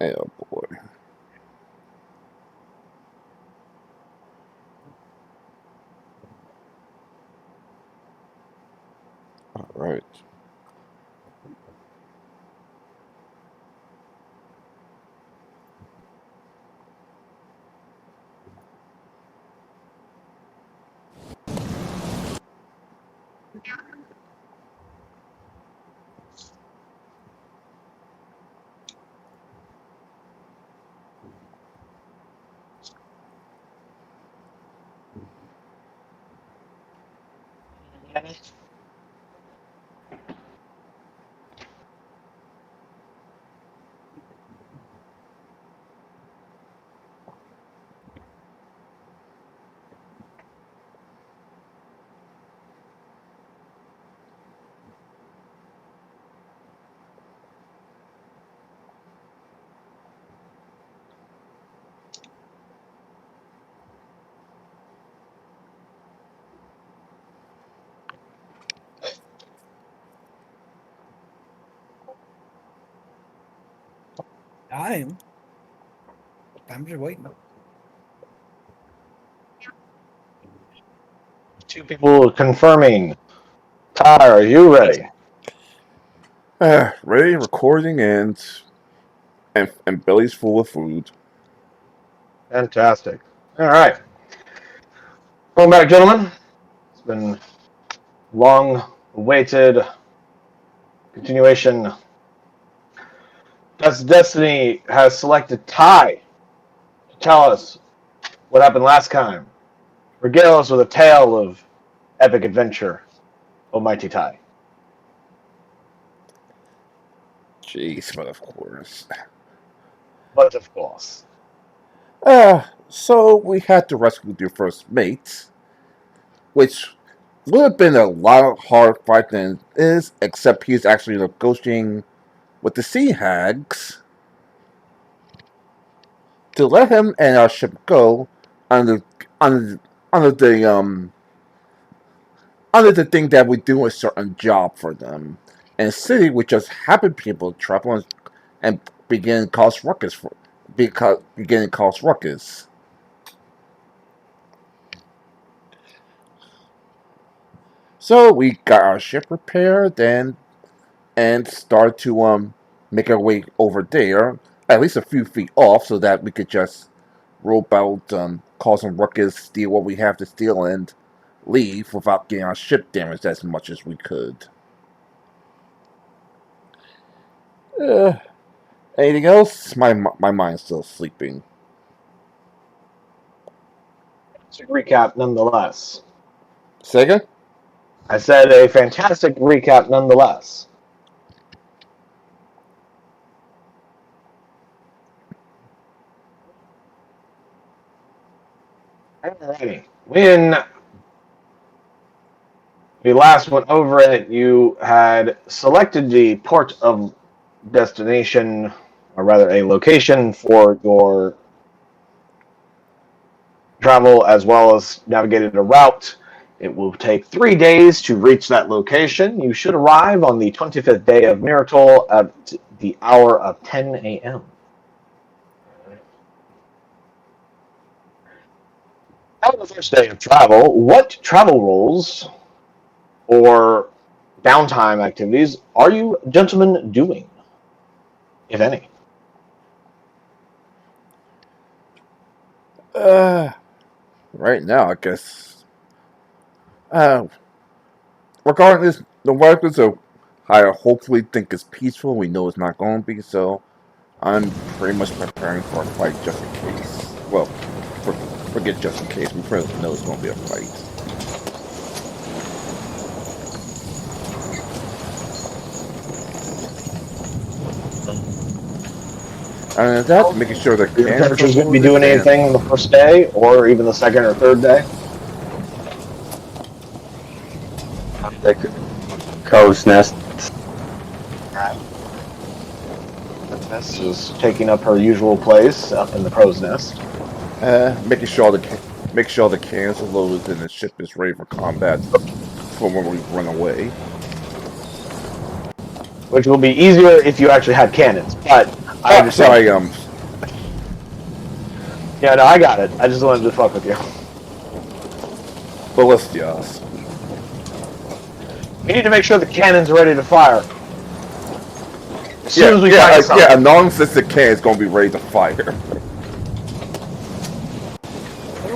Oh boy. All right. Time. I'm just waiting. Two people confirming. Ty, are you ready? Ready, recording, and belly's full of food. Fantastic. All right. Welcome back, gentlemen. It's been long awaited continuation. Destiny has selected Ty to tell us what happened last time. Regale us with a tale of epic adventure, Almighty Ty. Jeez, but of course. But of course. So we had to rescue your first mate, which would have been a lot hard fight than it is, except he's actually negotiating with the sea hags to let him and our ship go under under under the under the thing that we do a certain job for them. And the city would just happen people travel and begin to cause ruckus begin to cause ruckus. So we got our ship repaired and started to make our way over there, at least a few feet off, so that we could just rope out, cause some ruckus, steal what we have to steal, and leave without getting our ship damaged as much as we could. Uh, Anything else? My mind's still sleeping. It's a recap nonetheless. Sega? I said a fantastic recap nonetheless. Alrighty. When we last went over it, you had selected the port of destination, or rather a location for your travel, as well as navigated a route. It will take 3 days to reach that location. You should arrive on the 25th day of Miracle at the hour of 10 a.m. On the first day of travel, what travel roles or downtime activities are you gentlemen doing, if any? Uh, right now, I guess. Uh, Regardless, the weapons are, I hopefully think it's peaceful. We know it's not going to be, so I'm pretty much preparing for a fight just in case. Well, forget just in case. We pretty much know it's going to be a fight. And that, making sure the Your cannons are characters going to be loaded doing and anything the first day, or even the second or third day? The crow's nest. This is taking up her usual place up in the crow's nest, make sure the cannons are loaded and the ship is ready for combat for when we run away. which will be easier if you actually had cannons. But I'm sorry, Yeah, no, I got it. I just wanted to fuck with you. Ballistias. We need to make sure the cannon's ready to fire. As soon as we find something. Yeah, a non-existent can is going to be ready to fire. They're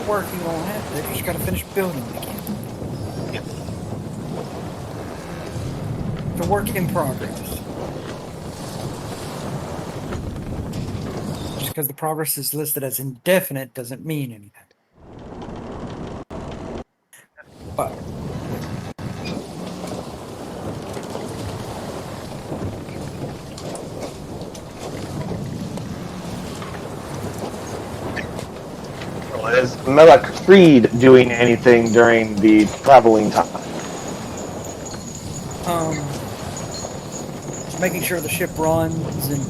working on it. They just got to finish building the camp. It's a work in progress. Just because the progress is listed as indefinite doesn't mean anything. But Is Melek Freed doing anything during the traveling time? just making sure the ship runs and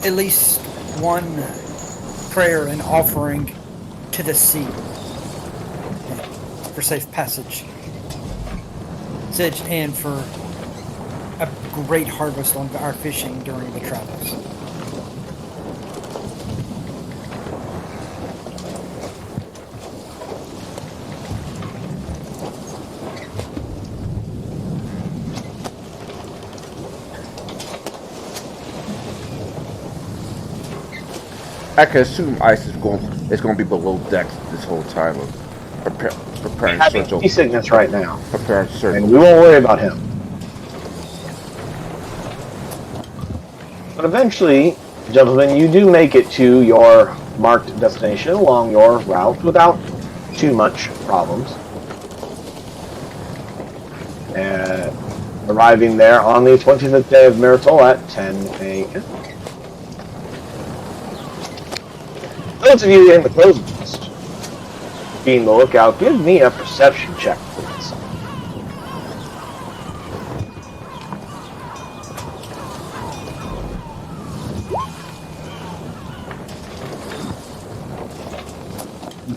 at least one prayer and offering to the sea for safe passage and for a great harvest on our fishing during the travels. I can assume ice is going to be below decks this whole time of preparing Having search. seasickness right now, Preparing search. and we won't worry about him. But eventually, gentlemen, you do make it to your marked destination along your route without too much problems. And arriving there on the 25th day of Myrtle at 10 a.m. Those of you in the closing list, being the lookout, give me a perception check, please.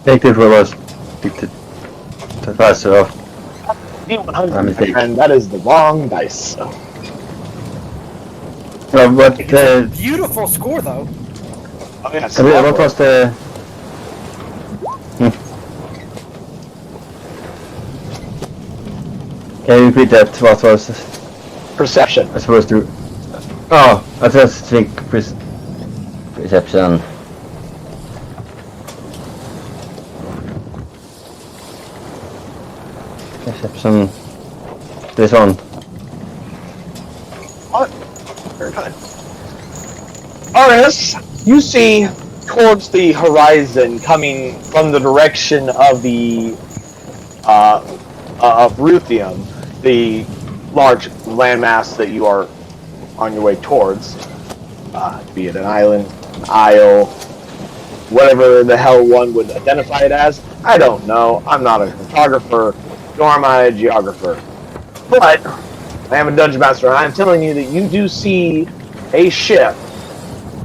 Take it for us. To pass it off. D100, and that is the wrong dice. So. But Beautiful score, though. Oh, yes. what was the? Can you repeat that? What was Perception. I supposed to? Oh, I just think perception. Perception. This one. What? Very good. Aris, you see towards the horizon, coming from the direction of the of Ruthium, the large landmass that you are on your way towards, be it an island, an isle, whatever the hell one would identify it as. I don't know. I'm not a cartographer, nor am I a geographer. But I am a dungeon master, and I'm telling you that you do see a ship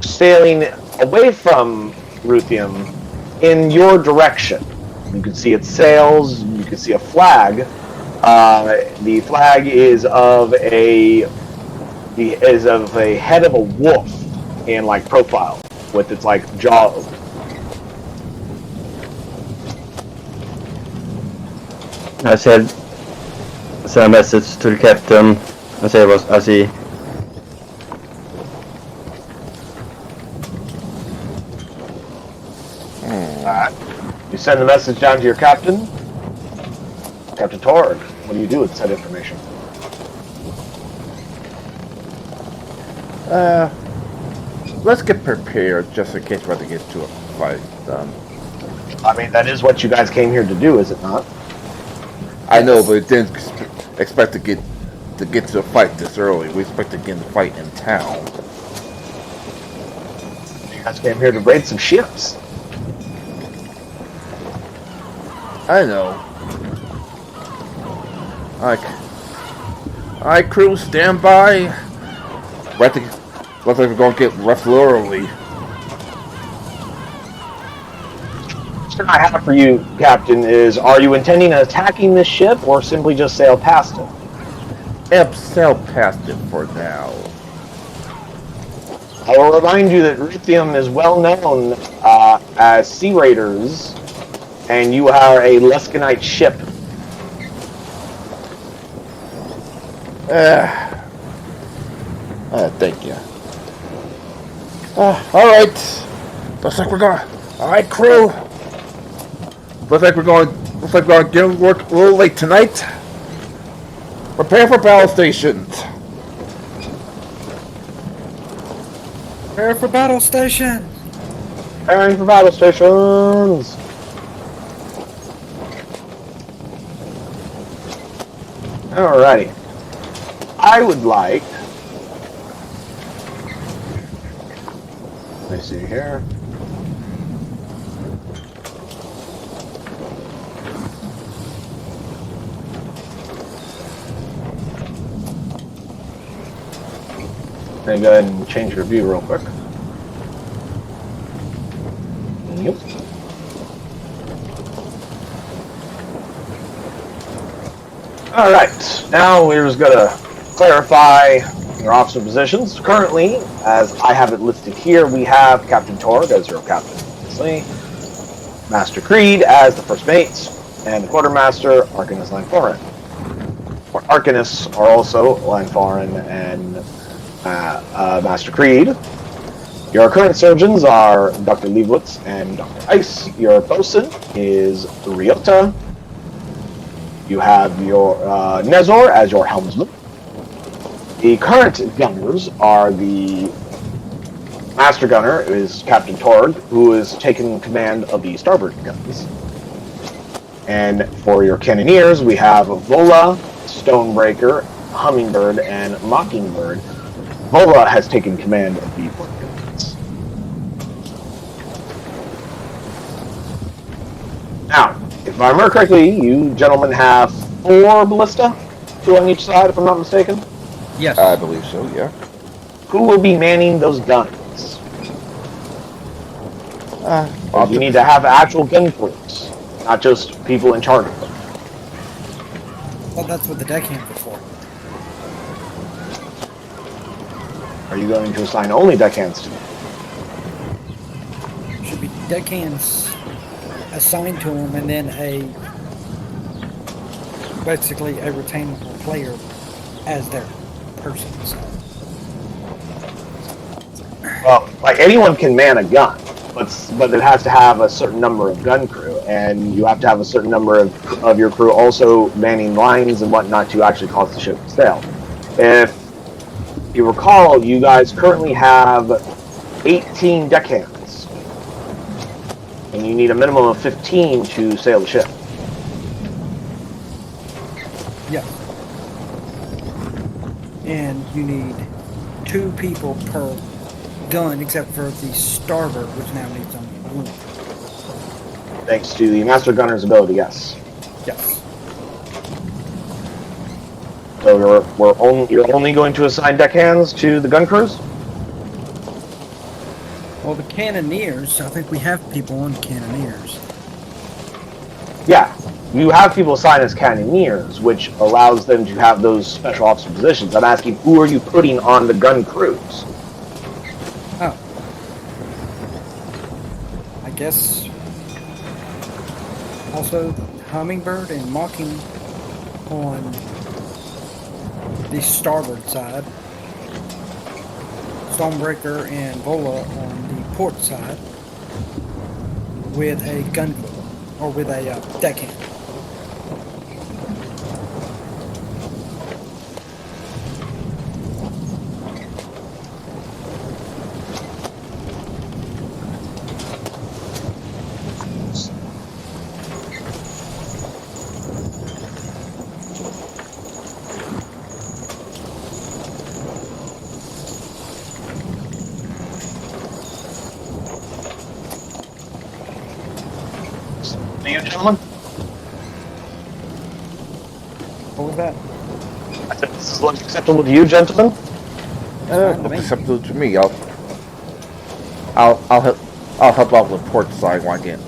sailing away from Ruthium in your direction. You can see its sails, you can see a flag. The flag is of a head of a wolf in like profile with its like jaw open. I sent a message to the captain. I said I see. You send the message down to your captain. Captain Torg, what do you do with said information? Let's get prepared just in case we have to get to a fight. I mean, that is what you guys came here to do, is it not? I know, but it didn't expect to get to a fight this early. We expect to get in the fight in town. You guys came here to raid some ships. I know. Alright, crew, stand by. Looks like we're gonna get left early. question I have for you, Captain, is are you intending on attacking this ship or simply just sail past it? Yep, sail past it for now. I will remind you that Ruthium is well known as Sea Raiders, and you are a Lescanite ship. Thank you. All right. Looks like we're going. All right, crew. Looks like we're going. Looks like we're going to work a little late tonight. Prepare for battle stations. Prepare for battle station. Preparing for battle stations. Alrighty. I would like. Let me see here. Let me go ahead and change your view real quick. Yep. Alright, now we're just going to clarify your officer positions. Currently, as I have it listed here, we have Captain Torg as your captain, obviously. Master Creed as the first mate, and the quartermaster, Arcanus Langforan. Arcanus are also Langforan and Master Creed. Your current surgeons are Dr. Leibowitz and Dr. Ice. Your bosun is Ryota. You have your Nezor as your helmsman. The current gunners are the Master Gunner is Captain Torg, who is taking command of the starboard guns. And for your cannoneers, we have Vola, Stonebreaker, Hummingbird, and Mockingbird. Vola has taken command of the port guns. Now, if I remember correctly, you gentlemen have 4 ballista, 2 on each side, if I'm not mistaken. Yes. I believe so. Yeah. Who will be manning those guns? You need to have actual gun crews, not just people in charge of them. Well, that's what the deckhands are for. Are you going to assign only deckhands to them? Should be deckhands assigned to them, and then basically a retainable player as their person. So. Well, like anyone can man a gun, but it has to have a certain number of gun crew, and you have to have a certain number of your crew also manning lines and whatnot to actually cause the ship to sail. If you recall, you guys currently have 18 deckhands, and you need a minimum of 15 to sail the ship. Yeah. And you need 2 people per gun, except for the starboard, which now needs only 1. Thanks to the Master Gunner's ability, yes. Yes. So you're only going to assign deckhands to the gun crews? Well, the cannoneers, I think we have people on the cannoneers. Yeah. You have people assigned as cannoneers, which allows them to have those special officer positions. I'm asking, who are you putting on the gun crews? Oh. I guess also Hummingbird and Mocking on the starboard side. Stormbreaker and Vola on the port side with a gun crew, or with a deckhand. You gentlemen? What was that? I said, this is acceptable to you, gentlemen? Looks acceptable to me. I'll help out with port side when I get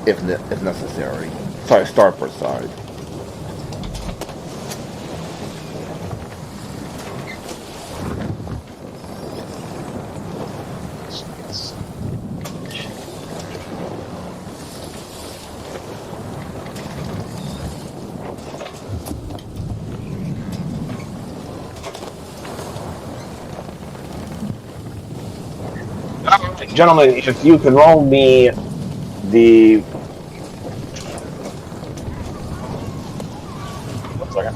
if necessary. Sorry, starboard side. Gentlemen, if you can roll me the... 1 second.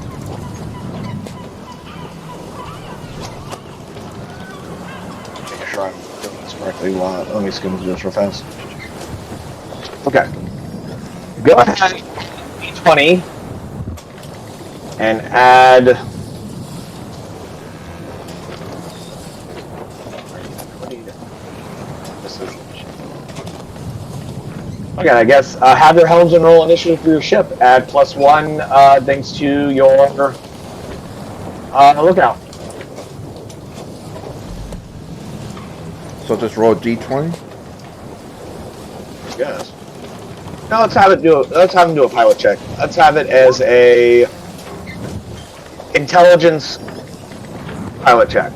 Making sure I'm doing this correctly. Let me skim through this real fast. Okay. Go ahead, D20, and add... Okay, I guess have your helmsman roll initiative for your ship. Add +1 thanks to your lookout. So just roll D20. Yes. Now let's have him do a pilot check. Let's have it as a intelligence pilot check.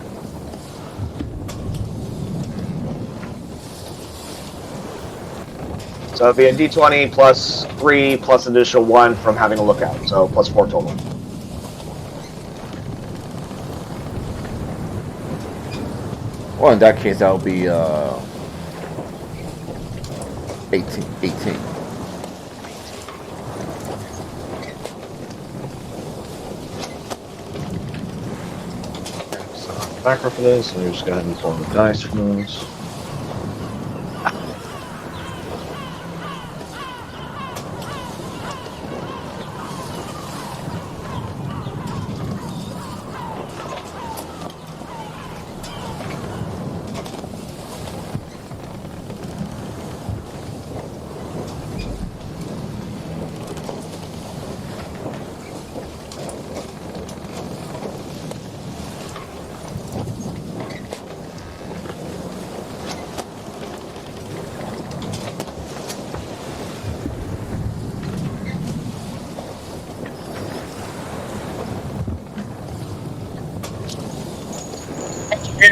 So it'd be a D20 +3 plus additional 1 from having a lookout. So +4 total. Well, in that case, that would be 18. So backer for this, so we just go ahead and pull the dice for those.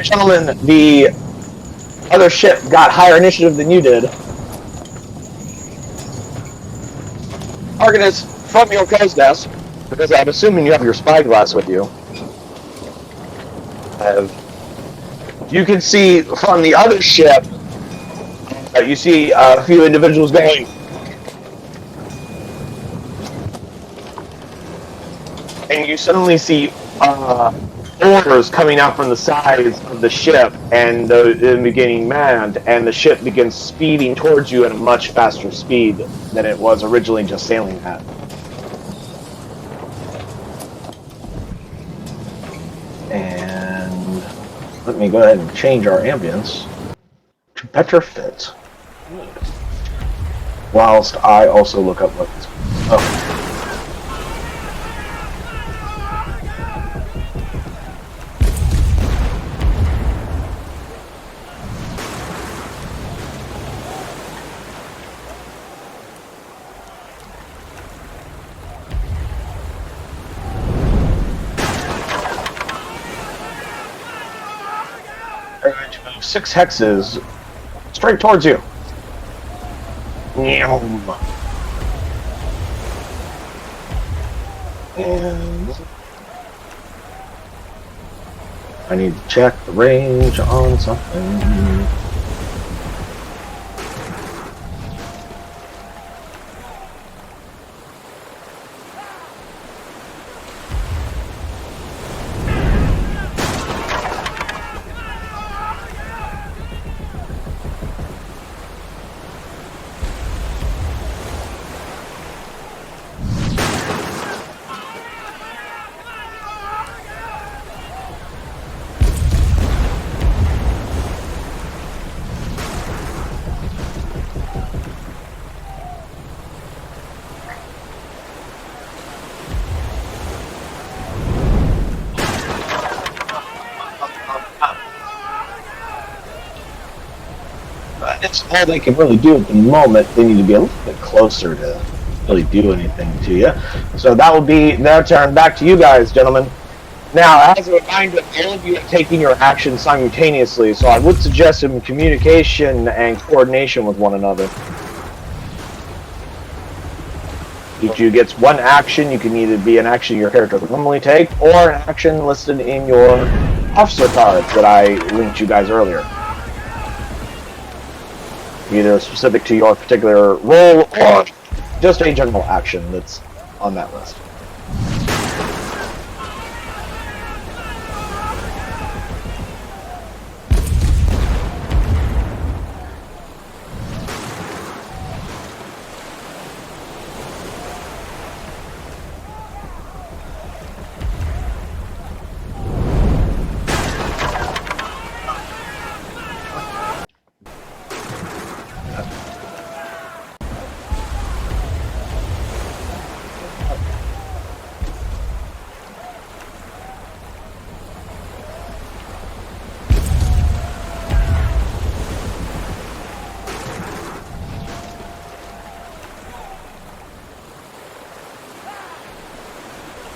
Gentlemen, the other ship got higher initiative than you did. Arcanus, from your crow's nest, because I'm assuming you have your spyglass with you. You can see from the other ship, you see a few individuals going. And you suddenly see orders coming out from the sides of the ship, and they're beginning manned, and the ship begins speeding towards you at a much faster speed than it was originally just sailing at. And let me go ahead and change our ambience to better fit, whilst I also look up what. Oh. They're going to move 6 hexes straight towards you. And I need to check the range on something. It's all they can really do at the moment. They need to be a little bit closer to really do anything to you. So that will be their turn. Back to you guys, gentlemen. Now, as a reminder, all of you are taking your action simultaneously, so I would suggest some communication and coordination with one another. Each of you gets one action. You can either be an action your character would normally take, or an action listed in your officer cards that I linked you guys earlier. either specific to your particular role or just a general action that's on that list.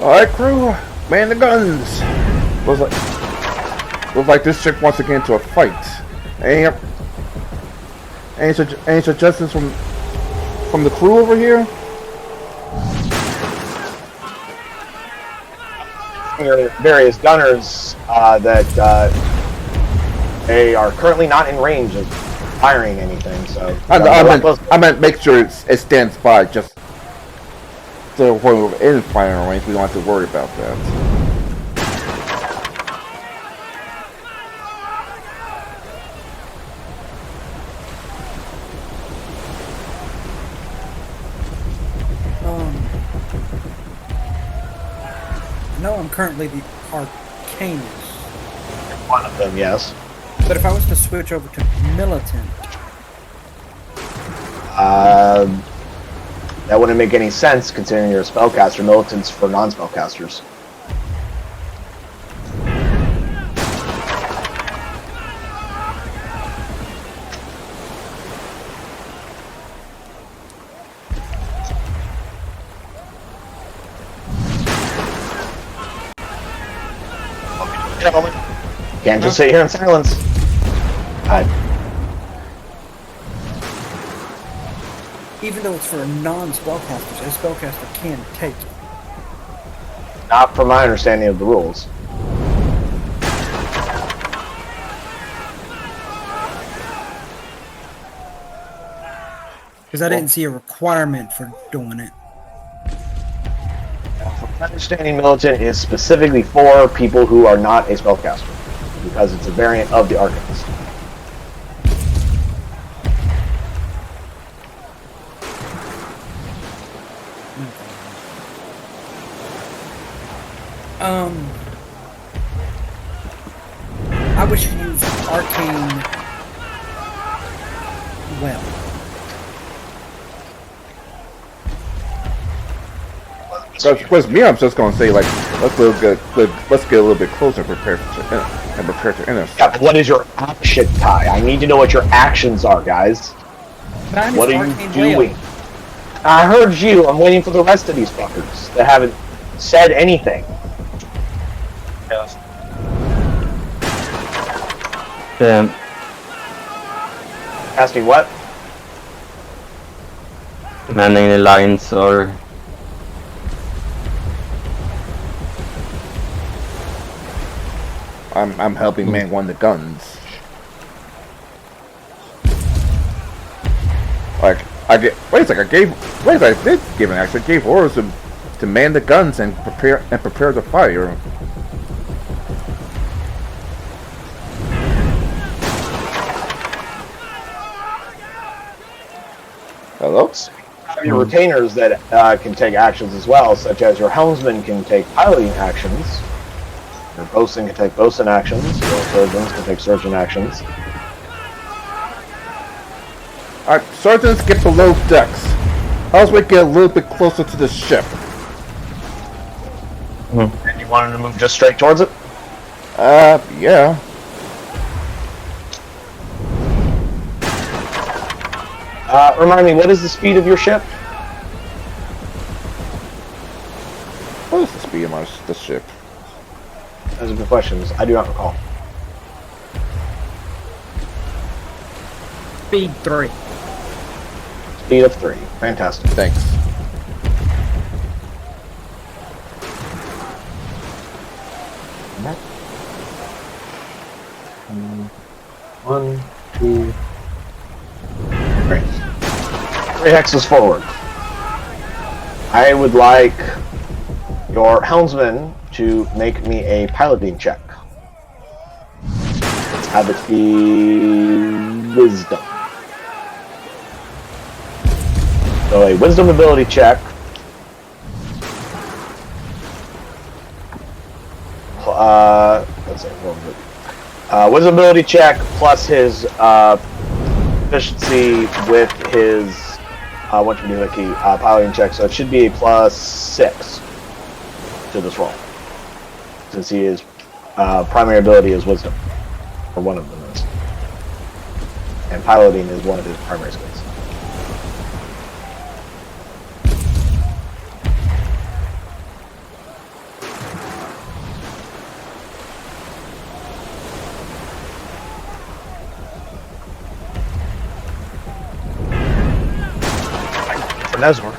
Alright, crew, man the guns. Looks like this chick wants to get into a fight. Any suggestions from the crew over here? Various gunners that they are currently not in range of firing anything. So I meant make sure it stands by just so when we're in firing range, we don't have to worry about that. No, I'm currently the Arcanist. One of them, yes. But if I was to switch over to Militant, that wouldn't make any sense considering you're a spellcaster. Militants for non-spellcasters. Can't just sit here in silence. even though it's for a non-spellcaster, a spellcaster can take it. Not from my understanding of the rules. Because I didn't see a requirement for doing it. From my understanding, Militant is specifically for people who are not a spellcaster, because it's a variant of the Arcanist. I wish to use arcane well. With me, I'm just gonna say like let's get a little bit closer and prepare to intercept. Yeah, but what is your action, Ty? I need to know what your actions are, guys. What are you doing? I heard you. I'm waiting for the rest of these fuckers that haven't said anything. Yes. Asking what? Manning the lines or I'm helping man one of the guns. Like I did give an action. I gave orders to man the guns and prepare the fire. Hello? Your retainers that can take actions as well, such as your helmsman can take piloting actions. Your bosun can take bosun actions. Your surgeons can take surgeon actions. Alright, sergeants get below decks. How do we get a little bit closer to the ship? And you wanted to move just straight towards it? Yeah. Remind me, what is the speed of your ship? What is the speed of the ship? Those are good questions. I do not recall. Speed 3. Speed of 3. Fantastic. Thanks. One, two. hexes forward. I would like your helmsman to make me a piloting check. Have it be wisdom. So a wisdom ability check. Let's say wisdom ability check plus his efficiency with his what you do that key piloting check. So it should be a +6 to this roll, since he is primary ability is wisdom, or one of them is, and piloting is one of his primary skills. Nezor.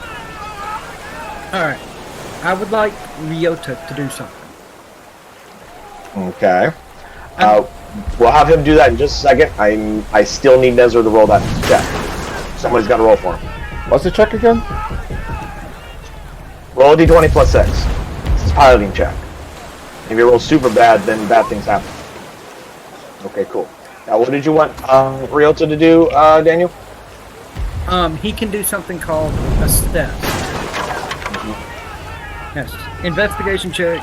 Alright. I would like Ryota to do something. Okay. We'll have him do that in just a second. I still need Nezor to roll that check. Somebody's got to roll for him. What's the check again? Roll a d20 +6. This is piloting check. If you roll super bad, then bad things happen. Okay, cool. Now, what did you want Ryota to do, Daniel? He can do something called a step. Yes. Investigation check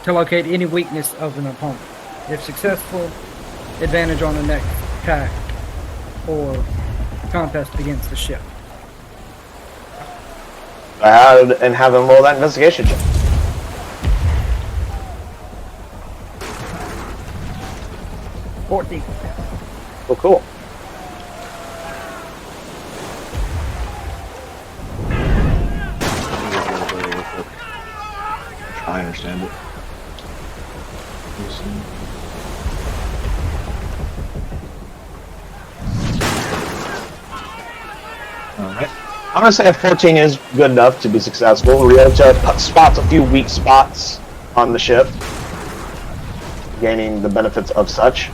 to locate any weakness of an opponent. If successful, advantage on the next attack or contest against the ship. And have him roll that investigation check. Cool, cool. I understand it. Alright. I'm gonna say a 14 is good enough to be successful. Ryota spots a few weak spots on the ship, gaining the benefits of such.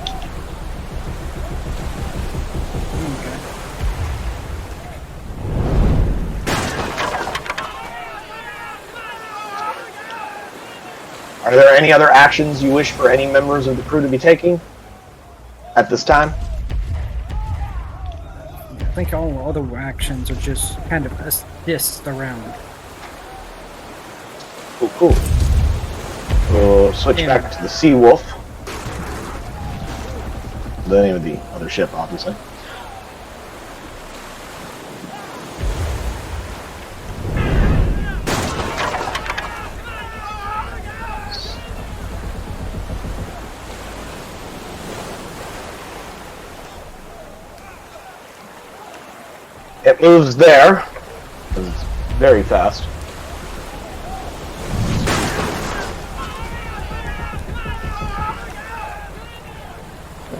Are there any other actions you wish for any members of the crew to be taking at this time? I think all other actions are just kind of assist around. Cool, cool. We'll switch back to the Sea Wolf. The name of the other ship, obviously. It moves there, because it's very fast.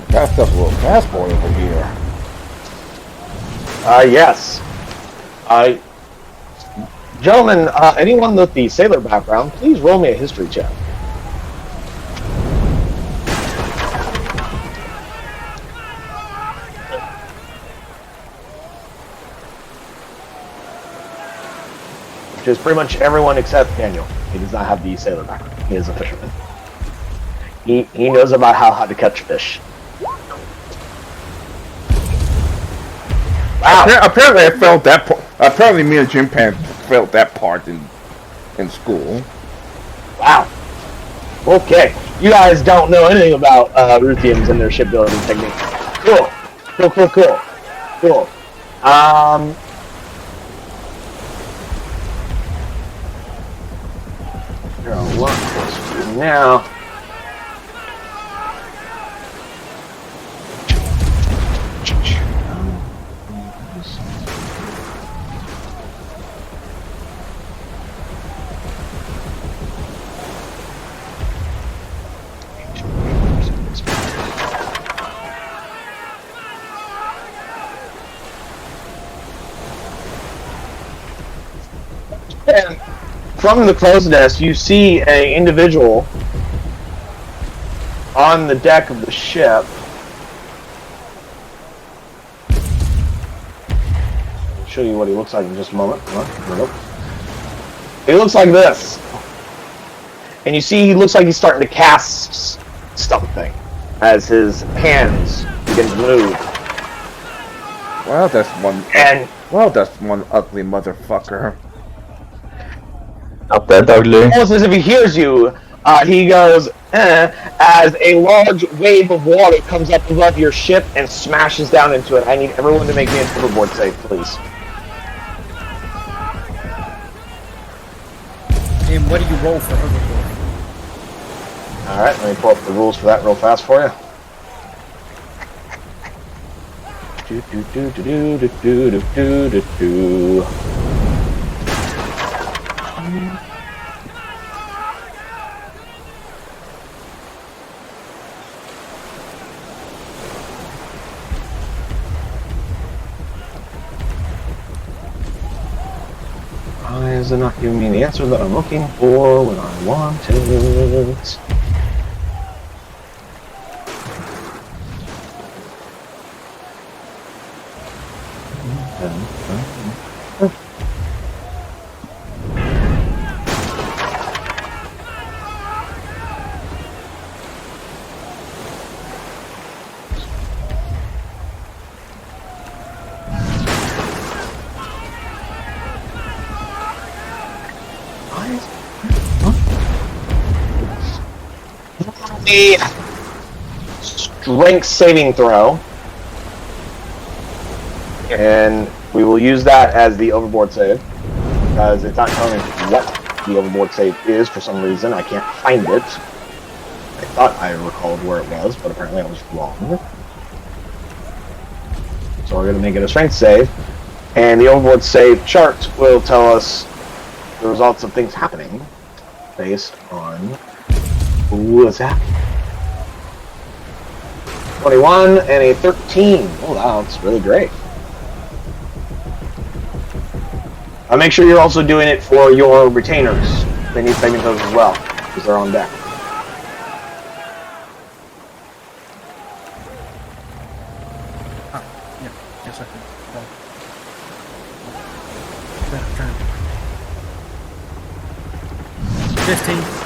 That stuff's a little fast boy over here. Yes. Gentlemen, anyone with the sailor background, please roll me a history check. Which is pretty much everyone except Daniel. He does not have the sailor background. He is a fisherman. He knows about how to catch fish. Wow. Apparently, I felt that. Apparently, me and Jim Pan felt that part in school. Wow. Okay. You guys don't know anything about Ruthians and their shipbuilding technique. Cool. Cool. You're a lot closer to now. And from the crow's nest, you see an individual on the deck of the ship. show you what he looks like in just a moment. He looks like this. And you see he looks like he's starting to cast something as his hands begin to move. Well, that's one ugly motherfucker. Not that ugly. Almost as if he hears you, he goes, as a large wave of water comes up above your ship and smashes down into it. I need everyone to make me an overboard save, please. And what do you roll for overboard? Alright, let me pull up the rules for that real fast for you. Why is it not giving me the answer that I'm looking for when I want it? A strength saving throw, and we will use that as the overboard save because it's not telling me what the overboard save is for some reason. I can't find it. I thought I recalled where it was, but apparently I was wrong. So we're going to make it a strength save, and the overboard save chart will tell us the results of things happening based on what's happening. 21 and a 13. Oh, wow, that's really great. Make sure you're also doing it for your retainers. They need saving throws as well, because they're on deck. Yeah, yes, I can. 15.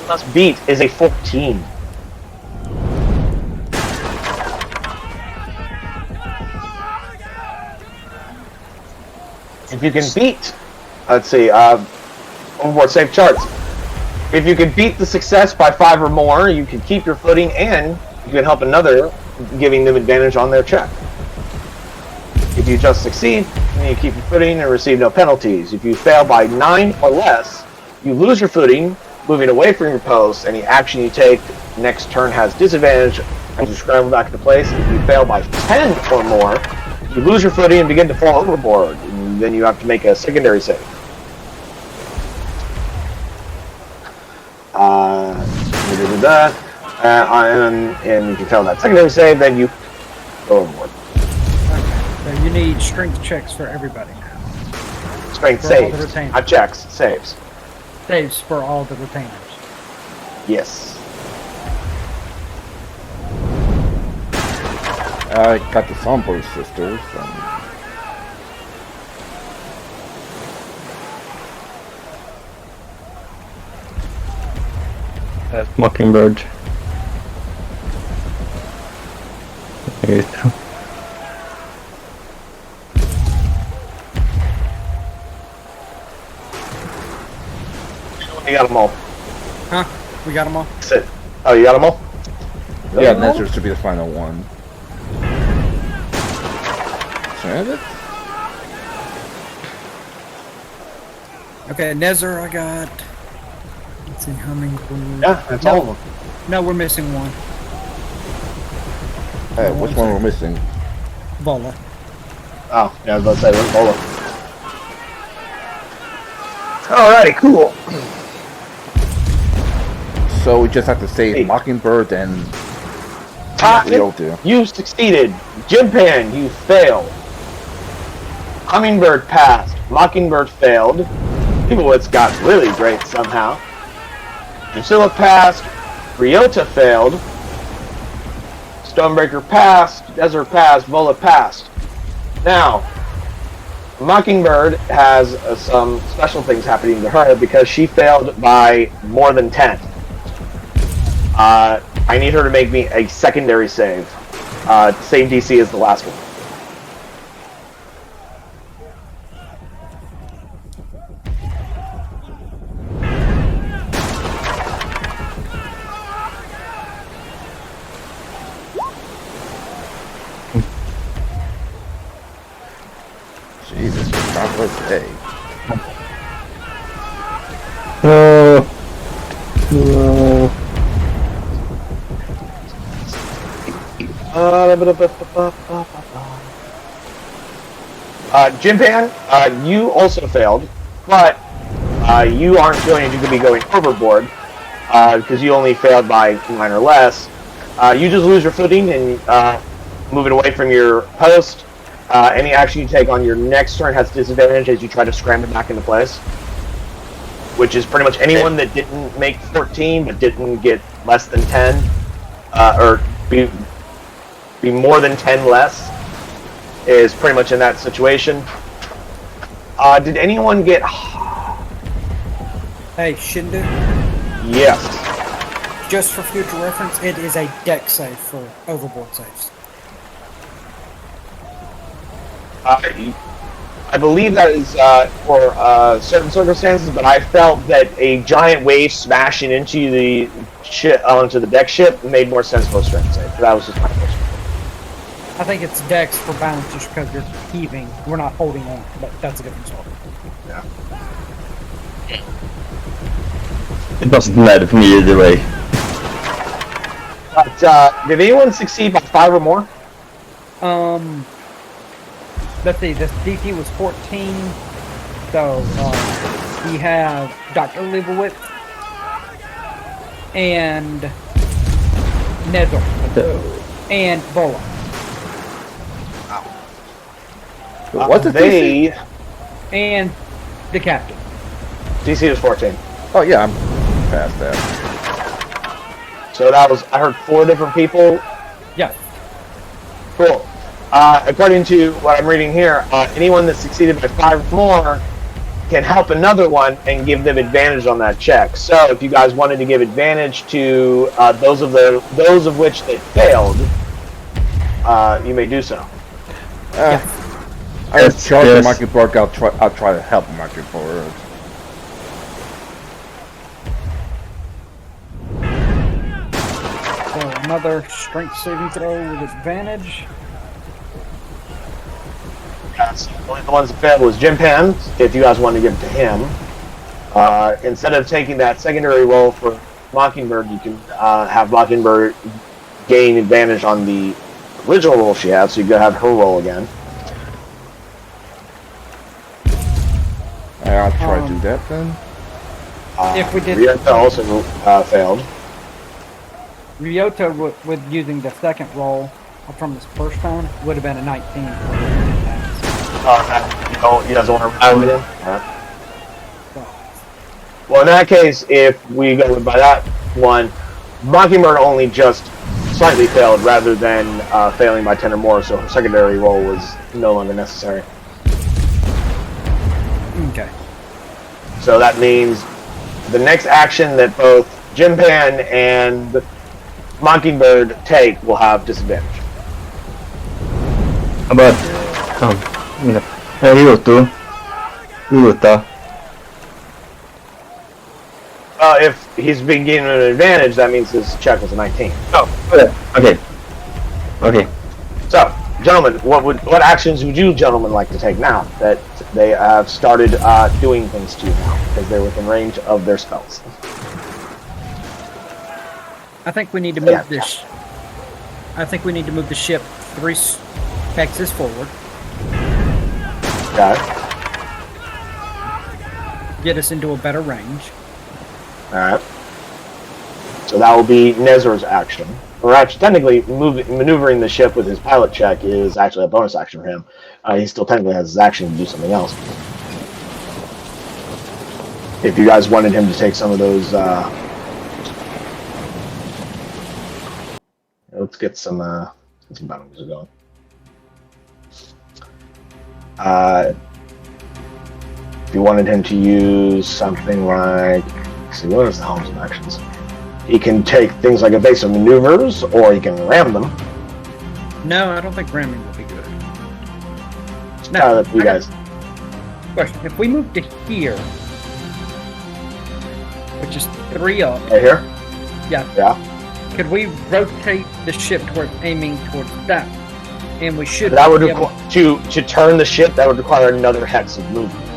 Must beat is a 14. If you can beat, let's see, overboard save charts. If you can beat the success by 5 or more, you can keep your footing and you can help another, giving them advantage on their check. If you just succeed, then you keep your footing and receive no penalties. If you fail by 9 or less, you lose your footing, moving away from your post. Any action you take next turn has disadvantage as you scramble back into place. If you fail by 10 or more, you lose your footing and begin to fall overboard. And then you have to make a secondary save. And if you fail that secondary save, then you go overboard. Okay. So you need strength checks for everybody now. Strength For all the saves, retainers. not checks, saves. Saves for all the retainers. Yes. I got the Stormbreaker sisters. Mockingbird. There you go. You got them all. Huh? We got them all? That's it. Oh, you got them all? Yeah, Nezra should be the final one. Is Okay, Nezer, I got. Let's see, Hummingbird. Yeah, that's all of them. No, we're missing one. Hey, which one we're missing? Vola. Oh, yeah, I was about to say, where's Bola? Alrighty, cool. So we just have to save Hey. Mockingbird and Todd, Leo do. you succeeded. Jimpan, you failed. Hummingbird passed. Mockingbird failed. Leibowitz got really great somehow. Drusilla passed. Ryota failed. Stormbreaker passed. Desert passed. Vola passed. Now, Mockingbird has some special things happening to her because she failed by more than 10. I need her to make me a secondary save. Same DC as the last one. Jesus, chocolate day. No. No. Jimpan, you also failed, but you aren't going to be going overboard because you only failed by 9 or less. You just lose your footing and move it away from your post. Any action you take on your next turn has disadvantage as you try to scramble back into place, which is pretty much anyone that didn't make 14 but didn't get less than 10 or be more than 10 less is pretty much in that situation. Did anyone get... Hey, Shindu, Yes. just for future reference, it is a deck save for overboard saves. I believe that is for certain circumstances, but I felt that a giant wave smashing into the onto the deck ship made more sense for a strength save. That was just my question. I think it's decks for balance just because you're heaving. We're not holding on, but that's a different story. Yeah. It doesn't matter for me either way. But did anyone succeed by 5 or more? Let's see, this DC was 14, so we have Dr. Leibowitz and Nether and Bola. What's the They DC? And the captain. DC was 14. Oh yeah, I'm past that. So that was, I heard 4 different people. Yeah. Cool. According to what I'm reading here, anyone that succeeded by 5 or more can help another one and give them advantage on that check. So if you guys wanted to give advantage to those of which they failed, you may do so. I was charging Mockingbird. I'll try to help Mockingbird. So another strength saving throw with advantage. So only the ones that failed was Jim Pan, if you guys wanted to give it to him. Instead of taking that secondary roll for Mockingbird, you can have Mockingbird gain advantage on the original roll she had, so you go have her roll again. I'll try to do that then. If we did- Ryota also failed. Ryota with using the second roll from his first turn would have been a 19. You guys want to round with him? Alright. Well, in that case, if we go by that one, Mockingbird only just slightly failed rather than failing by 10 or more, so her secondary roll was no longer necessary. Okay. So that means the next action that both Jimpan and Mockingbird take will have disadvantage. But, Ryota. If he's been given an advantage, that means his check was a 19. Okay. Okay. So, gentlemen, what actions would you gentlemen like to take now that they have started doing things to you now because they're within range of their spells? I think we need to move this. I think we need to move the ship 3 hexes forward. Okay. Get us into a better range. Alright. So that will be Nezer's action. or actually technically maneuvering the ship with his pilot check is actually a bonus action for him. He still technically has his action to do something else. If you guys wanted him to take some of those, let's get some bounties going. If you wanted him to use something like, let's see, what is the helmsman actions? He can take things like evasive maneuvers, or he can ram them. No, I don't think ramming will be good. Now, you guys. Question: if we move to here, which is 3 up, Right here? yeah, could we rotate the ship towards aiming towards that? And we should. That would require to turn the ship. That would require another hex of movement.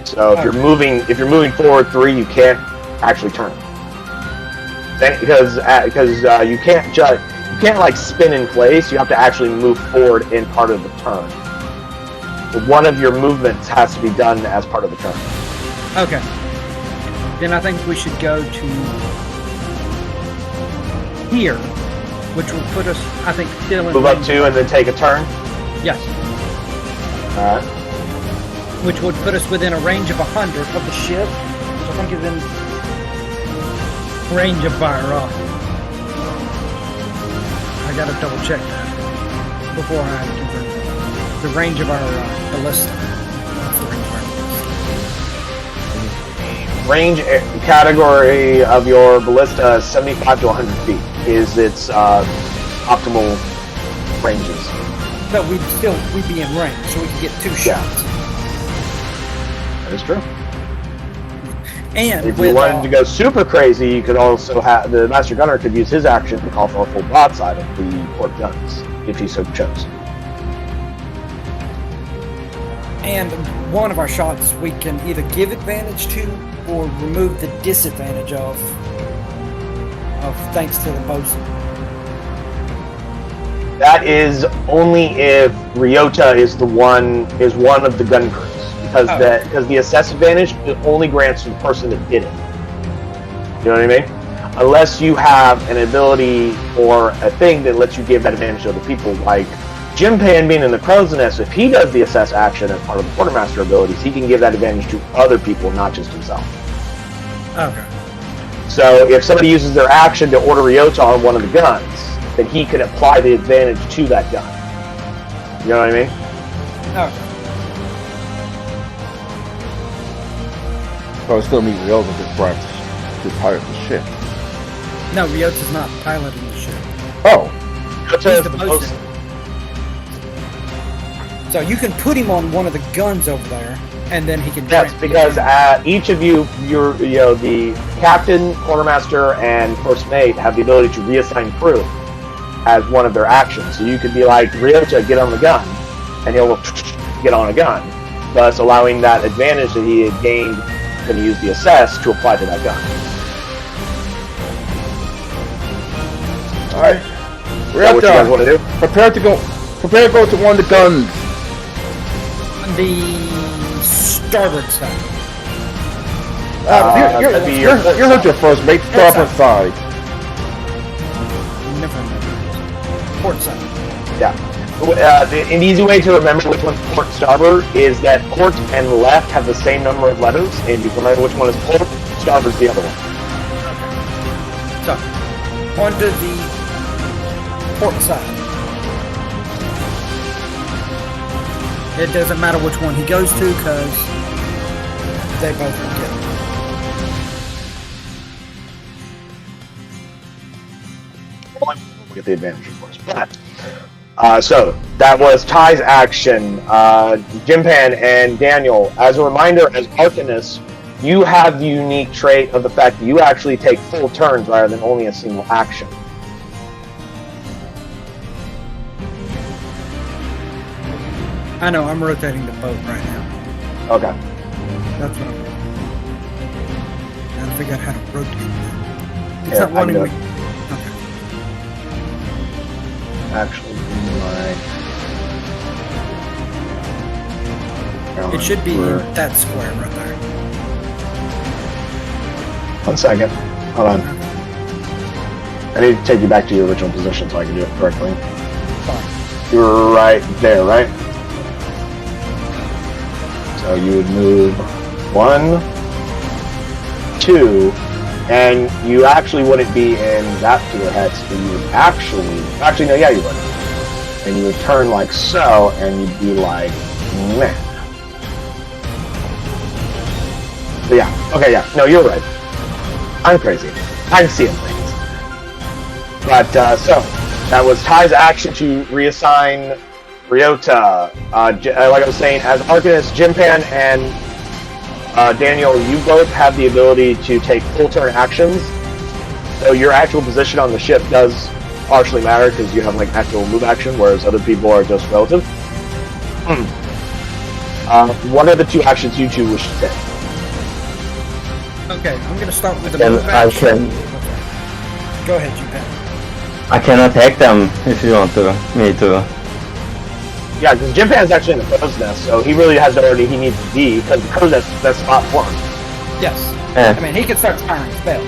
So if you're moving forward 3, you can't actually turn. Because you can't like spin in place. You have to actually move forward in part of the turn. So one of your movements has to be done as part of the turn. Okay. Then I think we should go to here, which will put us, I think, still in Move up 2 and then take a turn. Yes. All right. Which would put us within a range of 100 of the ship, which I think is in range of fire off. I gotta double check that before I confirm the range of our ballista. That's the range of our ballista. Range category of your ballista is 75 to 100 feet is its optimal ranges. But we'd be in range, so we could get 2 shots. That is true. And if you wanted to go super crazy, you could also have the Master Gunner could use his action to call for a full broadside of the port guns, if he so chose. And one of our shots we can either give advantage to or remove the disadvantage of thanks to the bosun. That is only if Ryota is one of the gun crews. Because the assess advantage only grants to the person that did it. You know what I mean? Unless you have an ability or a thing that lets you give that advantage to other people, like Jimpan being in the crow's nest, if he does the assess action as part of the quartermaster abilities, he can give that advantage to other people, not just himself. Okay. So if somebody uses their action to order Ryota on one of the guns, then he could apply the advantage to that gun. You know what I mean? Okay. So it still means Ryota to pilot the ship. No, Ryota's not piloting the ship. Oh. Ryota is the bosun. So you can put him on one of the guns over there, and then he can. Yes, because each of you, the captain, quartermaster, and first mate have the ability to reassign crew as one of their actions. So you could be like, Ryota, get on the gun, and he'll get on a gun, thus allowing that advantage that he had gained when he used the assess to apply to that gun. All right. We're What you guys want to do? Prepare to go to one of the guns. The starboard side. You're your first mate. Starboard side. Never mind. Port side. Yeah. An easy way to remember which one's port starboard is that port and left have the same number of letters, and you can remember which one is port, starboard's the other one. So, onto the port side. It doesn't matter which one he goes to, because they both will get it. We'll get the advantage, of course. But, so, that was Ty's action. Jimpan and Daniel, as a reminder, as Arcanist, you have the unique trait of the fact that you actually take full turns rather than only a single action. I know, I'm rotating the boat right now. Okay. That's what I'm doing. Gotta figure out how to rotate it. It's Yeah, not wanting I'm me. good. Okay. Actually, It should be that square right there. 1 second. Hold on. I need to take you back to your original position so I can do it correctly. Sorry. You're right there, right? So you would move 1, 2, and you actually wouldn't be in that particular hex, but you would actually no, yeah, you would. And you would turn like so, and you'd be like, meh. But yeah, okay, yeah, no, you're right. I'm crazy. I'm seeing things. But, so, that was Ty's action to reassign Ryota. Like I was saying, as Arcanist, Jimpan, and Daniel, you both have the ability to take full turn actions. So your actual position on the ship does partially matter because you have like actual move action, whereas other people are just relative. What are the 2 actions you 2 wish to take? Okay, I'm gonna start with the Then move I action. can Go ahead, Japan. I can attack them if you want me to. Yeah, because Jimpan's actually in the crow's nest, so he really has already he needs to be, because the crow's nest is the best spot for him. Yes. Eh. I mean, he can start firing spells.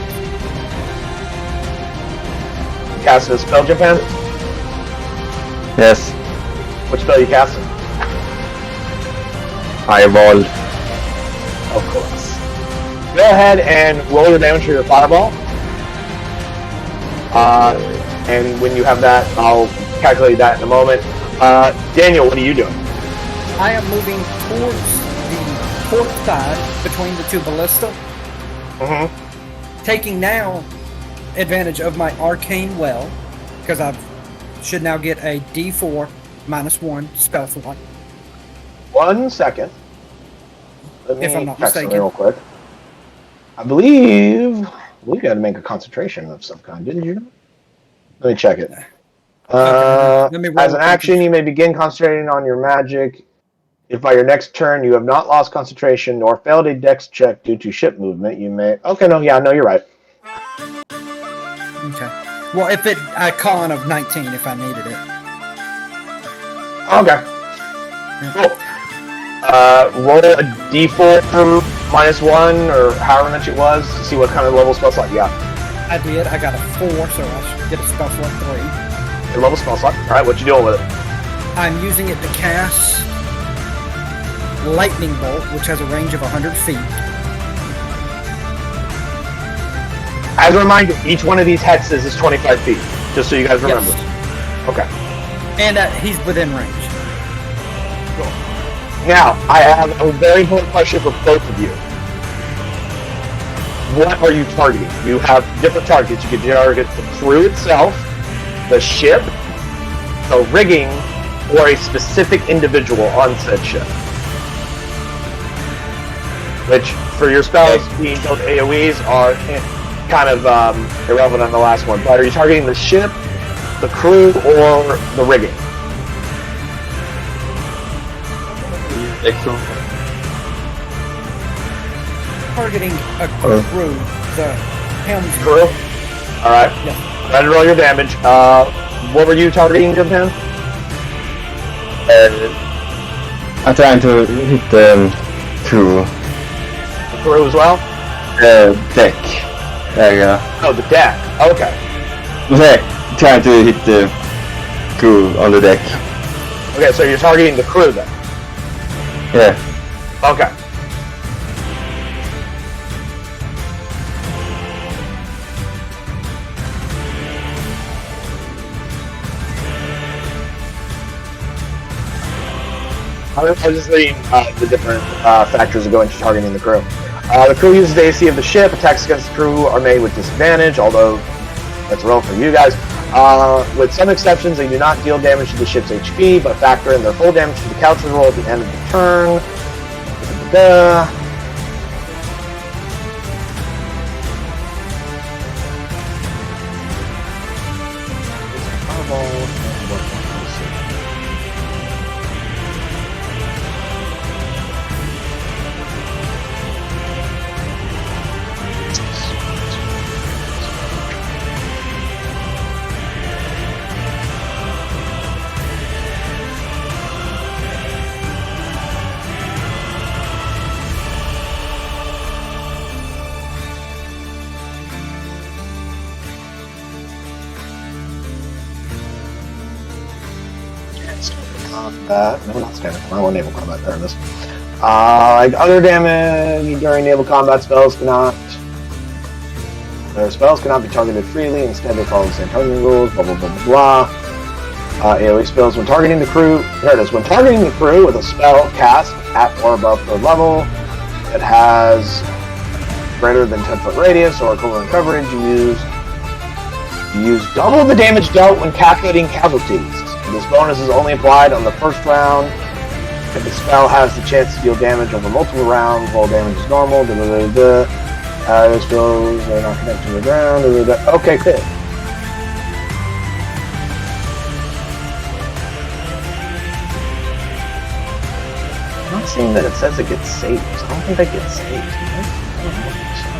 Casting a spell, Jimpan? Yes. Which spell are you casting? Fireball. Of course. Go ahead and roll your damage for your fireball. And when you have that, I'll calculate that in a moment. Daniel, what are you doing? I am moving towards the port side between the 2 ballista, taking now advantage of my arcane well, because I should now get a D4 -1 spell slot. 1 second. Let me If I'm not check something mistaken. real quick. I believe we got to make a concentration of some kind, didn't you? Let me check it. Let me roll As an a action, you may begin concentrating on your magic. If by your next turn you have not lost concentration nor failed a dex check due to ship movement, you may... Okay, no, you're right. Okay. Well, if it... a con of 19 if I needed it. Okay. Cool. Roll a d4 -1 or however much it was to see what kind of level spell slot you got. I did. I got a 4, so I should get a spell slot 3. Your level spell slot. Alright, what you doing with it? I'm using it to cast Lightning Bolt, which has a range of 100 feet. As a reminder, each one of these hexes is 25 feet, just so you guys remember. Yes. Okay. And he's within range. Now, I have a very important question for both of you. What are you targeting? You have different targets. You can target the crew itself, the ship, the rigging, or a specific individual on said ship. Which, for your spells, being built AoEs are kind of irrelevant on the last one. But are you targeting the ship, the crew, or the rigging? Targeting a crew, the helmsman. Crew? Alright. Yeah. Go ahead and roll your damage. What were you targeting, Jimpan? I'm trying to hit the crew. The crew as well? Deck area. Oh, the deck. Okay. Okay, trying to hit the crew on the deck. Okay, so you're targeting the crew then? Yeah. Okay. I was just reading the different factors that go into targeting the crew. The crew uses the AC of the ship. Attacks against the crew are made with disadvantage, although that's relevant for you guys. With some exceptions, they do not deal damage to the ship's HP, but factor in their full damage to the counter roll at the end of the turn. Combat. No, not standard combat. I want naval combat. There it is. Like other damage during naval combat, spells cannot. Their spells cannot be targeted freely. Instead, they follow the same targeting rules. Blah blah blah blah blah. AoE spells when targeting the crew. There it is. When targeting the crew with a spell cast at or above third level, it has greater than 10-foot radius or equivalent coverage. You use double the damage dealt when calculating casualties. This bonus is only applied on the first round. If the spell has the chance to deal damage over multiple rounds, while damage is normal. Those spells are not connected to the ground. Okay, cool. I'm not seeing that it says it gets saved. I don't think that gets saved. I don't know what you're saying.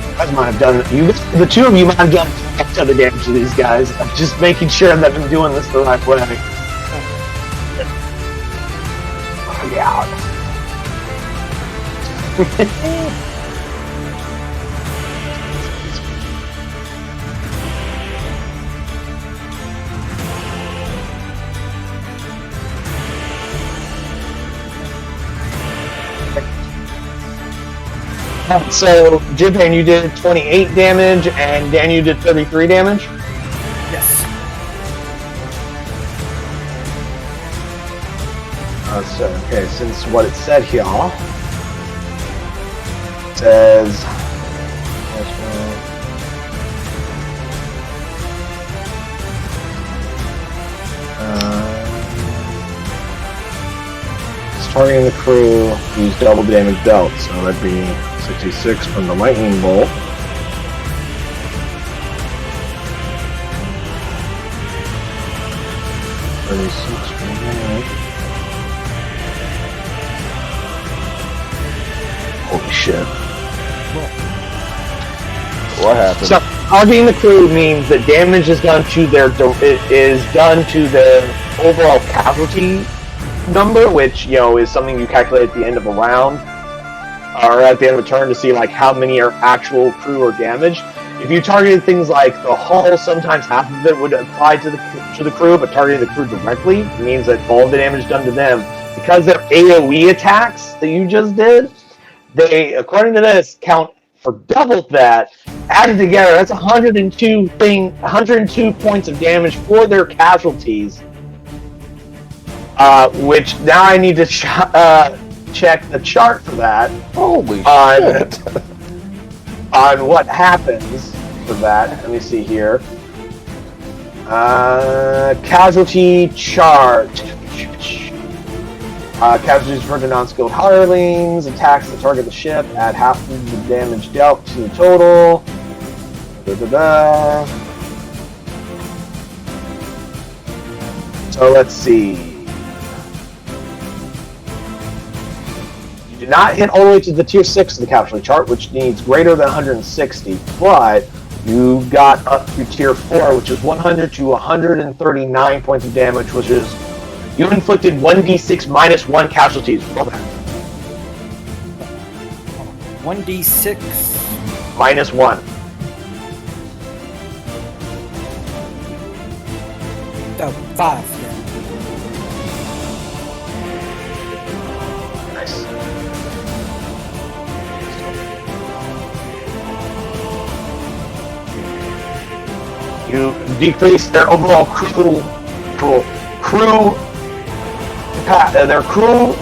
You guys might have done the two of you might have done a ton of damage to these guys. I'm just making sure that I'm doing this the right way. Oh, yeah. So, Jipan, you did 28 damage, and Dan, you did 33 damage? Yes. So, okay, since what it said here, it says... targeting the crew, use double damage dealt, so that'd be 66 from the lightning bolt. Holy shit. What happened? So, targeting the crew means that damage is done to their overall casualty number, which, you know, is something you calculate at the end of a round or at the end of a turn to see like how many are actual crew or damage. If you targeted things like the hull, sometimes half of it would apply to the crew, but targeting the crew directly means that all of the damage done to them, because they're AoE attacks that you just did, they, according to this, count for double that. Added together, that's 102 points of damage for their casualties. Which now I need to check the chart for that. Holy shit! On what happens for that. Let me see here. Casualty chart. Casualties refer to non-skilled hirelings. Attacks that target the ship add half of the damage dealt to the total. So let's see. You did not hit all the way to the tier 6 of the casualty chart, which needs greater than 160, but you got up to tier 4, which is 100 to 139 points of damage, which is you inflicted 1d6 minus 1 casualties. Roll that. 1d6 minus 1. Oh, 5. Yeah. Nice. You decrease their overall crew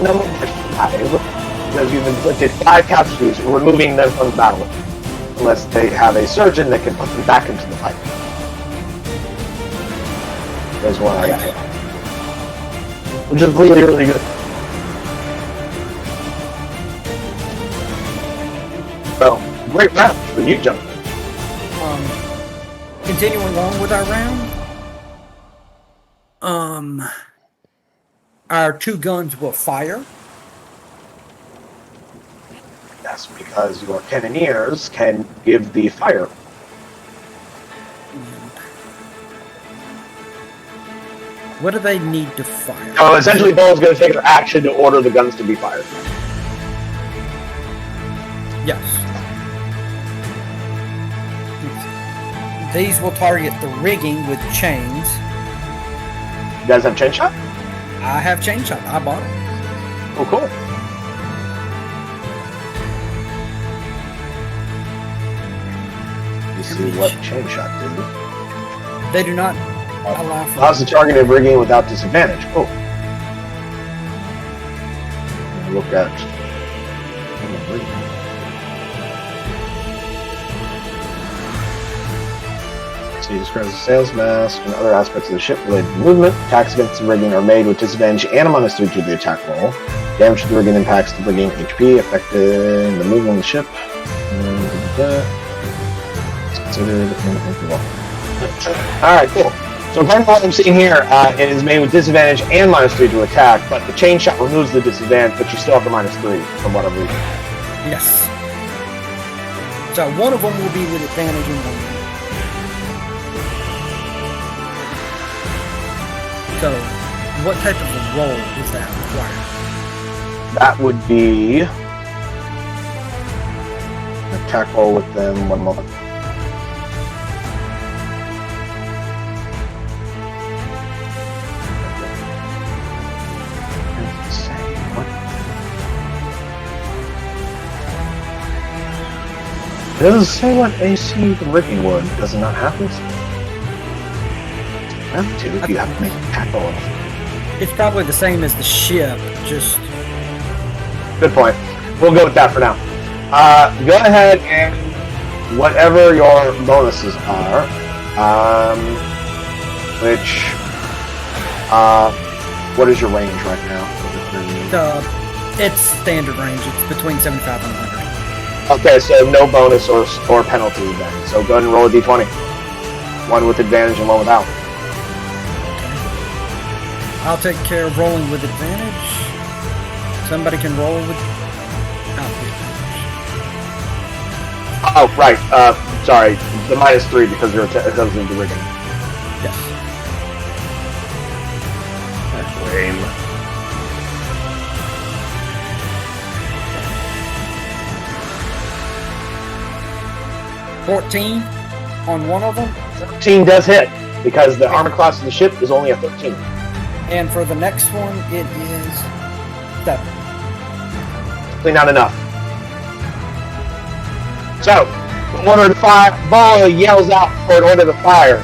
number by 5 because you've inflicted 5 casualties, removing them from the battle, unless they have a surgeon that can put them back into the fight. There's one I got, which is really, really good. So, great round for you, gentlemen. Continuing on with our round. Our 2 guns will fire. That's because your cannoneers can give the fire. What do they need to fire? So essentially, Bo's going to take an action to order the guns to be fired. Yes. These will target the rigging with chains. You guys have chain shot? I have chain shot. I bought it. Oh, cool. You see what chain shot do? They do not allow for. Allows the targeted rigging without disadvantage. Oh. Look at. So he describes the sails, mast, and other aspects of the ship related to movement. Attacks against the rigging are made with disadvantage and a -3 to the attack roll. Damage to the rigging impacts the rigging HP, affecting the movement of the ship. It's considered Alright, cool. So according to what I'm seeing here, it is made with disadvantage and -3 to attack, but the chain shot removes the disadvantage, but you still have the -3 from what I'm reading. Yes. So one of them will be with advantage and one. So, what type of a roll is that required? That would be an attack roll with them. 1 moment. It doesn't say what AC the rigging would. Does it not have this? Have to if you have to make a tackle. It's probably the same as the ship, just... Good point. We'll go with that for now. Go ahead and whatever your bonuses are, what is your range right now? It's standard range. It's between 75 and 100. Okay, so no bonus or penalty then. So go ahead and roll a d20. One with advantage and one without. I'll take care of rolling with advantage. Somebody can roll with advantage. Oh, right. Sorry. The -3 because it goes into rigging. Yes. That's lame. $14 on one of them. 13 does hit because the armor class of the ship is only a 13. And for the next one, it is 7. Simply not enough. So, in order to fire, Ball yells out for an order to fire.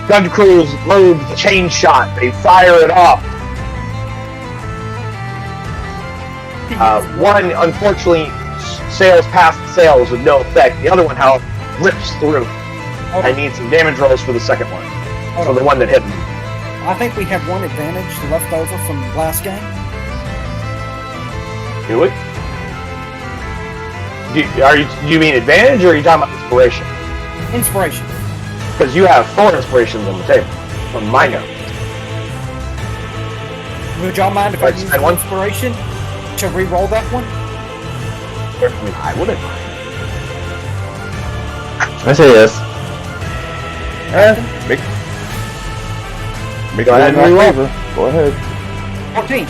Gun crews load the chain shot. They fire it off. One, unfortunately, sails past the sails with no effect. The other one, however, rips through. I need some damage rolls for the second one. For the one that hit me. I think we have one advantage left over from last game. Do it? Do you mean advantage or are you talking about inspiration? Inspiration. Because you have 4 inspirations on the table. From my note. Would y'all mind if I use Spend one? inspiration to re-roll that one? I mean, I wouldn't. I say yes. Make Go ahead and re-roll. Go ahead. 14.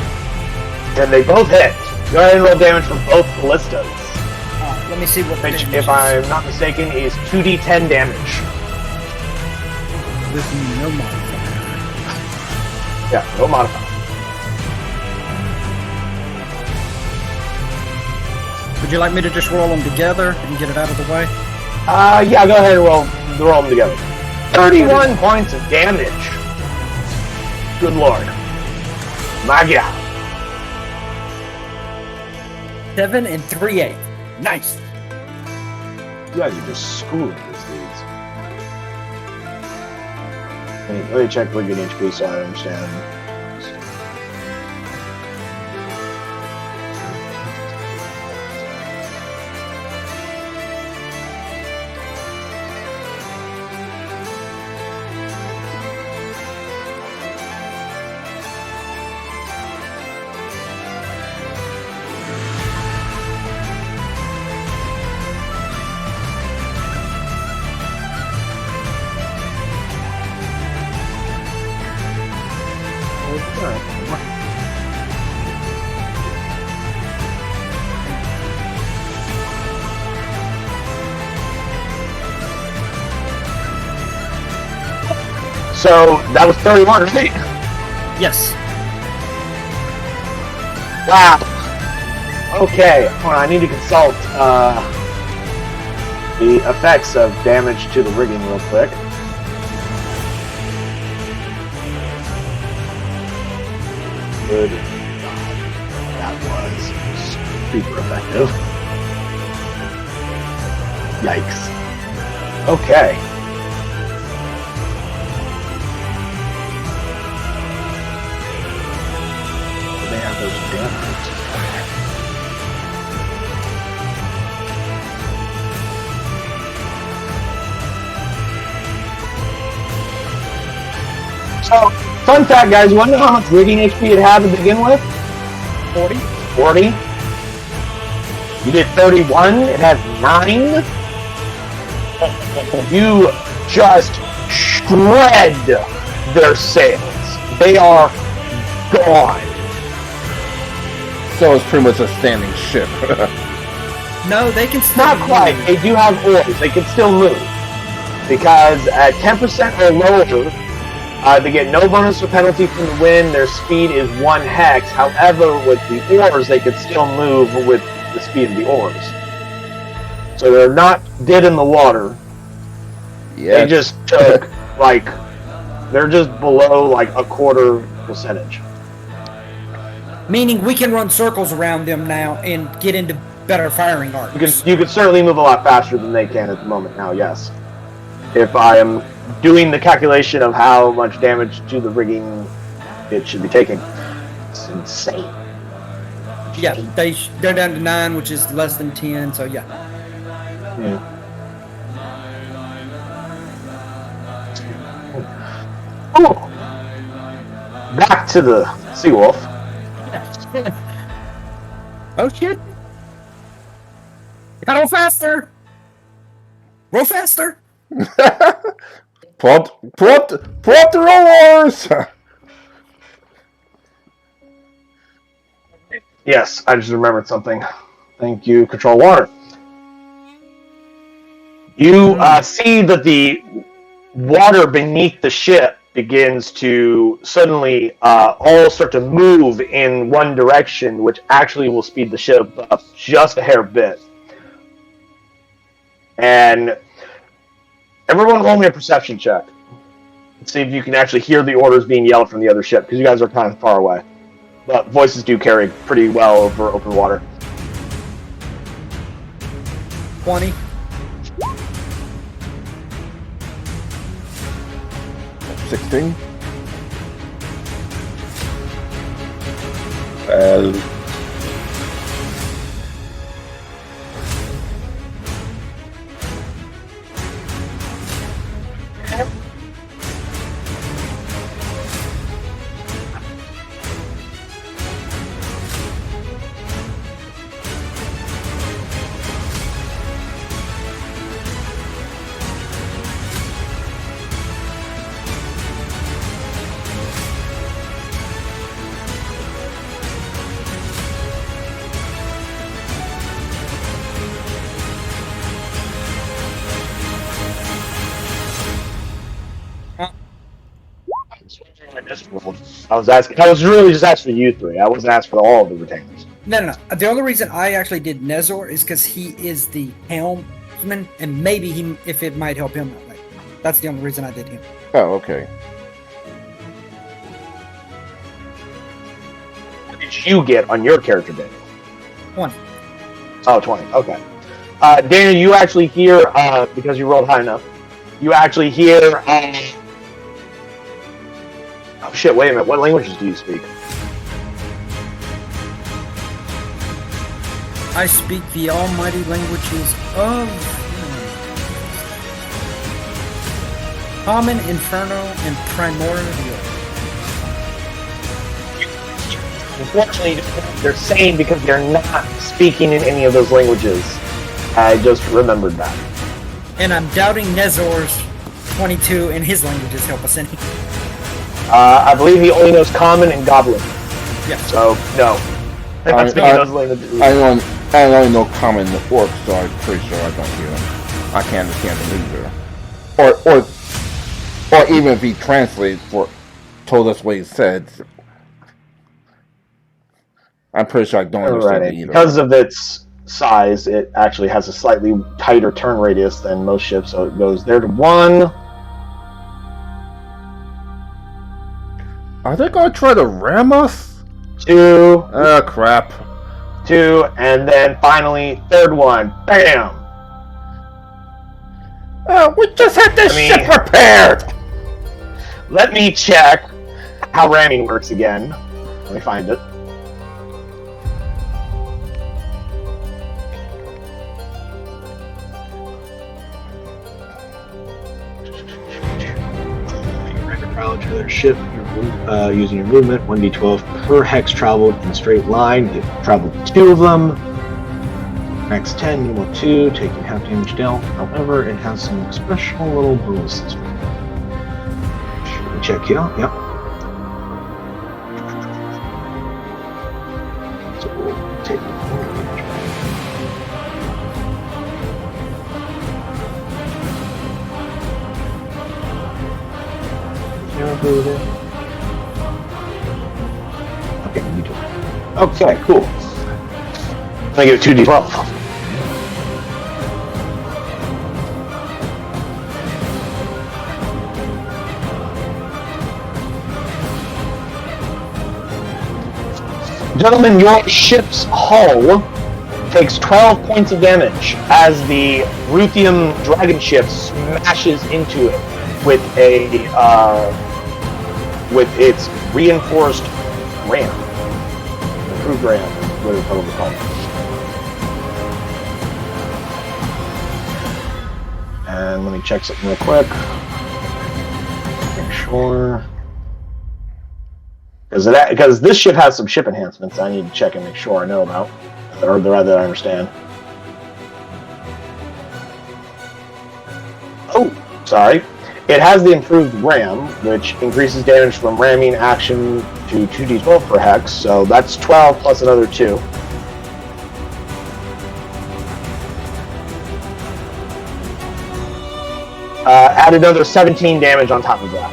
And they both hit. Go ahead and roll damage for both ballistas. Let me see what the Which, damage if is. I'm not mistaken, is 2d10 damage. With no modifier. Yeah, no modifier. Would you like me to just roll them together and get it out of the way? Yeah, go ahead and roll them together. 31 points of damage. Good lord. My God. 7 and 3/8. Nice. You guys are just schooling these dudes. Let me check Wicked HP so I understand. So that was 31, right? Yes. Wow. Okay, hold on, I need to consult the effects of damage to the rigging real quick. Good God, that was super effective. Yikes. Okay. They have those damage. So, fun fact, guys, you want to know how much rigging HP it had to begin with? 40. 40. You did 31. It has 9. You just shred their sails. They are gone. So it's pretty much a standing ship. No, they can still Not quite. move. They do have oars. They can still move. Because at 10% or lower, they get no bonus or penalty from the wind. Their speed is 1 hex. However, with the oars, they can still move with the speed of the oars. So they're not dead in the water. Yeah. They just took, like, they're just below, like, a quarter percentage. Meaning we can run circles around them now and get into better firing arcs. You can certainly move a lot faster than they can at the moment now, yes. If I am doing the calculation of how much damage to the rigging it should be taking. It's insane. Yeah, they're down to 9, which is less than 10, so yeah. Yeah. Oh. Back to the Seawolf. Oh shit! Gotta roll faster! Roll faster! pull up the rollers! Yes, I just remembered something. Thank you, Control Water. You see that the water beneath the ship begins to suddenly all start to move in one direction, which actually will speed the ship up just a hair bit. And everyone roll me a perception check. Let's see if you can actually hear the orders being yelled from the other ship, because you guys are kind of far away. But voices do carry pretty well over open water. 20. 16. I was really just asking for you three. I wasn't asking for all of the retainers. No. The only reason I actually did Nezor is because he is the helmsman, and maybe if it might help him out. Like, that's the only reason I did him. Oh, okay. What did you get on your character, Daniel? 20. Oh, 20. Okay. Daniel, you actually hear, because you rolled high enough, you actually hear... oh, shit, wait a minute. What languages do you speak? I speak the almighty languages of Common, Inferno, and Primordial. Unfortunately, they're saying because they're not speaking in any of those languages. I just remembered that. And I'm doubting Nezor's 22 and his languages help us any. I believe he only knows Common and Goblin. Yeah. So, no. That's those languages. I only know common orc, so I'm pretty sure I don't hear them. I can't understand them either. Or even if he translated told us what he said, I'm pretty sure I don't understand it Right. either. Because of its size, it actually has a slightly tighter turn radius than most ships, so it goes there to 1. Are they gonna try to ram us? 2. Crap. 2, and then finally, third one. Bam! We just had this ship repaired! Let me check how ramming works again. Let me find it. To their ship using your movement 1d12 per hex traveled in a straight line. You've traveled 2 of them. Max 10, minimal 2, taking half damage dealt. However, it has some special little bonuses. Check here. Yep. So we'll take damage. Okay, you do it. Okay, cool. I give it 2d12. Gentlemen, your ship's hull takes 12 points of damage as the Ruthium dragon ship smashes into it with its reinforced ram. Improved ram, what it's probably called. And let me check something real quick. Make sure. Because this ship has some ship enhancements I need to check and make sure I know about. Or rather that I understand. Oh, sorry. It has the improved ram, which increases damage from ramming action to 2d12 per hex, so that's 12 plus another 2. Add another 17 damage on top of that.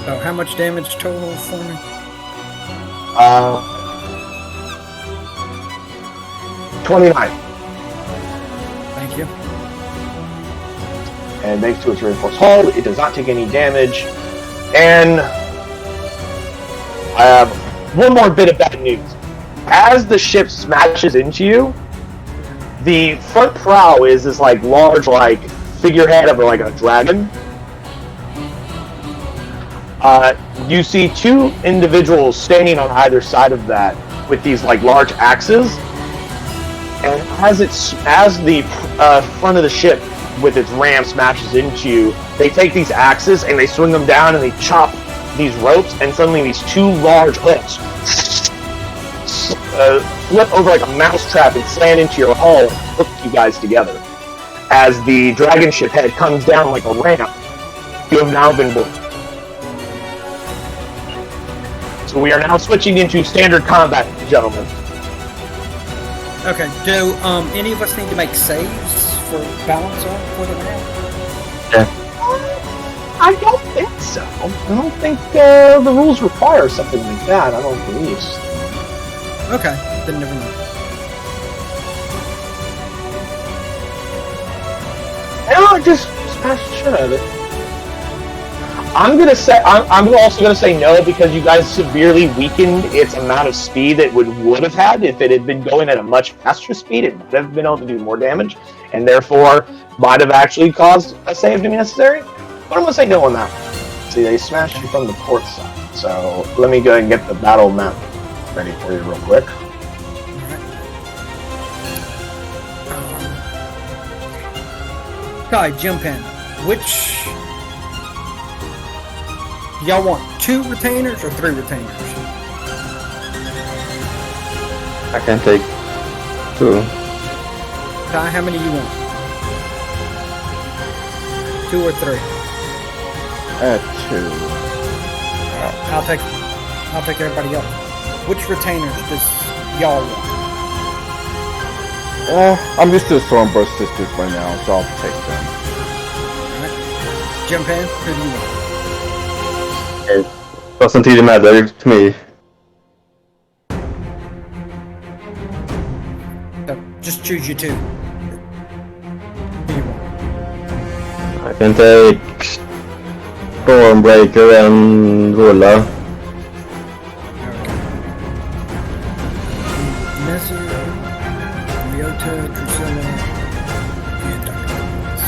Oh, how much damage total for me? 29. Thank you. And thanks to its reinforced hull, it does not take any damage. And I have one more bit of bad news. As the ship smashes into you, the front prow is this large figurehead of a dragon. You see 2 individuals standing on either side of that with these large axes. And as the front of the ship with its ram smashes into you, they take these axes and they swing them down and they chop these ropes, and suddenly these 2 large hooks flip over like a mousetrap and slam into your hull and hook you guys together. As the dragon ship head comes down like a ramp, you have now been boarded. So we are now switching into standard combat, gentlemen. Okay, do any of us need to make saves for balance on for the round? Yeah. I don't think so. I don't think the rules require something like that. I don't believe so. Okay, then never mind. No, just smash the shit out of it. I'm also gonna say no because you guys severely weakened its amount of speed that it would have had if it had been going at a much faster speed. It might have been able to do more damage, and therefore might have actually caused a save to be necessary. But I'm gonna say no on that. See, they smashed you from the port side. So let me go ahead and get the battle map ready for you real quick. Guy, jump in. Which y'all want? 2 retainers or 3 retainers? I can take 2. Guy, how many you want? 2 or 3? 2. I'll take everybody else. Which retainers does y'all want? I'm used to the Stormbreaker sisters by now, so I'll take them. Alright. Jump in, who do you want? It doesn't really matter to me. So just choose you two. Who you want. I can take Stormbreaker and Rulla. Messer, Ryota, Drusilla, and Dr. Williams.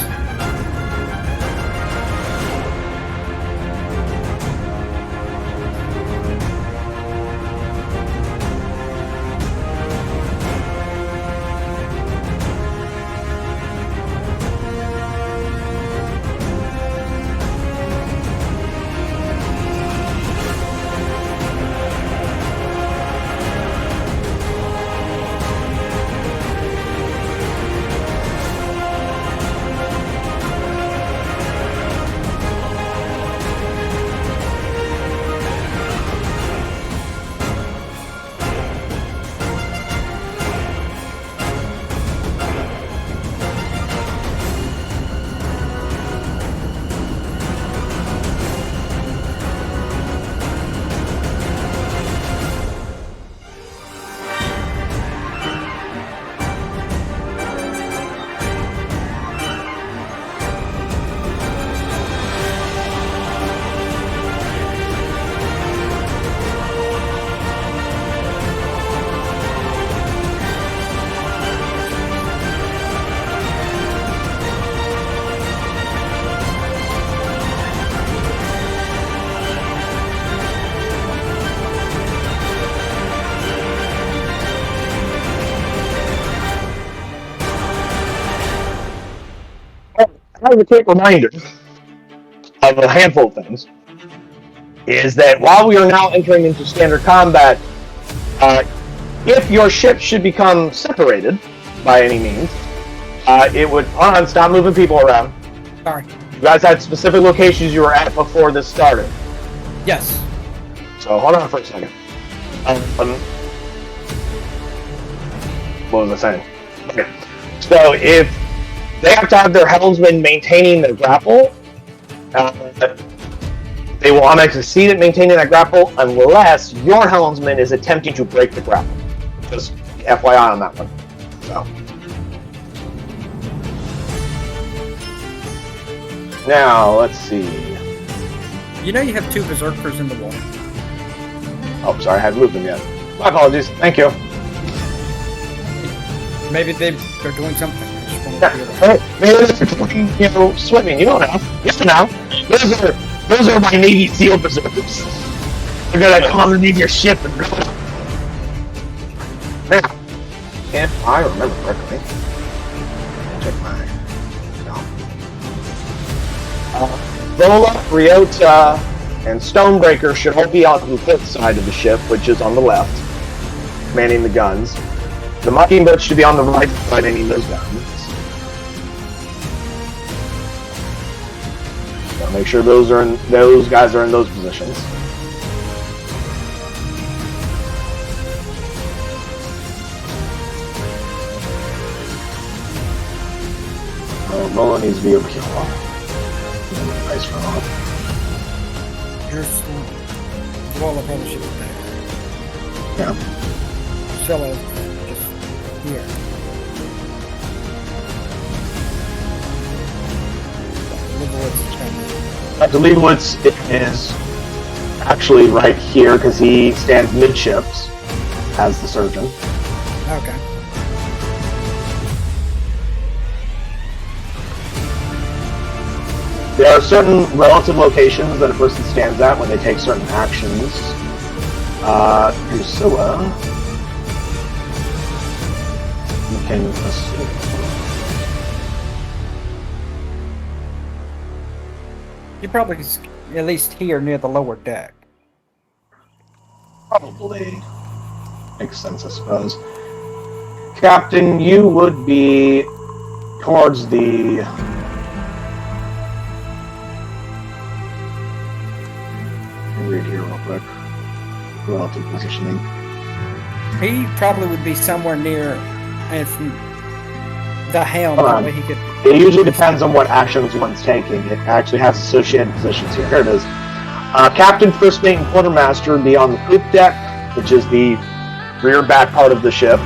As a quick reminder of a handful of things, is that while we are now entering into standard combat, if your ship should become separated by any means, it would... Hold on, stop moving people around. Sorry. You guys had specific locations you were at before this started. Yes. So hold on for a second. What was I saying? Okay. So if they have to have their helmsman maintaining their grapple, they will automatically succeed at maintaining that grapple unless your helmsman is attempting to break the grapple. Just FYI on that one. So. Now, let's see. You know you have two berserkers in the water. Oh, sorry, I hadn't moved them yet. My apologies. Thank you. Maybe they're doing something. I just wanted to hear that. Hey, maybe they're swimming. You don't know. Yes or no? Those are my Navy SEAL berserkers. They're gonna come underneath your ship and go. Now, if I remember correctly, check my. Vola, Ryota, and Stormbreaker should all be on the fifth side of the ship, which is on the left, manning the guns. The Mockingbird should be on the right side, manning those guns. So make sure those guys are in those positions. Oh, Nolan needs to be over here. Nice for off. Here's well, I probably should have done Yeah. that. Cello, just here. Dr. Leibowitz is actually right here because he stands midships as the surgeon. Okay. There are certain relative locations that a person stands at when they take certain actions. Drusilla. You can assume. You're probably at least here near the lower deck. Probably. Makes sense, I suppose. Captain, you would be towards the... read here real quick. Relative positioning. He probably would be somewhere near from the helm. Hold That on. way he could. It usually depends on what actions one's taking. It actually has associated positions here. Here it is. Captain, first mate, and quartermaster would be on the poop deck, which is the rear back part of the ship.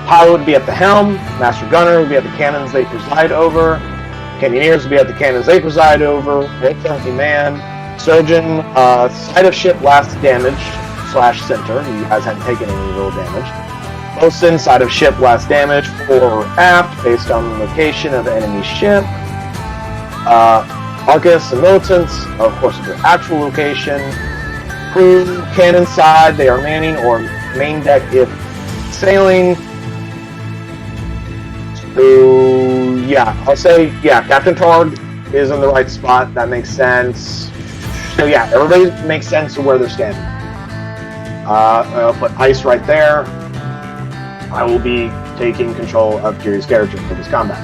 Pilot would be at the helm. Master gunner would be at the cannons they preside over. Cannoneers would be at the cannons they preside over. They're currently manned. Surgeon, side of ship last damaged / center. You guys hadn't taken any real damage. Bosun, side of ship last damage, fore or aft, based on the location of the enemy ship. Arcus and militants, of course, their actual location. Crew, cannon side, they are manning or main deck if sailing. So, yeah, I'll say, yeah, Captain Targ is in the right spot. That makes sense. So, yeah, everybody makes sense of where they're standing. I'll put ice right there. I will be taking control of Kiri's character for this combat.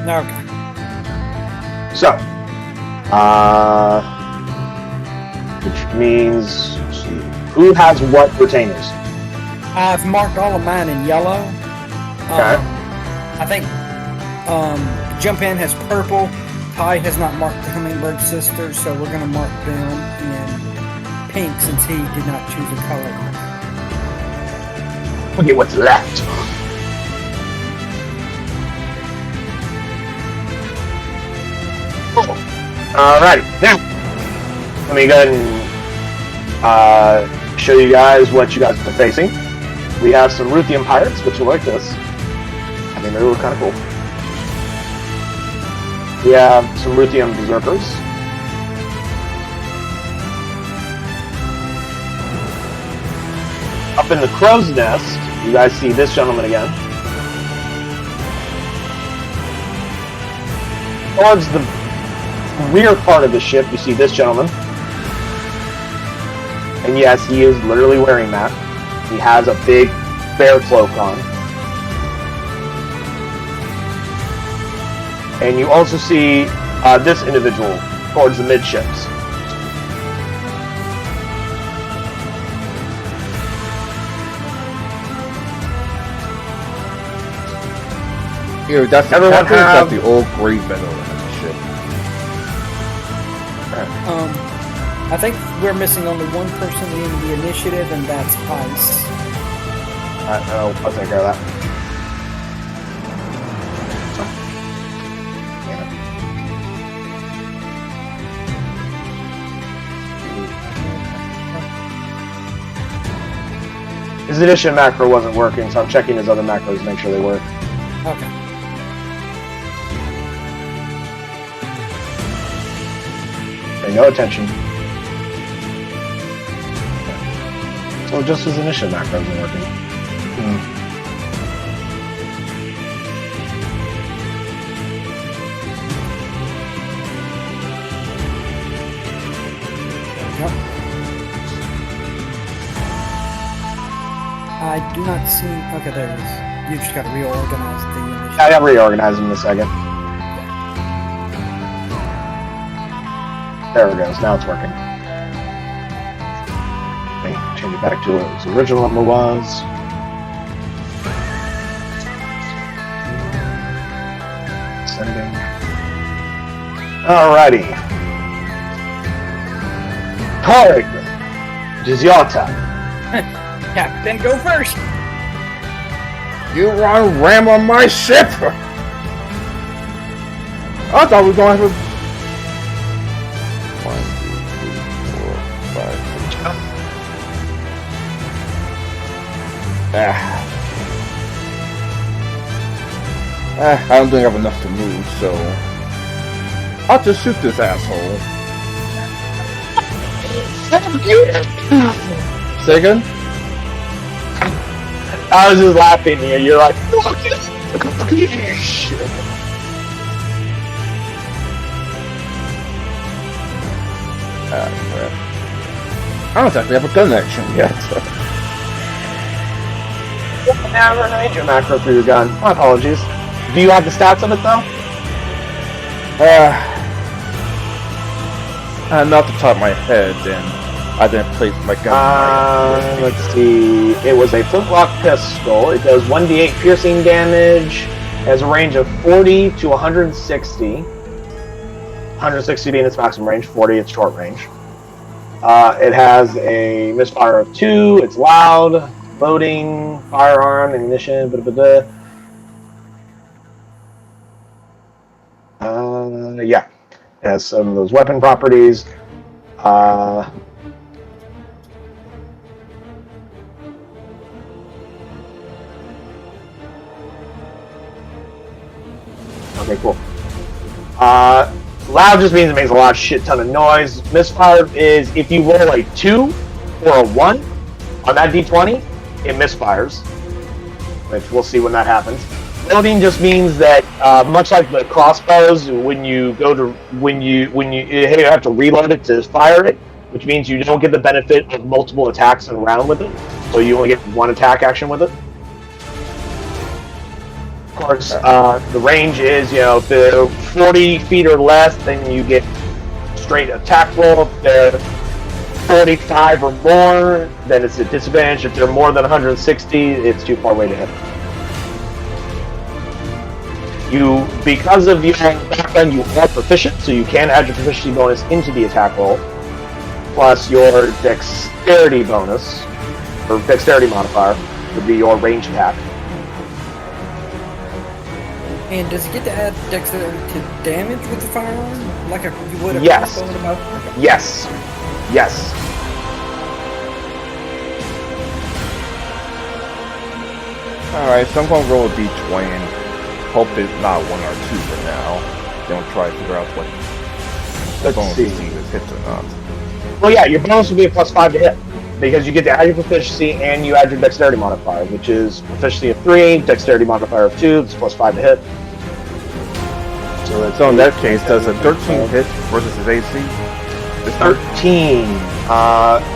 Okay. So, which means, let's see, who has what retainers? I've marked all of mine in yellow. Okay. I think Jump In has purple. Ty has not marked the Hummingbird Sisters, so we're going to mark them in pink since he did not choose a color. Okay, what's left? Alright, now let me go ahead and show you guys what you guys are facing. We have some Ruthian pirates, which will like this. I think they look kind of cool. We have some Ruthian berserkers. Up in the crow's nest, you guys see this gentleman again. Towards the rear part of the ship, you see this gentleman. And yes, he is literally wearing that. He has a big bear cloak on. And you also see this individual towards the midships. Here, that's Everyone have the old gray metal in the ship. I think we're missing only one person in the initiative, and that's Ice. I'll take care of that. His addition macro wasn't working, so I'm checking his other macros to make sure they work. Okay. Pay no attention. So just his initial macro isn't working. Yep. I do not see. Okay, there it is. You just got to reorganize the initiative. I'll reorganize him in a second. There it goes. Now it's working. Okay, change it back to what its original number was. Sending. Alrighty. Targ, it is your turn. Captain, go first. You want to ram on my ship? I thought we were going to have 1, 2, 3, 4, 5, 6. I don't think I have enough to move, so I'll just shoot this asshole. Say again? I was just laughing here. You're like, fuck it. Crap. I don't exactly have a gun action yet. Never made your macro for your gun. My apologies. Do you have the stats of it though? Not the top of my head, and I didn't place my gun. Let's see. It was a flintlock pistol. It does 1d8 piercing damage. It has a range of 40 to 160. 160 being its maximum range, 40 its short range. It has a misfire of 2. It's loud, loading, firearm, ammunition, blah, blah, blah. Yeah, it has some of those weapon properties. Okay, cool. Loud just means it makes a lot of shit ton of noise. Misfire is if you roll a 2 or a 1 on that d20, it misfires. Which we'll see when that happens. Loading just means that much like the crossbows, when you have to reload it to fire it, which means you don't get the benefit of multiple attacks in a round with it. So you only get one attack action with it. Of course, the range is, if they're 40 feet or less, then you get straight attack roll. If they're 45 or more, then it's a disadvantage. If they're more than 160, it's too far away to hit. Because of your background, you are proficient, so you can add your proficiency bonus into the attack roll, plus your dexterity bonus, or dexterity modifier, would be your range attack. And does he get to add dexterity to damage with the firearm? Like you would a Yes. crossbow and a bow? Okay. Yes. Yes. Alright, so I'm gonna roll a d20 and hope it's not 1 or 2 for now. Don't try to figure out what the bonus to see if it hits or not. Well, yeah, your bonus will be a +5 to hit, because you get to add your proficiency and you add your dexterity modifier, which is proficiency of 3, dexterity modifier of 2, it's +5 to hit. So in that case, does a 13 hit versus his AC? 13.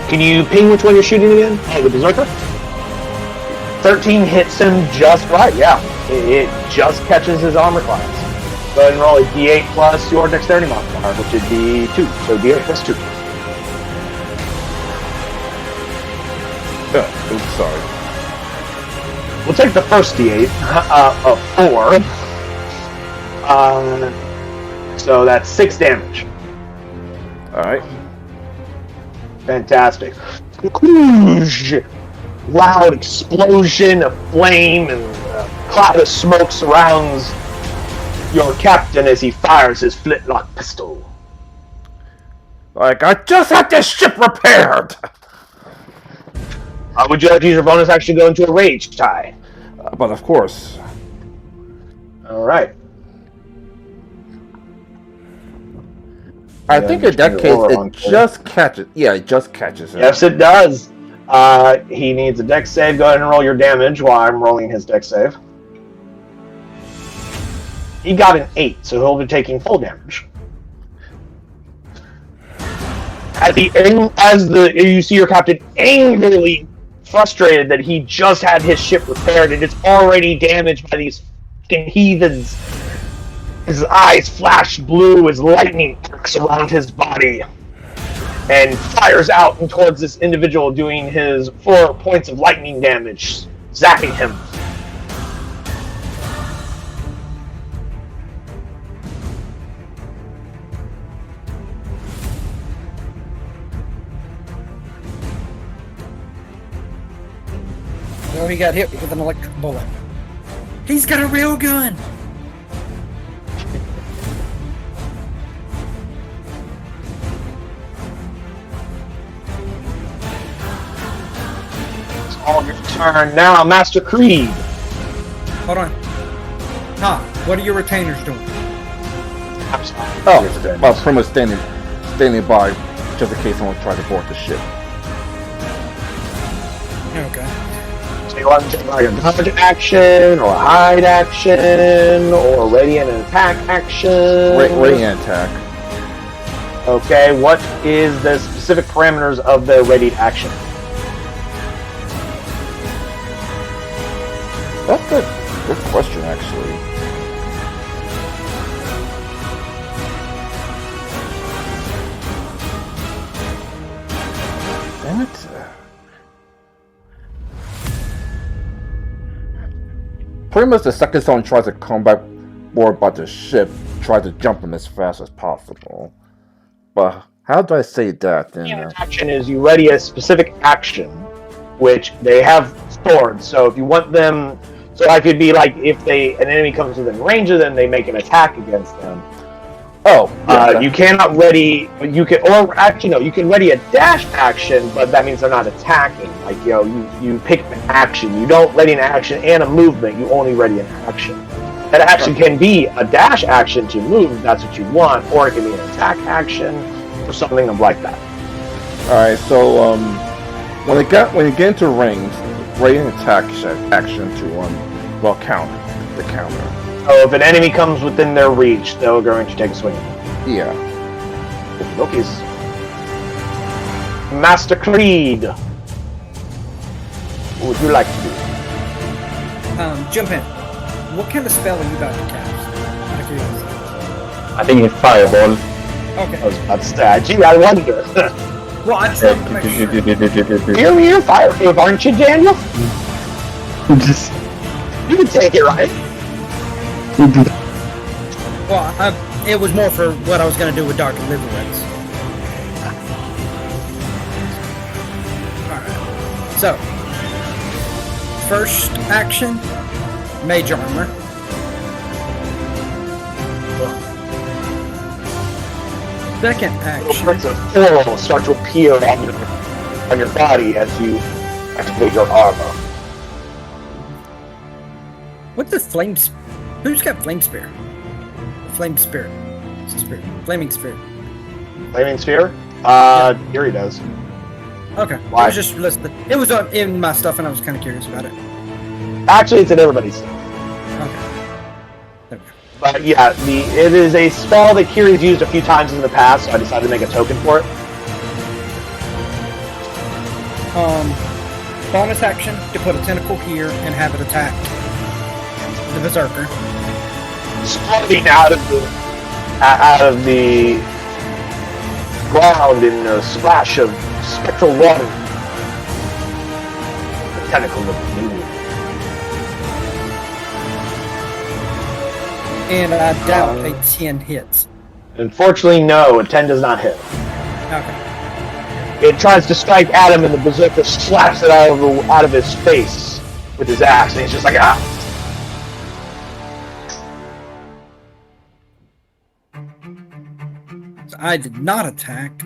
Can you ping which one you're shooting again? Oh, the Berserker? 13 hits him just right, yeah. It just catches his armor class. Go ahead and roll a d8 plus your dexterity modifier, which would be 2. So d8 plus 2. Oops, sorry. We'll take the first d8 of 4. So that's 6 damage. Alright. Fantastic. Loud explosion of flame and a cloud of smoke surrounds your captain as he fires his flintlock pistol. Like, I just had this ship repaired! Would you like to use your bonus action to go into a rage tie? But of course. Alright. I think in that case, it just catches. Yeah, it just catches him. Yes, it does. He needs a dex save. Go ahead and roll your damage while I'm rolling his dex save. He got an 8, so he'll be taking full damage. You see your captain angrily frustrated that he just had his ship repaired and it's already damaged by these fucking heathens. His eyes flash blue as lightning arcs around his body and fires out and towards this individual, doing his 4 points of lightning damage, zapping him. No, he got hit with an electric bullet. He's got a real gun! It's all your turn now, Master Creed. Hold on. What are your retainers doing? Oh, well, pretty much standing by, just in case someone tried to board the ship. Okay. So you want to take like a dodge action, or a hide action, or a radiant attack action? Radiant attack. Okay, what is the specific parameters of the radiant action? That's a good question, actually. Damn it. Pretty much the second someone tries to come back board by the ship, try to jump him as fast as possible. But How do I say that then? Action is you ready a specific action, which they have stored. So if you want them, so I could be like, if an enemy comes within range of them, they make an attack against them. Oh, yeah, you cannot ready. You can, or actually no, you can ready a dash action, but that means they're not attacking. Like you pick an action. You don't ready an action and a movement. You only ready an action. That action can be a dash action to move if that's what you want, or it can be an attack action or something like that. All right, so when you get into range, ready an attack action to counter the counter. So if an enemy comes within their reach, they're going to take a swing. Yeah. Loki's Master Creed. What would you like to do? Jump in. What kind of spell are you about to cast? I think it's fireball. Okay. I was about to say, gee, I wonder. Well, I just wanted to make sure. You're fireproof, aren't you, Daniel? You can take it, right? Well, it was more for what I was going to do with Dark Deliverance. Alright. So, first action, Mage Armor. Second action. Little of coral start to appear on your body as you activate your armor. What the flames? Who's got Flame Spear? Flame Spirit. Flaming Spirit. Flaming Sphere? Here he does. Okay. Why? It was just listed. It was in my stuff, and I was kind of curious about it. Actually, it's in everybody's stuff. Okay. But yeah, it is a spell that Kiri's used a few times in the past, so I decided to make a token for it. Bonus action to put a tentacle here and have it attack the Berserker. Sprouting out of the ground in a splash of spectral water. The tentacle of blue. And I doubt a 10 hits. Unfortunately, no, a 10 does not hit. Okay. It tries to strike at him, and the Berserker slaps it out of his face with his axe, and he's just like, ah! So I did not attack.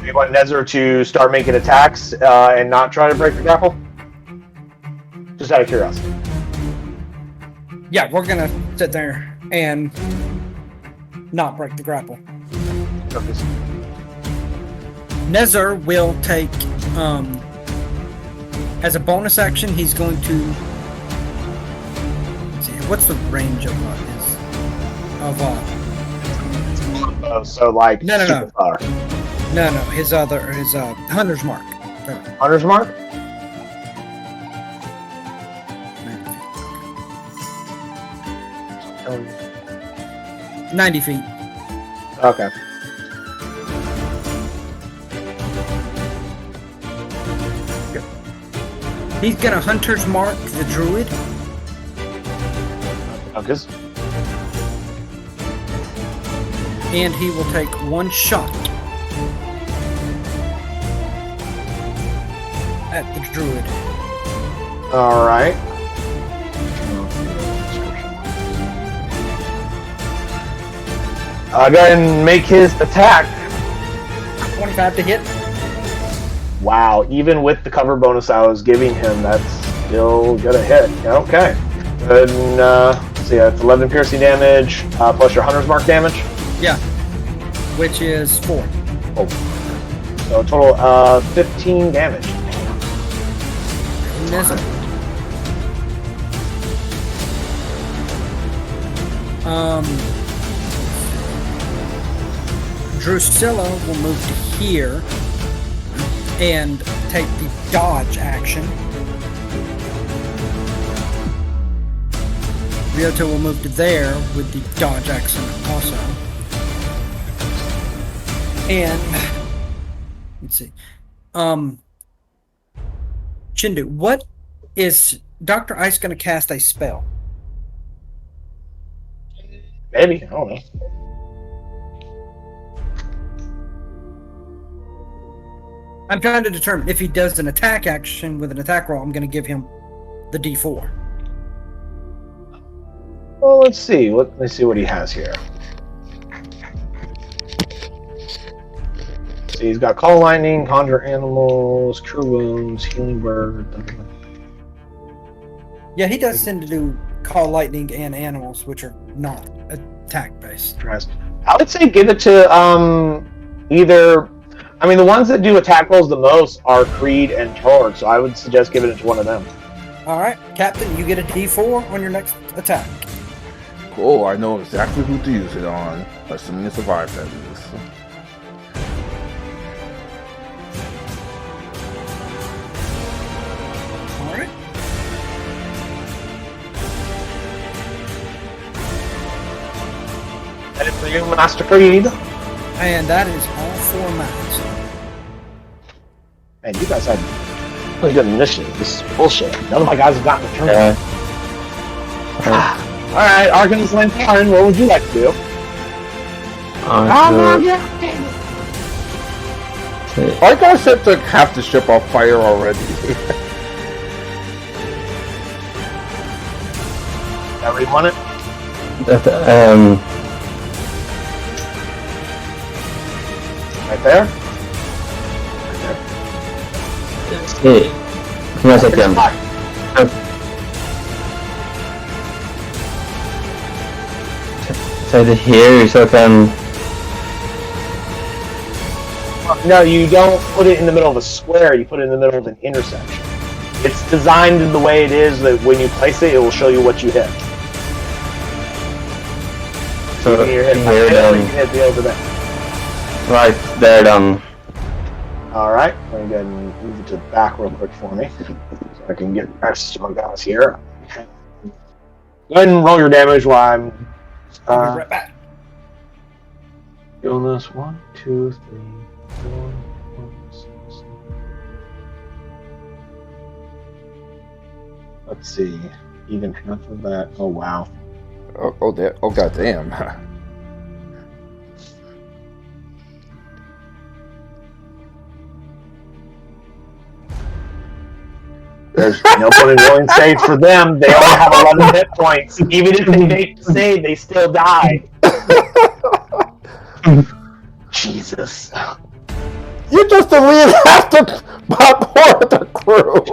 You want Nezzer to start making attacks and not try to break the grapple? Just out of curiosity. Yeah, we're gonna sit there and not break the grapple. Nezzer will take, as a bonus action, he's going to. Let's see, what's the range of his? So like No. superstar. No, his Hunter's Mark. Hunter's Mark? 90 feet. Okay. He's gonna Hunter's Mark the Druid. Okay. And he will take one shot at the Druid. Alright. Go ahead and make his attack. 25 to hit. Wow, even with the cover bonus I was giving him, that's still gonna hit. Okay. And, let's see, that's 11 piercing damage, plus your Hunter's Mark damage. Yeah. Which is 4. Oh. So a total 15 damage. Nezzer. Drusilla will move to here and take the dodge action. Ryota will move to there with the dodge action also. And let's see. Chindu, what is Dr. Ice going to cast a spell? Maybe, I don't know. I'm trying to determine if he does an attack action with an attack roll. I'm going to give him the D4. Well, let's see. Let's see what he has here. See, he's got Call Lightning, Conjure Animals, Cure Wounds, Healing Bird. Yeah, he does tend to do Call Lightning and Animals, which are not attack based. I would say give it to either. I mean, the ones that do attack rolls the most are Creed and Torg, so I would suggest giving it to one of them. All right, Captain, you get a D4 on your next attack. Cool, I know exactly who to use it on, assuming it survives at least. All right. That is for you, Master Creed. And that is all 4 mounts. Man, you guys had really good initiative. This is bullshit. None of my guys have gotten a turn. Alright, Arcanist Lantern, what would you like to do? I got set to half the ship on fire already. That where you want it? Right there? Give me a second. So here, so I can. No, you don't put it in the middle of a square, you put it in the middle of an intersection. It's designed in the way it is that when you place it, it will show you what you hit. So you hit here you then. can hit the over there. Right there then. Alright, let me go ahead and move it to the back real quick for me. So I can get access to my guys here. Go ahead and roll your damage while I'm I'll be right back. doing this. 1, 2, 3, 4, 5, 6. Let's see. Even half of that. Oh wow. Oh goddamn. There's no point in rolling save for them. They only have 11 hit points. Even if they make the save, they still die. Jesus. You just deleted half the part of the crew.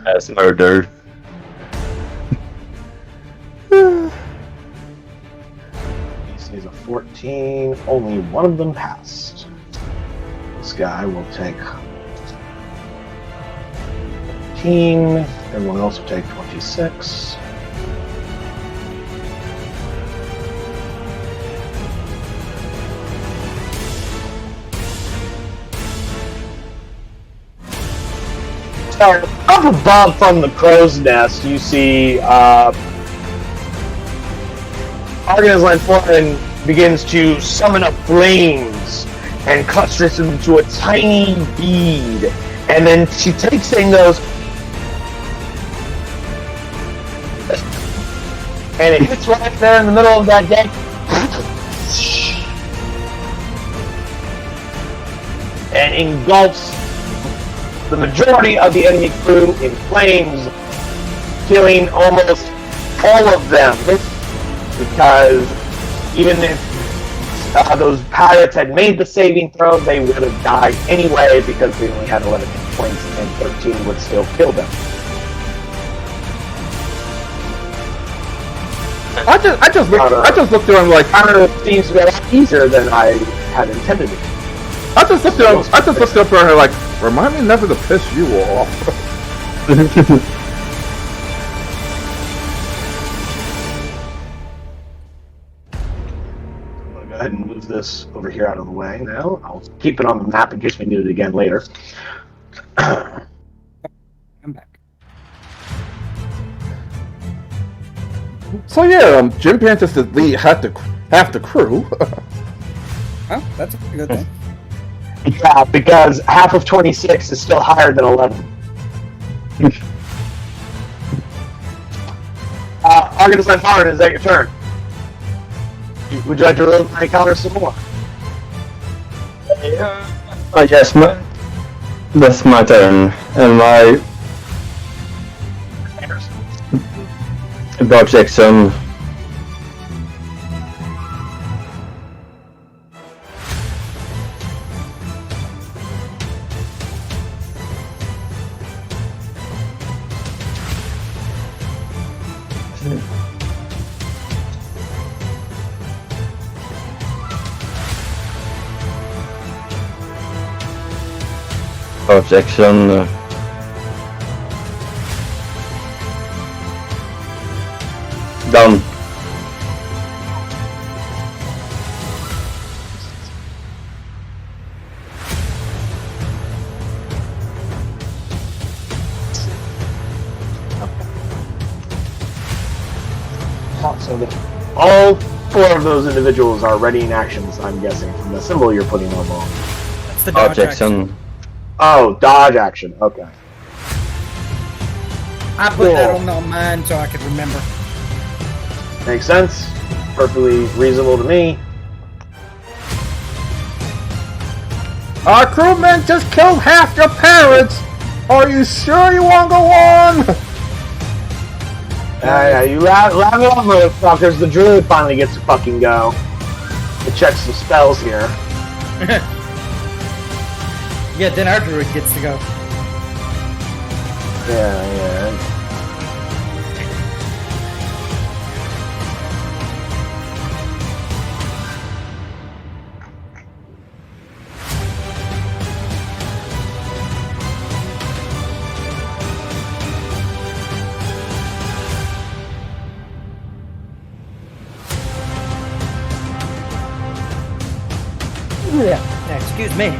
That's murder. DC is a 14. Only one of them passed. This guy will take 15. Everyone else will take 26. So, up above from the crow's nest, you see Argan's Lanforan begins to summon up flames and clusters them into a tiny bead. And then she takes it and goes, and it hits right there in the middle of that deck. And engulfs the majority of the enemy crew in flames, killing almost all of them. Because even if those pirates had made the saving throw, they would have died anyway because they only had 11 points and 13 would still kill them. I just looked at him like It seems to be a lot easier than I had intended it. I just looked at her like, remind me never to piss you off. I'm going to go ahead and move this over here out of the way now. I'll keep it on the map in case we need it again later. I'm back. So yeah, Jim Pan just lead half the crew. Oh, that's a good thing. Yeah, because half of 26 is still higher than 11. Target is fired. Is that your turn? Would you like to roll my counter some more? Yes, that's my turn. And my dodge action. Dodge action. Done. So all 4 of those individuals are readying actions, I'm guessing, from the symbol you're putting on them. That's the Dodge dodge action. action. Oh, dodge action. Okay. I put that Cool. on mine so I could remember. Makes sense. Perfectly reasonable to me. Our crewmen just killed half your parents! Are you sure you want to go on? Yeah, you laugh it off, motherfuckers. The druid finally gets to fucking go. To check some spells here. Yeah, then our druid gets to go. Yeah. Yeah, excuse me.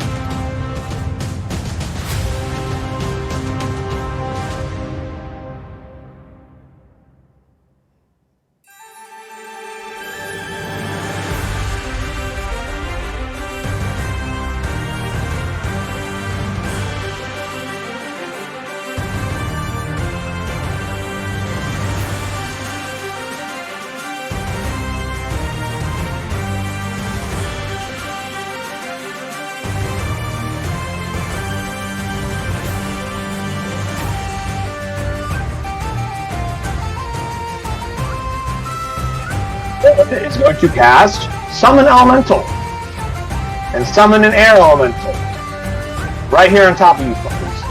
It's going to cast Summon Elemental. And summon an Air Elemental. Right here on top of you fuckers.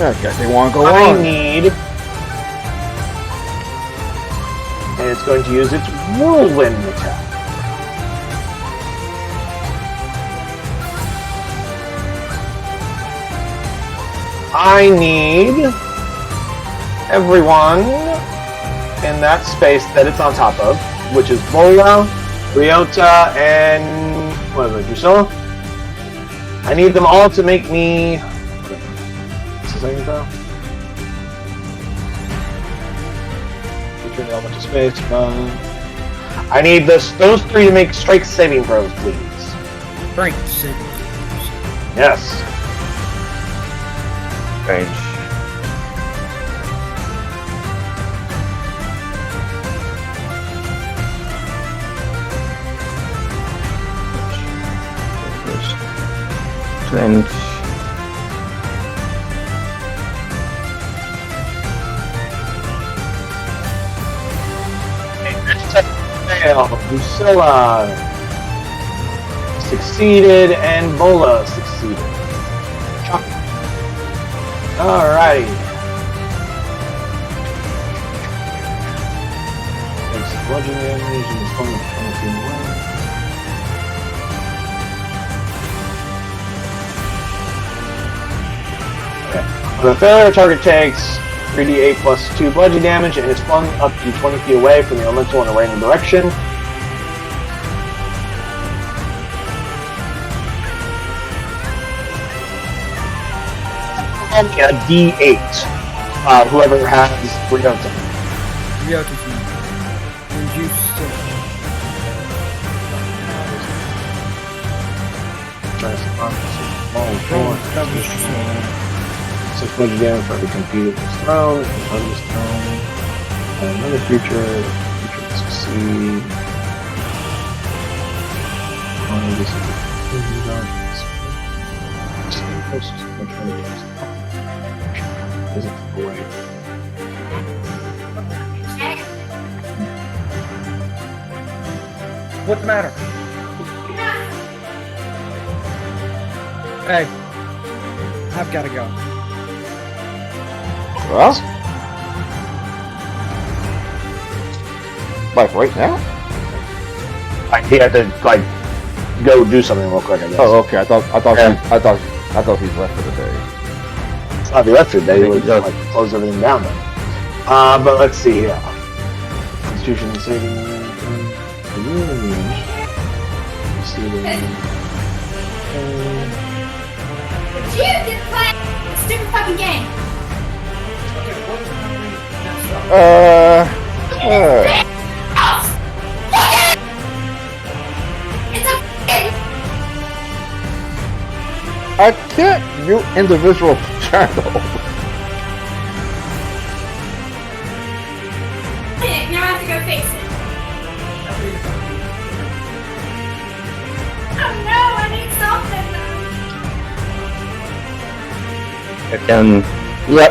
I guess they want to go I on. need... And it's going to use its Whirlwind attack. I need everyone in that space that it's on top of, which is Bola, Ryota, and what is it, Drusilla? I need them all to make me. What's the saving throw? Return the element to space. I need those 3 to make strike saving throws, please. Frank said. Yes. Range. Range. Fail. Drusilla succeeded and Bola succeeded. Alrighty. Takes bludgeoning damage and is going to penalty away. Okay. On a failure, target takes 3d8 plus 2 bludgeoning damage and is flung up to 20 feet away from the elemental in a random direction. A D8. Whoever has Ryota. Ryota's name. And you said. Try to That was just one. 6 points of damage for every completed this thrown. Part of this thrown. And another creature will succeed. This is away. What's the matter? Hey, I've got to go. Well, like right now? He had to like go do something real quick. I guess. Oh, okay. I thought he's left for the day. It's not the left for the day. They would like close everything down then. But let's see here. Constitution saving. You get playing the stupid fucking game. It's okay. I can't mute individual channels. Now I have to go fix it. Oh no, I need something. I can.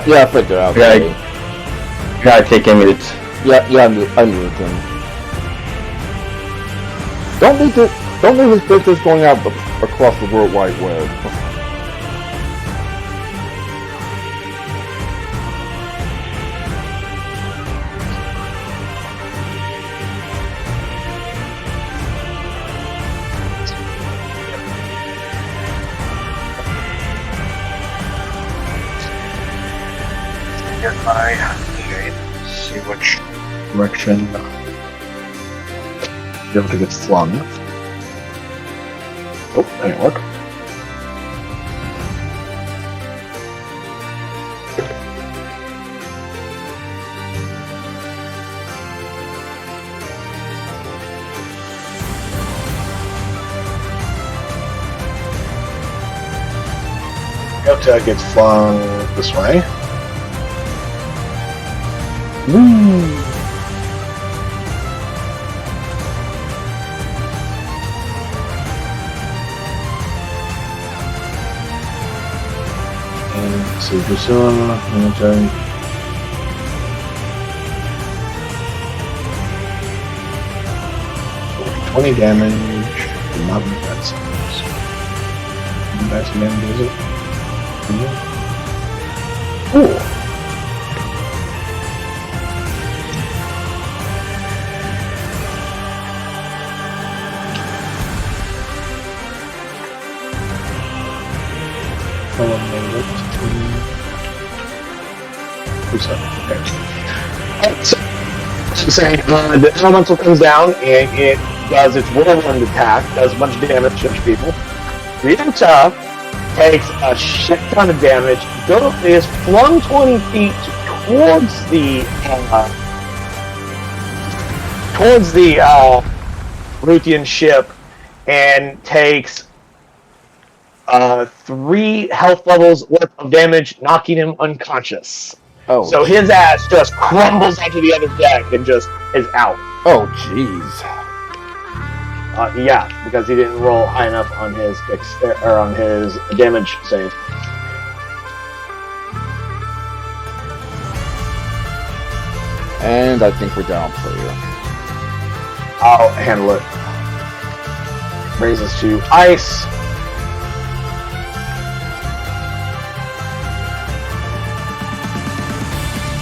Yeah, I figured out. Yeah, take a minute. I moved him. Don't leave his pictures going out across the World Wide Web. See which direction be able to get flung. Oh, that didn't work. Ryota gets flung this way. And see Drusilla, military. So 20 damage. Not that size. That's damage, is it? Cool. So saying the elemental comes down and it does its whirlwind attack, does a bunch of damage to people. Ryota takes a shit ton of damage, is flung 20 feet towards the Ruthian ship and takes 3 health levels worth of damage, knocking him unconscious. Oh. So his ass just crumbles onto the other deck and just is out. Oh, jeez. Yeah, because he didn't roll high enough on his on his damage save. And I think we're down player. I'll handle it. Brings us to ice.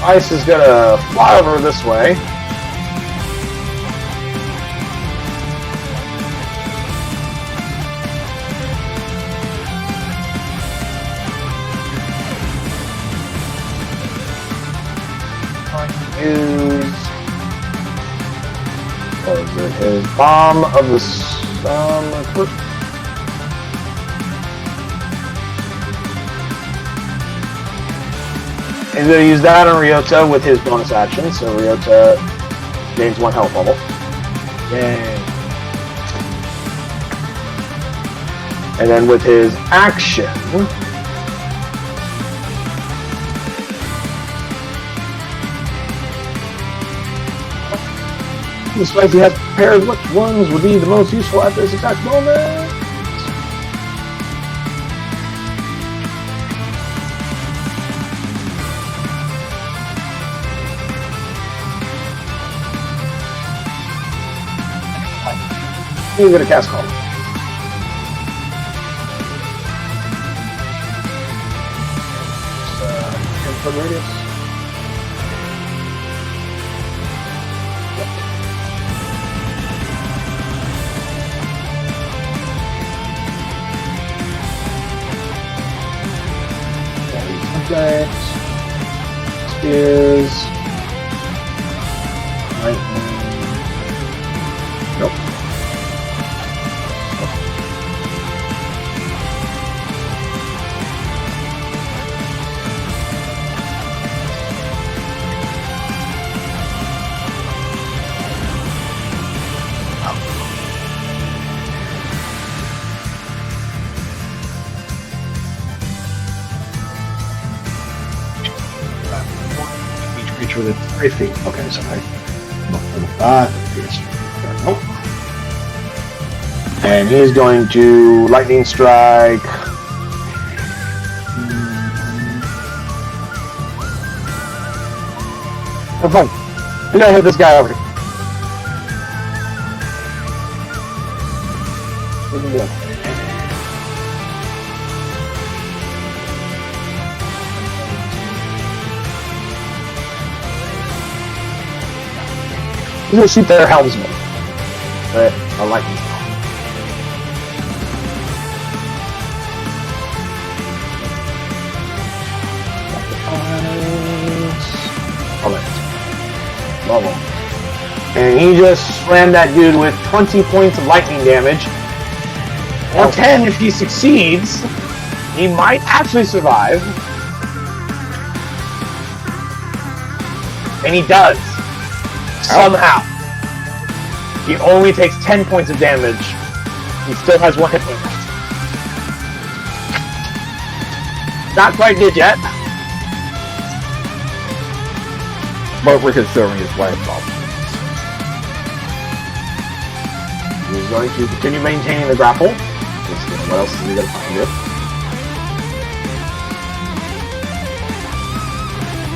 Ice is gonna fly over this way. Use his bomb of the He's going to use that on Ryota with his bonus action, so Ryota gains 1 health level. Yay. And then with his action, The spicy has prepared which ones would be the most useful at this exact moment. You get a cast call. Just 10-foot radius. Subject. Spears. Lightning. Nope. Each creature within 3 feet. Okay, sorry. Nope. And he's going to lightning strike. Have fun. We gotta hit this guy over here. He's gonna shoot their helmsman. But a lightning storm. Level. And he just slammed that dude with 20 points of lightning damage. Or 10 if he succeeds. He might actually survive. And he does. Somehow. He only takes 10 points of damage. He still has 1 hit point left. Not quite dead yet. But we're considering his life options. He's going to continue maintaining the grapple. What else is he going to find here?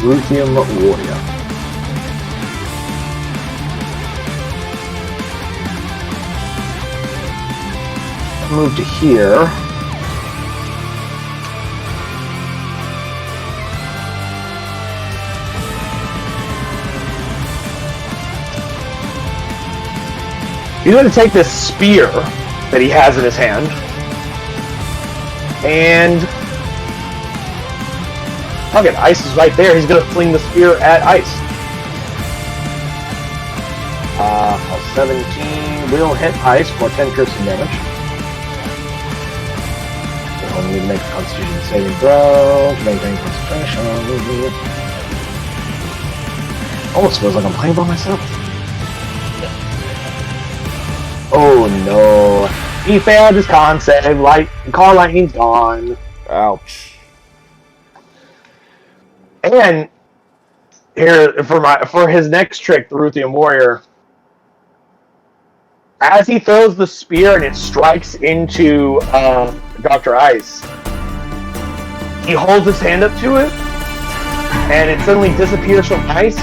Lithium Warrior. Move to here. He's going to take this spear that he has in his hand and okay, Ice is right there. He's going to fling the spear at Ice. 17 will hit Ice for 10 piercing damage. I'll need to make a Constitution saving throw to maintain concentration. Almost feels like I'm playing by myself. Oh no. He failed his con save. Call Lightning's gone. Ouch. And here for his next trick, the Ruthian Warrior, as he throws the spear and it strikes into Dr. Ice, he holds his hand up to it, and it suddenly disappears from Ice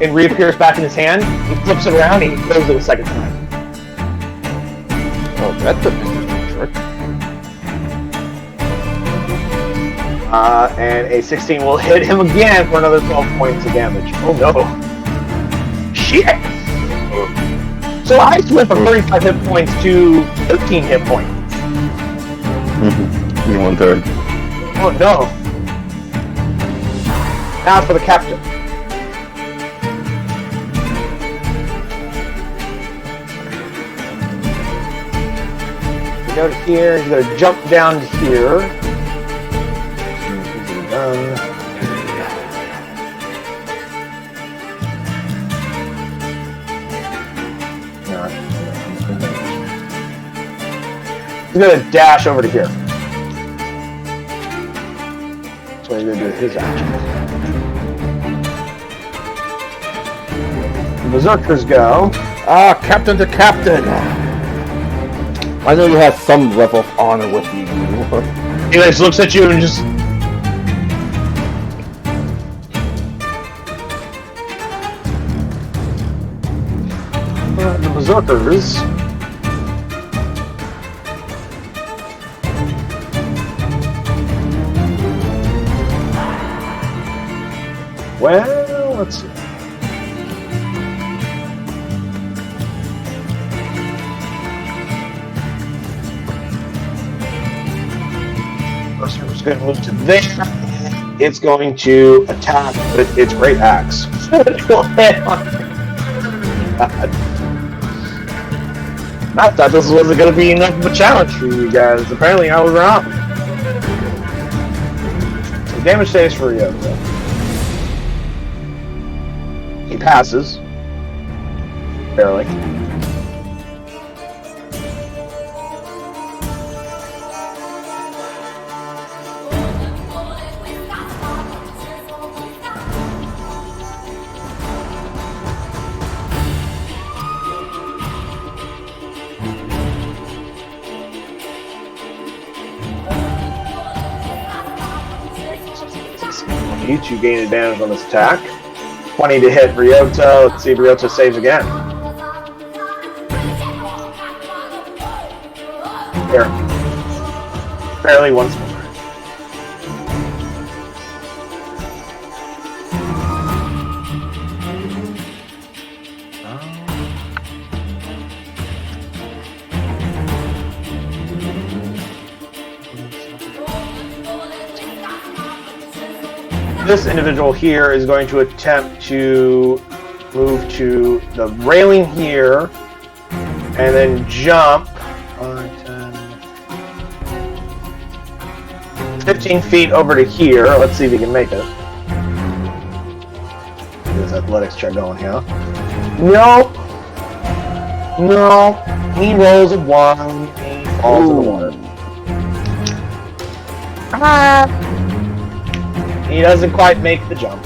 and reappears back in his hand. He flips it around and he throws it a second time. Oh, that's an interesting trick. And a 16 will hit him again for another 12 points of damage. Oh no. Shit! So Ice went from 35 hit points to 13 hit points. You 1/3. Oh no. Now for the captain. Go to here, he's gonna jump down to here. He's gonna dash over to here. That's what he's gonna do with his action. The Berserkers go. Captain to captain. I know you have some level of honor with you. He just looks at you and just. The berserkers. Well, let's see. Berserker's going to move to there. It's going to attack with its great axe. I thought this wasn't going to be enough of a challenge for you guys. Apparently, I was wrong. So damage saves for Ryota. He passes. Barely. Each you gain advantage on this attack. 20 to hit Ryota. Let's see if Ryota saves again. There. Barely once more. This individual here is going to attempt to move to the railing here and then jump 15 feet over to here. Let's see if he can make it. Get his athletics check going here. Nope. No. He rolls a 1. He falls in the water. He doesn't quite make the jump.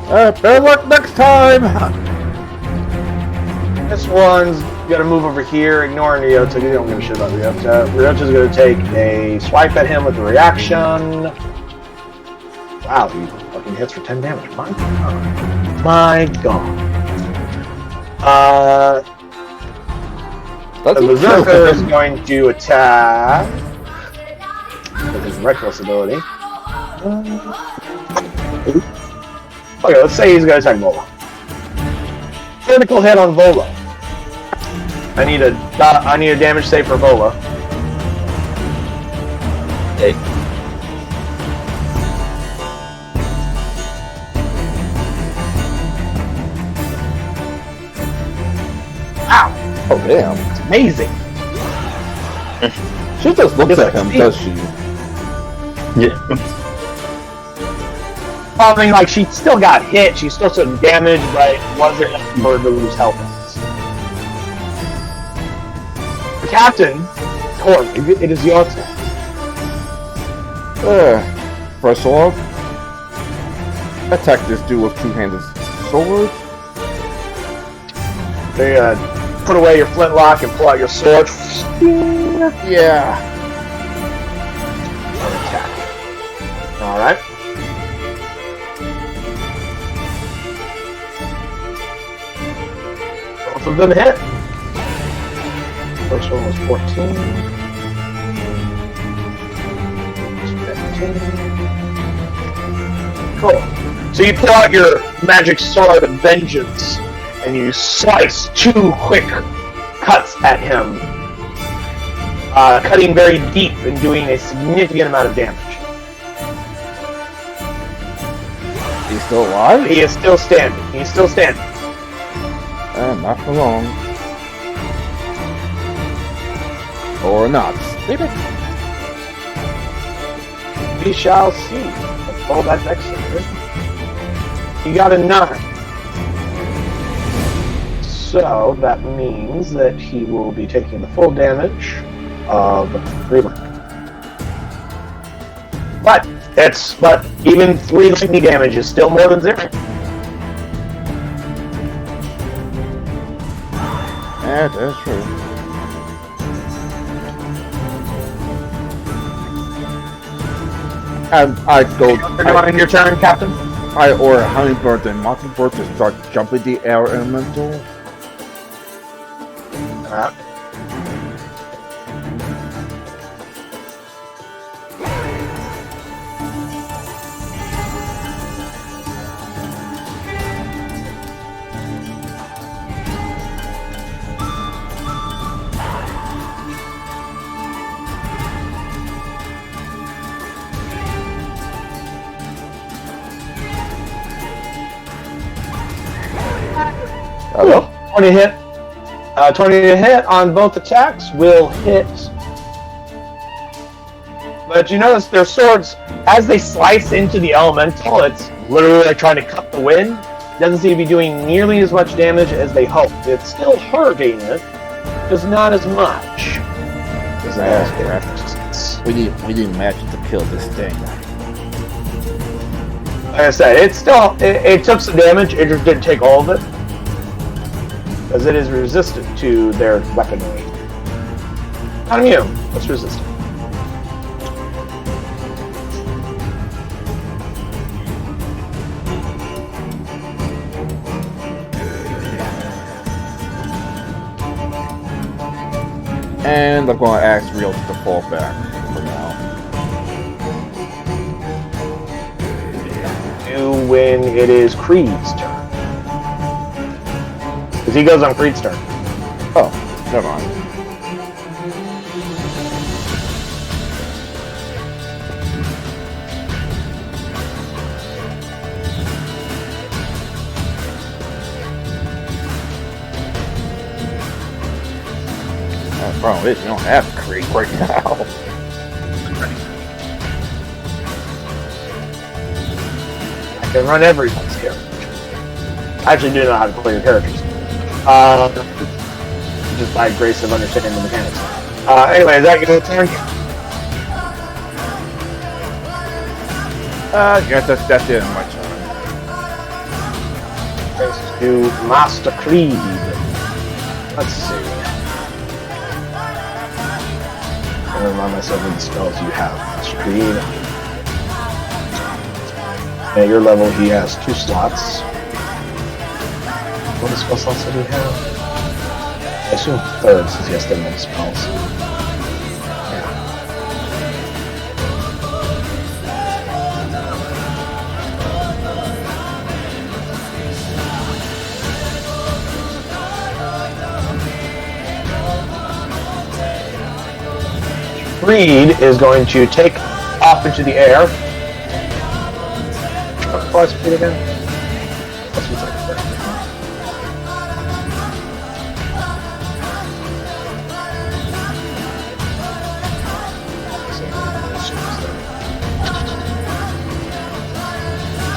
Better luck next time. This one's gonna move over here, ignoring Ryota. You don't give a shit about Ryota. Ryota's gonna take a swipe at him with a reaction. Wow, he fucking hits for 10 damage. My god. My god. The Berserker is going to attack with his reckless ability. Okay, let's say he's going to attack Vola. Critical hit on Vola. I need a damage save for Vola. Hey. Ow! Oh damn! It's amazing. She just looks at him, does she? Yeah. I mean, like, she still got hit, she still took damage, but it wasn't enough for her to lose health. The captain, Torm, it is your turn. First off, attack this dude with two-handed sword. They put away your flintlock and pull out your sword. Yeah. And attack. Alright. Both of them hit. First one was 14. 15. Cool. So you pull out your magic sword of vengeance and you slice 2 quick cuts at him, cutting very deep and doing a significant amount of damage. He's still alive? He is still standing. He's still standing. Not for long. Or not. Maybe. We shall see. Let's roll that next one. He got a 9. So that means that he will be taking the full damage of 3 lightning. But even 3 lightning damage is still more than 0. Yeah, that's true. And I go. On your turn, Captain. I order Hummingbird and Mockingbird to start jumping the air elemental. Alright. Hello? 20 hit. 20 to hit on both attacks will hit. But you notice their swords, as they slice into the elemental, it's literally like trying to cut the wind. Doesn't seem to be doing nearly as much damage as they hoped. It's still hurting it, just not as much. We need magic to kill this thing. Like I said, it took some damage. It just didn't take all of it, because it is resistant to their weaponry. Not immune, it's resistant. And I'm going to ask Real to fall back for now. When it is Creed's turn. Because he goes on Creed's turn. Oh, never mind. The problem is, we don't have Creed right now. I can run everyone's character. I actually do know how to play your characters. Just by grace of understanding the mechanics. Anyway, is that your turn? Yes, that's it on my turn. Thanks to Master Creed. Let's see. I'm gonna remind myself of the spells you have, Master Creed. At your level, he has 2 slots. What spell slots did he have? I assume 3rd, since he has 10 spells. Yeah. Creed is going to take off into the air. Plus speed again. Plus speed's like first.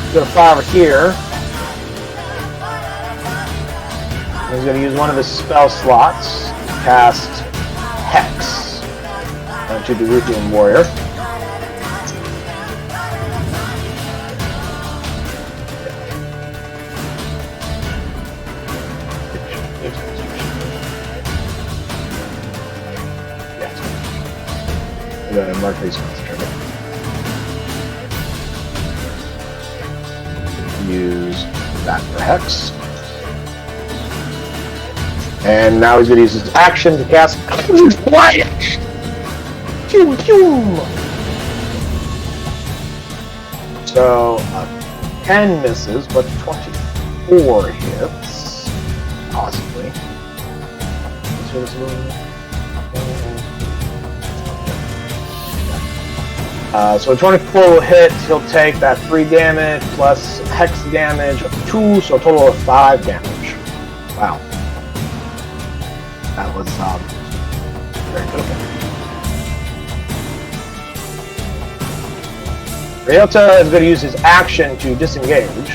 He's gonna fly over here. He's gonna use one of his spell slots to cast Hex onto the Ruthian Warrior. Mark these concentrated. Use that for Hex. And now he's going to use his action to cast Quiet! Pew pew! So, 10 misses, but 24 hits. Possibly. So a 24 will hit, he'll take that 3 damage plus Hex damage of 2, so a total of 5 damage. Wow. That was very good. Ryota is going to use his action to disengage.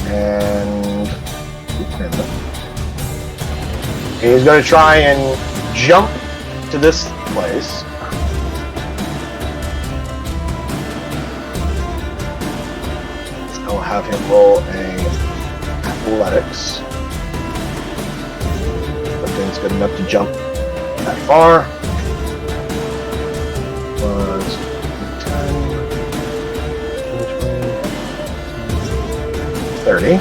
And he's going to try and jump to this place. I'll have him roll a athletics. It's good enough to jump that far. Was 10, 30.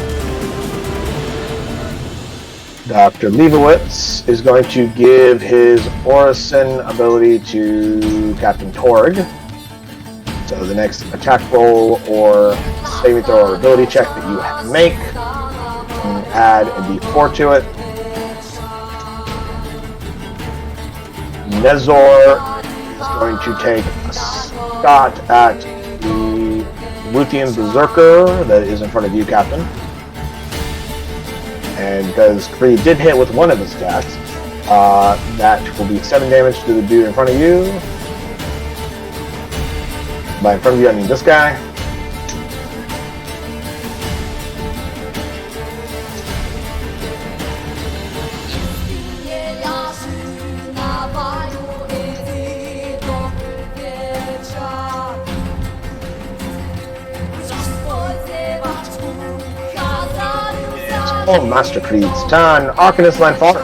Dr. Leibowitz is going to give his Orison ability to Captain Torg. So the next attack roll or saving throw or ability check that you make, and add a d4 to it. Nezor is going to take a shot at the Luthian Berserker that is in front of you, Captain. And because Creed did hit with one of his attacks, that will be 7 damage to the dude in front of you. By in front of you, I mean this guy. Oh, Master Creed's turn. Arcanist Landfall.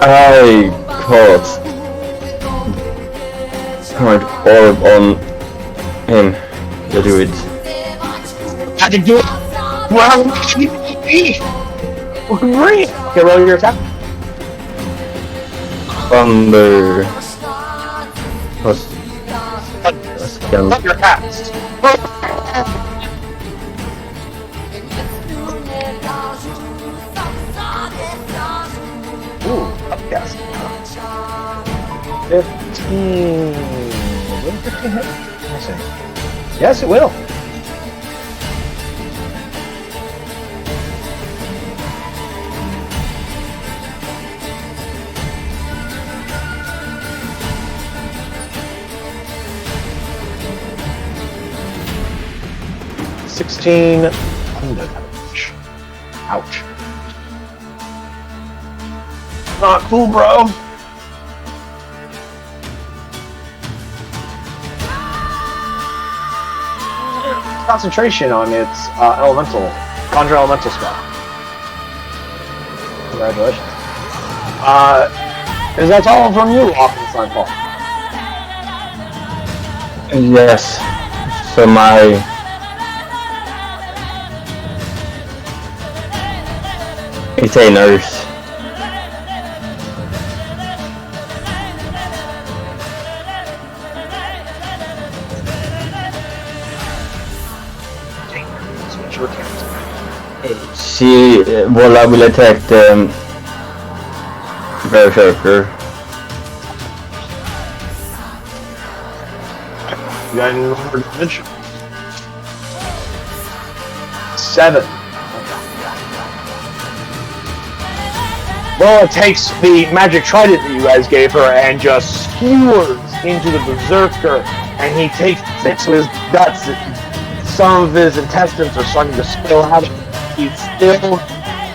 I cast Point Orb on him, the druid. How'd you do it? Well, great. Okay, roll your attack. Thunder. Not your cast. Ooh, upcast. 15. Will 15 hit? Let me see. Yes, it will. Thunder damage. Ouch. Not cool, bro. Concentration on its conjure elemental spell. Congratulations. Is that all from you, Arcanist Landfall? Yes. So my retainers. She will attack the Berserker. You got any more damage? 7. Well, it takes the magic trident that you guys gave her and just skewers into the Berserker, and he takes it to his guts. Some of his intestines are starting to spill out. He's still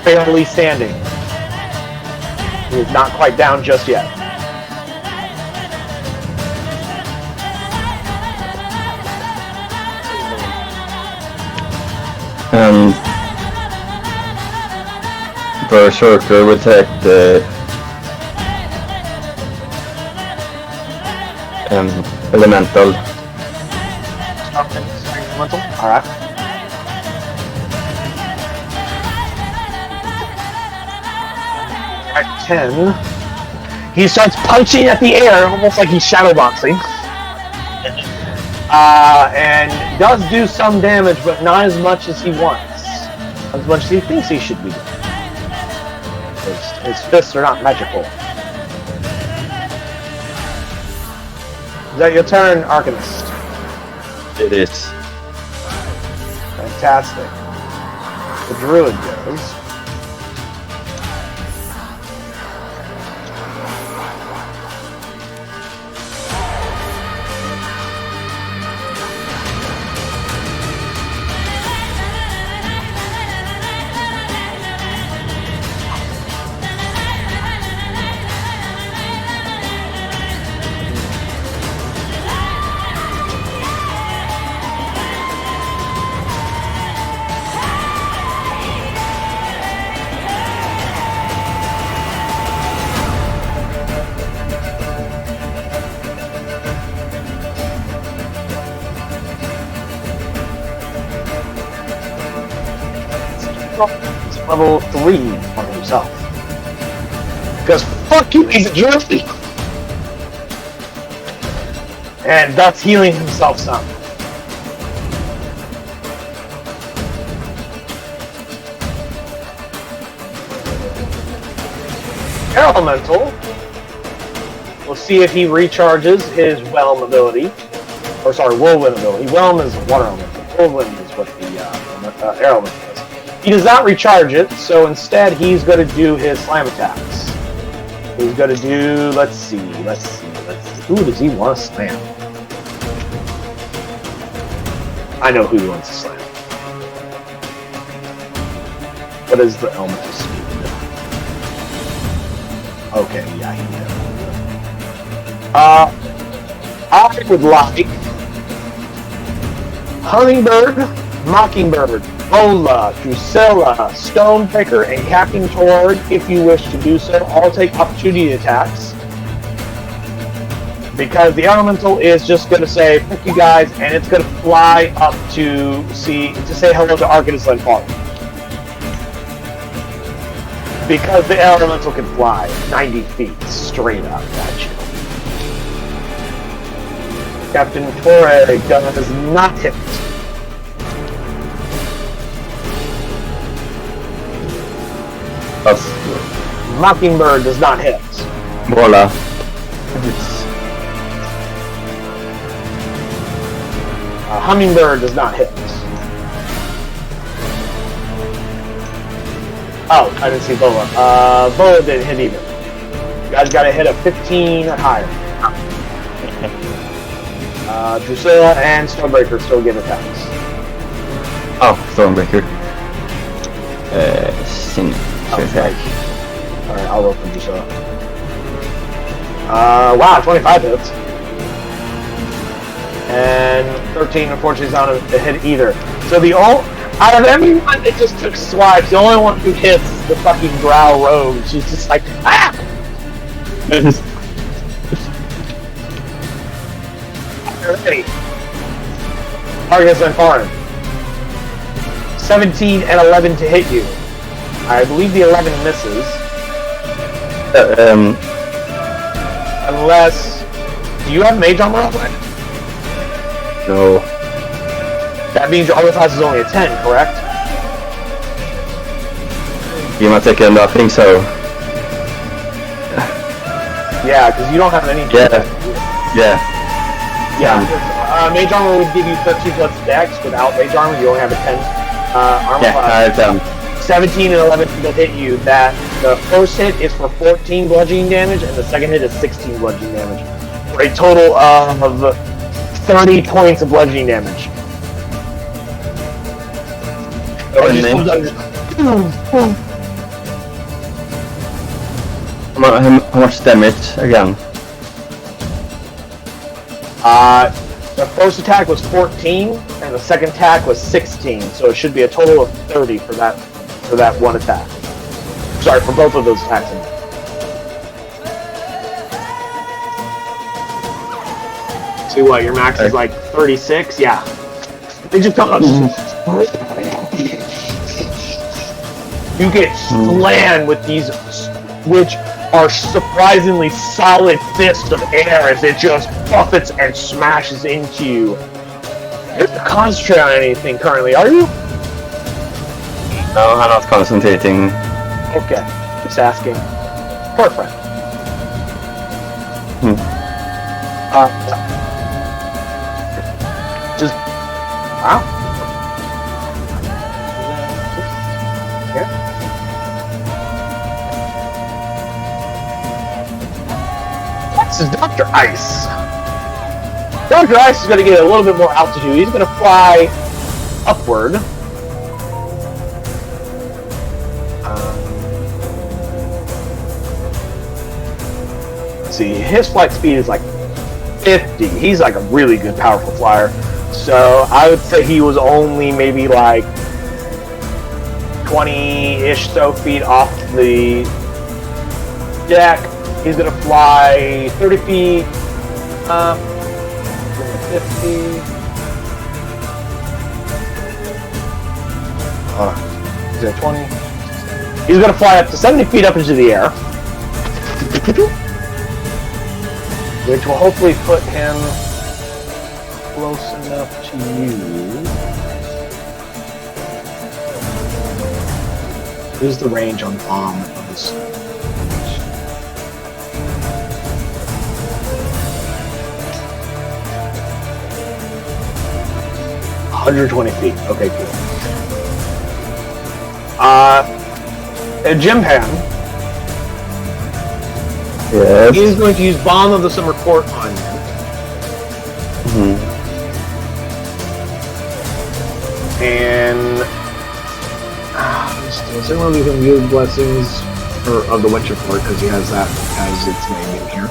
barely standing. He is not quite down just yet. Berserker will attack the elemental. Alright. At 10, he starts punching at the air, almost like he's shadowboxing. And does do some damage, but not as much as he wants. As much as he thinks he should be doing. His fists are not magical. Is that your turn, Arcanist? It is. Fantastic. The druid goes. It's level 3 on himself. Because fuck you, he's a jerky! And thus healing himself some. Elemental. We'll see if he recharges his Whelm ability. Or sorry, Whirlwind ability. Whelm is water elemental. Whirlwind is what the air elemental is. He does not recharge it, so instead he's going to do his slam attacks. He's going to do, let's see. Who does he want to slam? I know who he wants to slam. What is the elemental speed? Okay, yeah, he does. I would like Hummingbird, Mockingbird, Bola, Drusilla, Stormbreaker, and Captain Tord, if you wish to do so, all take opportunity attacks. Because the elemental is just going to say, fuck you guys, and it's going to fly up to say hello to Arcanus and Park. Because the elemental can fly 90 feet straight up at you. Captain Tord does not hit. Mockingbird does not hit. Bola. Hummingbird does not hit. Oh, I didn't see Bola. Bola didn't hit either. You guys got to hit a 15 or higher. Drusilla and Stormbreaker still get attacks. Oh, Stormbreaker. Attack. Alright, I'll roll for Drusilla. Wow, 25 hits. And 13, unfortunately, is not a hit either. So out of everyone that just took swipes, the only one who hits is the fucking Drow Rogue. She's just like, ah! Alrighty. Argus and Farn. 17 and 11 to hit you. I believe the 11 misses. Unless... Do you have mage armor on? No. That means your armor class is only a 10, correct? Give me a second, I think so. Yeah, because you don't have any... Yeah. Mage armor would give you 13 plus dex. Without mage armor, you only have a 10 armor class. Yeah, 17 and 11 will hit you. The first hit is for 14 bludgeoning damage, and the second hit is 16 bludgeoning damage. For a total of 30 points of bludgeoning damage. How much damage again? The first attack was 14, and the second attack was 16, so it should be a total of 30 for that one attack. Sorry, for both of those attacks. See what, your max is like 36? Yeah. They just come up. You get slammed with these, which are surprisingly solid fists of air as it just buffets and smashes into you. You're not concentrating on anything currently, are you? No, I'm not concentrating. Okay, just asking. Perfect. Wow. Here. This is Dr. Ice. Dr. Ice is going to get a little bit more altitude. He's going to fly upward. Let's see, his flight speed is like 50. He's like a really good, powerful flyer. So I would say he was only maybe like 20-ish so feet off the deck. He's gonna fly 30 feet up, 50. he's at 20. He's going to fly up to 70 feet up into the air, which will hopefully put him close enough to you. Here's the range on bomb of this. 120 feet. Okay, cool. At Jimpan, Yes. he is going to use Bomb of the Summer Court on you. And similarly, we can use Blessings of the Winter Court because he has that as its name in here.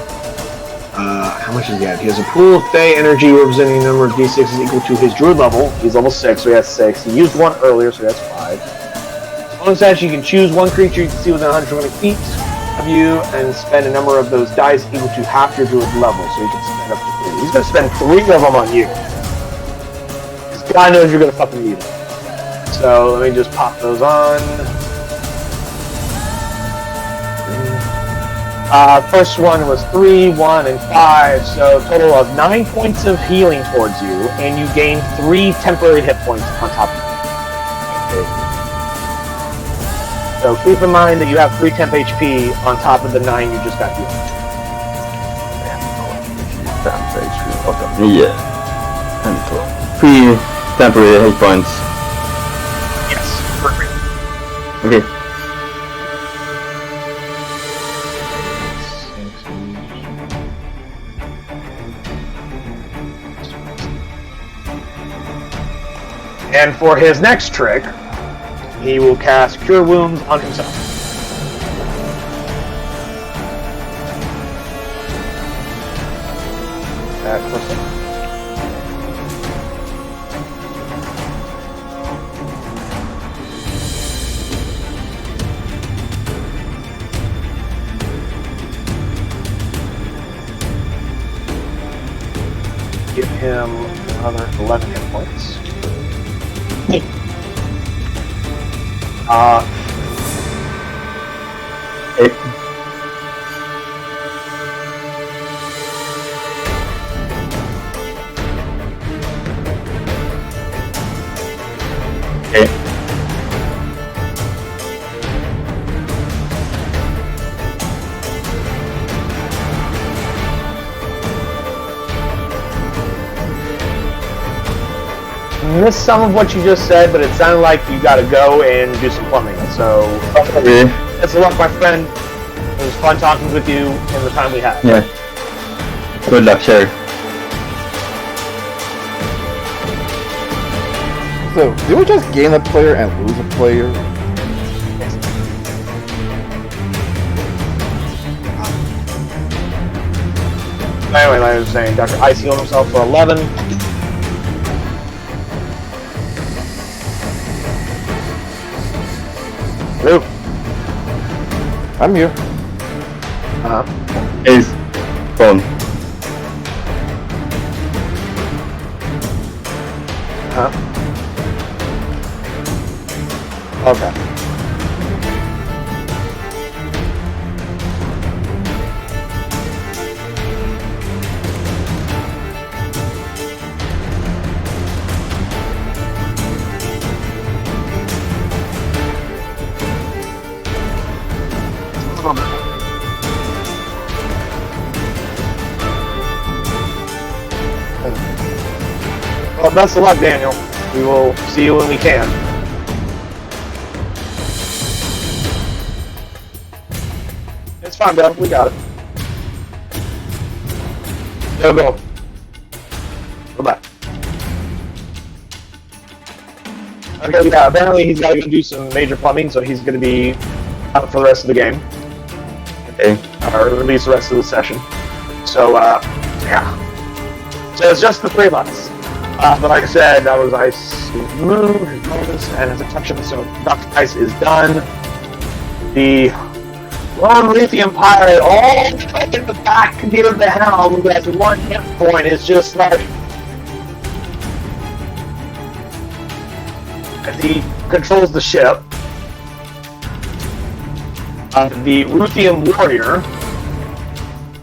How much does he have? He has a pool of Fey energy representing the number of D6s equal to his Druid level. He's level 6, so he has 6. He used one earlier, so that's 5. Bonus action, you can choose one creature you can see within 120 feet of you and spend a number of those dice equal to half your Druid level, so you can spend up to 3. He's going to spend 3 of them on you. Because God knows you're going to fucking need it. So let me just pop those on. First one was 3, 1, and 5, so a total of 9 points of healing towards you, and you gain 3 temporary hit points on top of it. So keep in mind that you have 3 temp HP on top of the 9 you just got healed. Yeah. And 3 temporary hit points. Yes, perfect. Okay. And for his next trick, he will cast Cure Wounds on himself. At first level. Give him another 11 hit points. Missed some of what you just said, but it sounded like you gotta go and do some plumbing. So, best of luck, my friend. It was fun talking with you in the time we had. Yeah. Good luck, sir. So, did we just gain a player and lose a player? Anyway, like I was saying, Dr. Ice healed himself for 11. Luke. I'm here. Is gone. Okay. Well, best of luck, Daniel. We will see you when we can. It's fine, bro. We got it. Go. Bye-bye. Okay, yeah, apparently he's got to go do some major plumbing, so he's going to be out for the rest of the game. Okay. Or at least the rest of the session. So, yeah. So it's just the 3 of us. But like I said, that was Ice move, his bonus, and his action. So Dr. Ice is done. The lone lithium pirate all the way in the back near the helm who has 1 hit point is just like as he controls the ship. The Ruthian warrior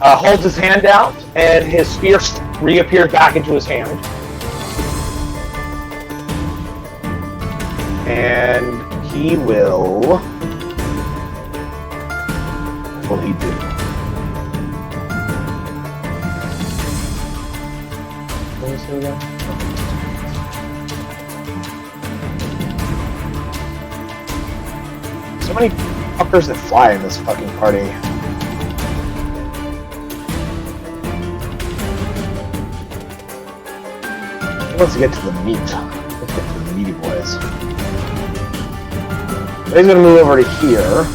holds his hand out, and his spear reappears back into his hand. And he will... What will he do? What is it again? So many fuckers that fly in this fucking party. He wants to get to the meat. Let's get to the meaty boys. So he's gonna move over to here,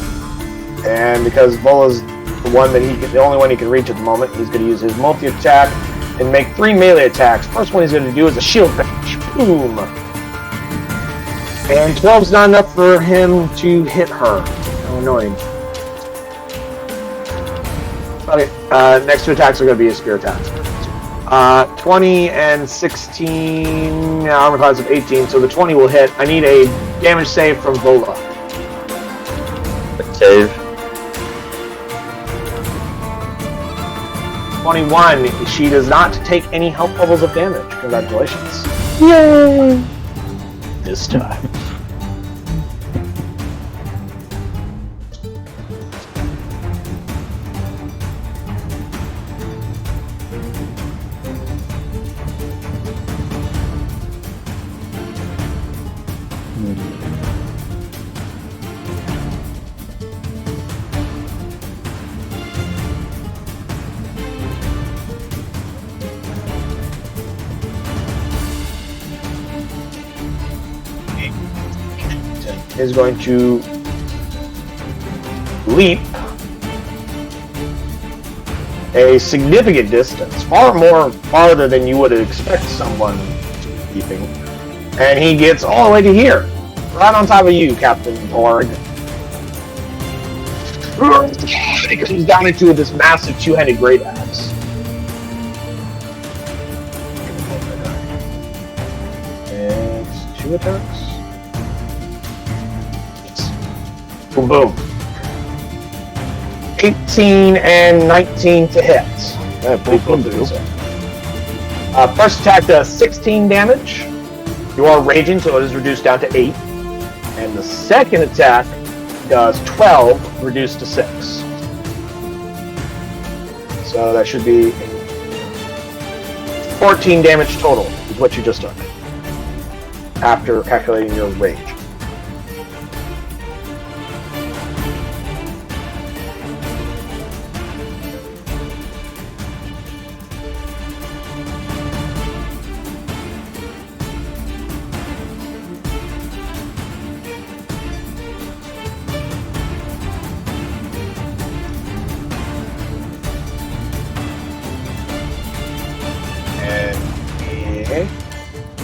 and because Vola's the only one he can reach at the moment, he's gonna use his multi-attack and make 3 melee attacks. First one he's gonna do is a shield bash. Boom! And 12's not enough for him to hit her. How annoying. Okay, next 2 attacks are going to be his spear attacks. 20 and 16, armor class of 18, so the 20 will hit. I need a damage save from Vola. Save. 21, she does not take any health levels of damage. Congratulations. Yay! This time. Is going to leap a significant distance, farther than you would expect someone to be leaping, and he gets all the way to here, right on top of you, Captain Borg. He comes down into this massive 2-handed great axe. It's 2 attacks. Boom, boom. 18 and 19 to hit. First attack does 16 damage. You are raging, so it is reduced down to 8. And the second attack does 12, reduced to 6. So that should be 14 damage total, is what you just took. After calculating your rage.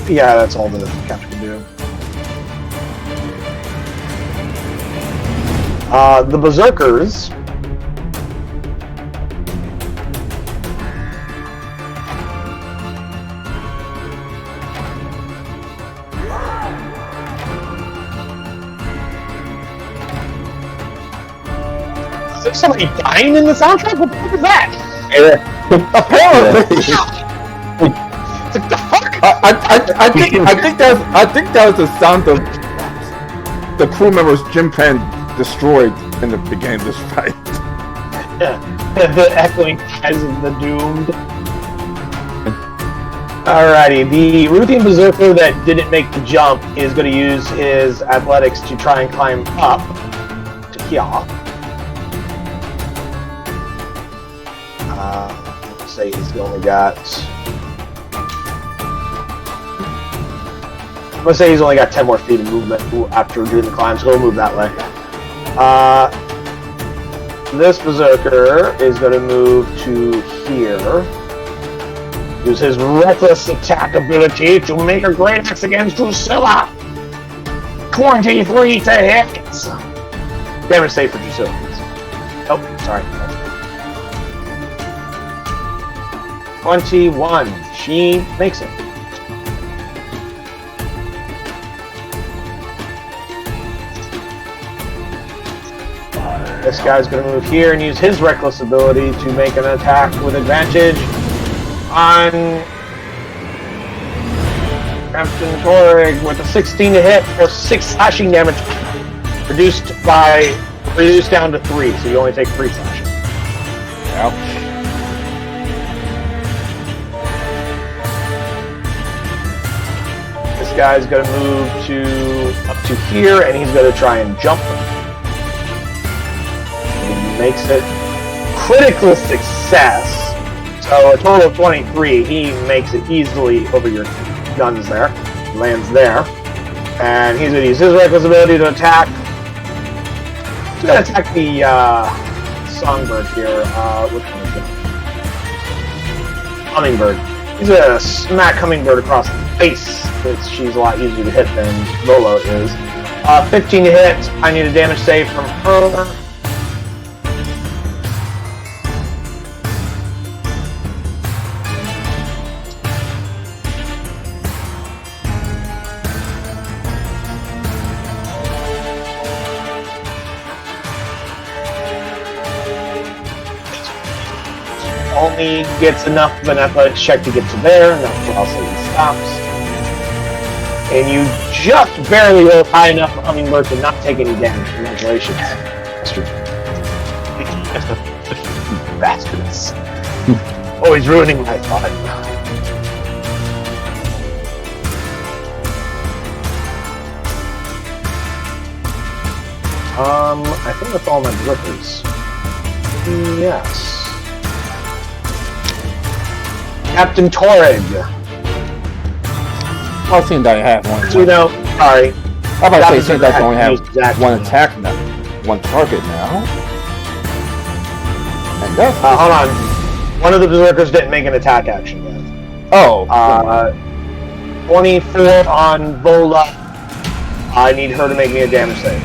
Yeah, that's all the capture can do. The Berserkers. Is there somebody dying in the soundtrack? What the fuck is that? Apparently. It's like, the fuck? I think that was the sound of the crew members Jim Pan destroyed in the beginning of this fight. The echoing cries of the doomed. Alrighty, the Ruthian Berserker that didn't make the jump is going to use his athletics to try and climb up to here. Let's say he's only got... I'm gonna say he's only got 10 more feet of movement after doing the climb, so he'll move that way. This Berserker is gonna move to here. Use his reckless attack ability to make a great axe against Drusilla. 23 to hit. Damage save for Drusilla. Oh, sorry. 21. She makes it. This guy's going to move here and use his reckless ability to make an attack with advantage on Captain Torig with a 16 to hit for 6 slashing damage, reduced down to 3, so you only take 3 slashing. Ouch. This guy's going to move up to here, and he's going to try and jump. He makes it critical success. So a total of 23. He makes it easily over your guns there. Lands there. And he's going to use his reckless ability to attack. He's going to attack the songbird here. Which one is it? Hummingbird. He's going to smack Hummingbird across the face. She's a lot easier to hit than Volo is. 15 to hit. I need a damage save from her. Only gets enough of an athletics check to get to there, and that's where I'll say he stops. And you just barely rolled high enough for Hummingbird to not take any damage. Congratulations. Bastards. Oh, he's ruining my fun. I think that's all my blippers. Yes. Captain Torig. I was saying that I have one. So, sorry. How about I say that I only have one attack now, one target now? And that's hold on. One of the berserkers didn't make an attack action yet. oh. 24 on Vola. I need her to make me a damage save.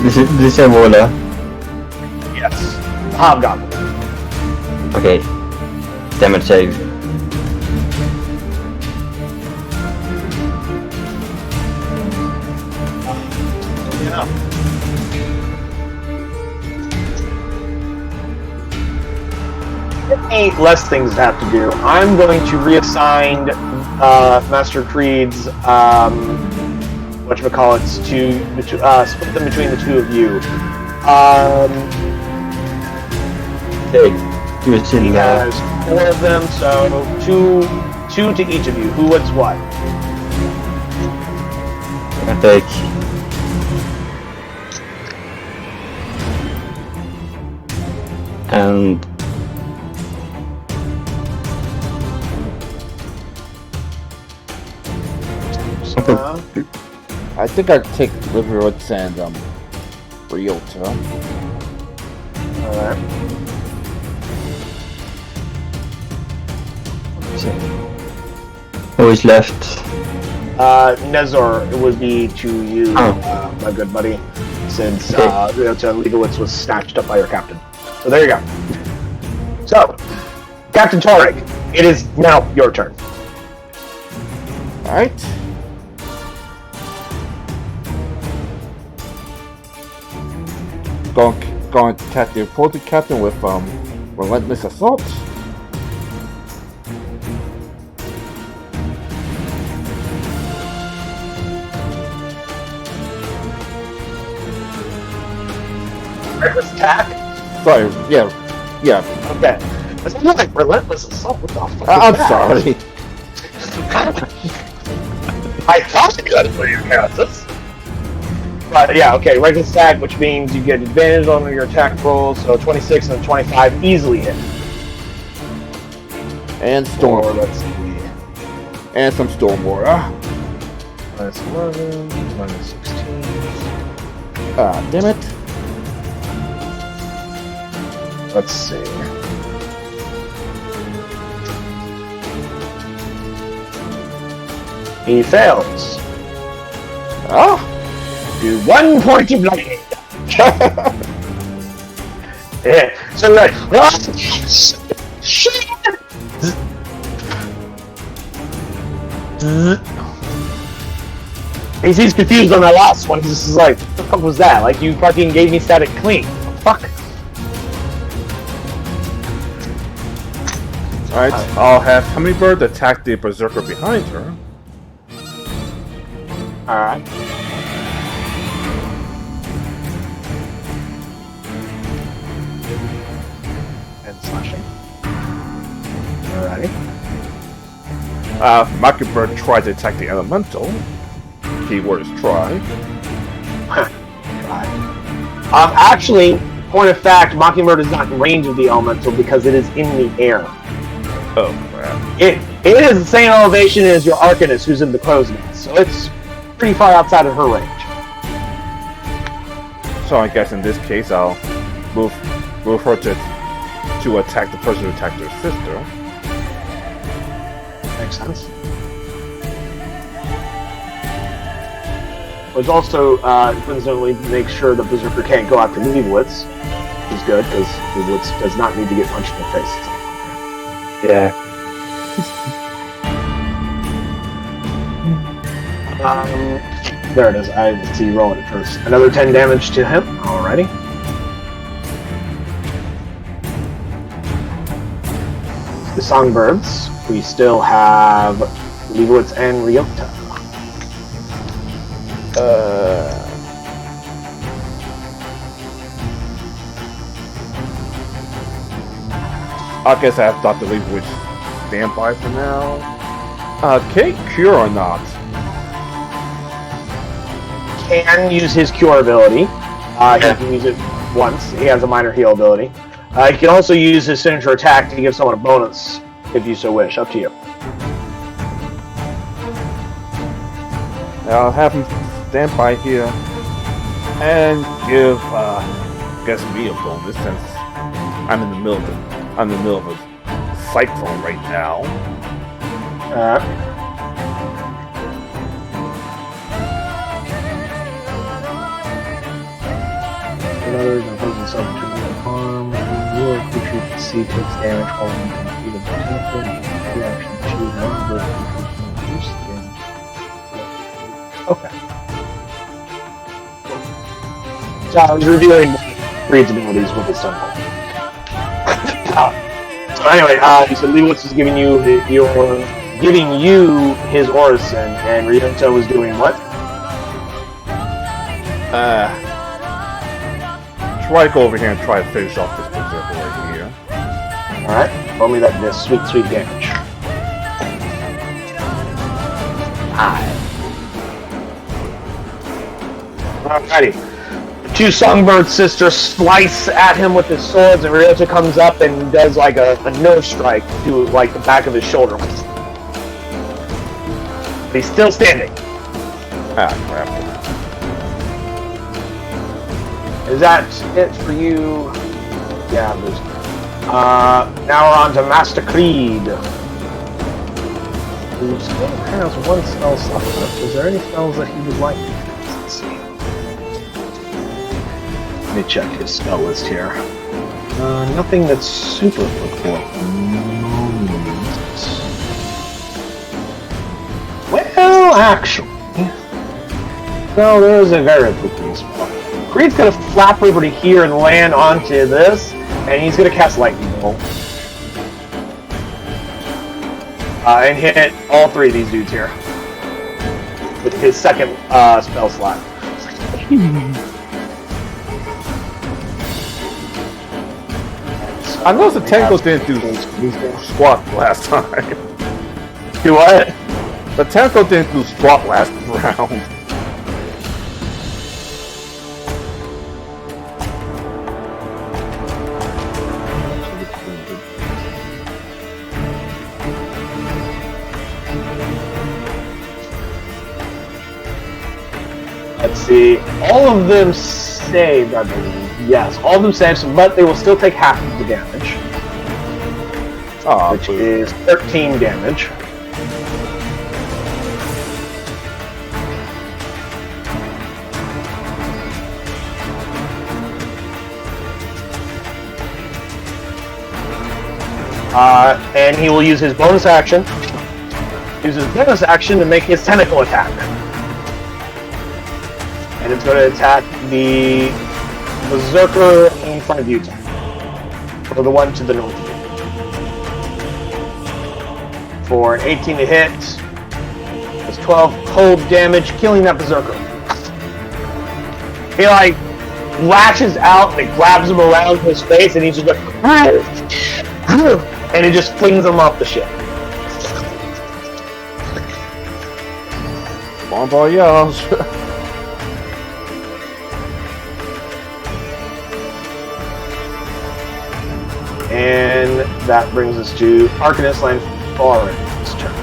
This is Vola. Yes. Hobgoblin. Okay. Damage save. Yeah. Eight less things to have to do. I'm going to reassign Master Creed's whatchamacallits to split them between the two of you. He was sitting He there. has 4 of them, so two to each of you. Who, what's what? I take. And I think I'd take Liverwoods and Ryota. Alright. who is left? Nezor, it would be to you, my good buddy, since Ryota Leibowitz was snatched up by your captain. So there you go. So, Captain Torig, it is now your turn. Alright. Going to attack the opposing captain with relentless assault. Reckless attack? Sorry, yeah. Okay. That's not like relentless assault. What the fuck? I'm is that? sorry. I thought you got to put your characters. But yeah, okay, reckless attack, which means you get advantage on your attack rolls, so 26 and 25 easily hit. And Storm. Or let's see. And some Storm Warrior. Minus 11, minus 16. Damn it. Let's see. He fails. Ah! Do 1 point of lightning. Yeah. So like, ah, shit. He seems confused on that last one. He's just like, what the fuck was that? Like, you fucking gave me static clean. Fuck. Alright, I'll have Hummingbird attack the Berserker behind her. Alright. And slashing. Alrighty. Mockingbird tried to attack the Elemental. Keyword is try. Actually, point of fact, Mockingbird is not in range of the Elemental because it is in the air. Oh, crap. It is the same elevation as your Arcanist, who's in the crow's nest, so it's pretty far outside of her range. So I guess in this case, I'll move her to attack the person who attacked her sister. Makes sense. Which also, coincidentally, makes sure the Berserker can't go after Leibowitz, which is good, because Leibowitz does not need to get punched in the face. Yeah. There it is. I see you rolling it first. Another 10 damage to him. Alrighty. The Songbirds. We still have Leibowitz and Ryota. I guess I have Dr. Leibowitz stand by for now. Can he cure or not? Can use his cure ability. He can use it once. He has a minor heal ability. He can also use his signature attack to give someone a bonus, if you so wish. Up to you. I'll have him stand by here and give, guess me a bonus since I'm in the middle of a cyclone right now. Another opposing self-determined harm. Your creature you can see takes damage while in complete of the tentacle. You can free action choose one of those creatures to reduce the damage. Okay. So I was reviewing Reed's abilities with his tentacle. So anyway, you said Leibowitz is giving you his Orison, and Ryota was doing what? Try to go over here and try to finish off this Berserker right here. Alright, roll me that sweet, sweet damage. Alrighty. The two Songbird sisters slice at him with his swords, and Ryota comes up and does like a nose strike to like the back of his shoulder. He's still standing. Ah, crap. Is that it for you? Yeah, there's... now we're on to Master Creed. Who still has one spell slot left. Is there any spells that he would like? Let's see. Let me check his spell list here. Nothing that's super applicable at the moment. Well, actually... No, there is a very applicable spell. Creed's gonna flap over to here and land onto this, and he's gonna cast Lightning Bolt. And hit all three of these dudes here. With his second spell slot. I noticed the tentacles didn't do squat last time. Do what? The tentacle didn't do squat last round. Let's see. All of them saved, I believe. Yes, all of them saved, but they will still take half of the damage. Which is 13 damage. And he will use his bonus action. Use his bonus action to make his tentacle attack. And it's going to attack the berserker in front of you, or the one to the north of you. For an 18 to hit, it's 12 cold damage, killing that berserker. He like lashes out and it grabs him around his face, and he's just like, and it just flings him off the ship. Bon voyage. And that brings us to Arcanist Lanfarin's turn.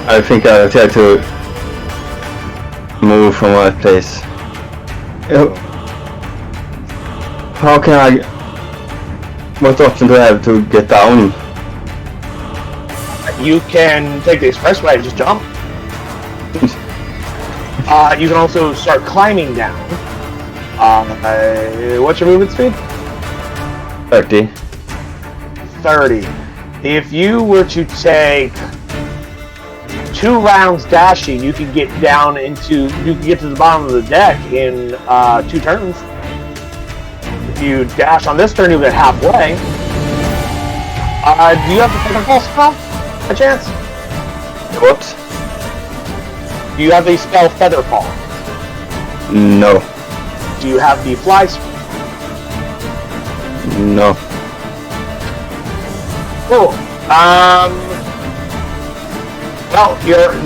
I think I'll try to move from my place. How can I... What option do I have to get down? You can take the expressway and just jump. You can also start climbing down. What's your movement speed? 30. 30. If you were to take 2 rounds dashing, you could get down into... You could get to the bottom of the deck in 2 turns. If you dash on this turn, you'll get halfway. Do you have the Featherfall spell, by chance? What? Do you have the spell Featherfall? No. Do you have the Fly spell? No. Cool. Well,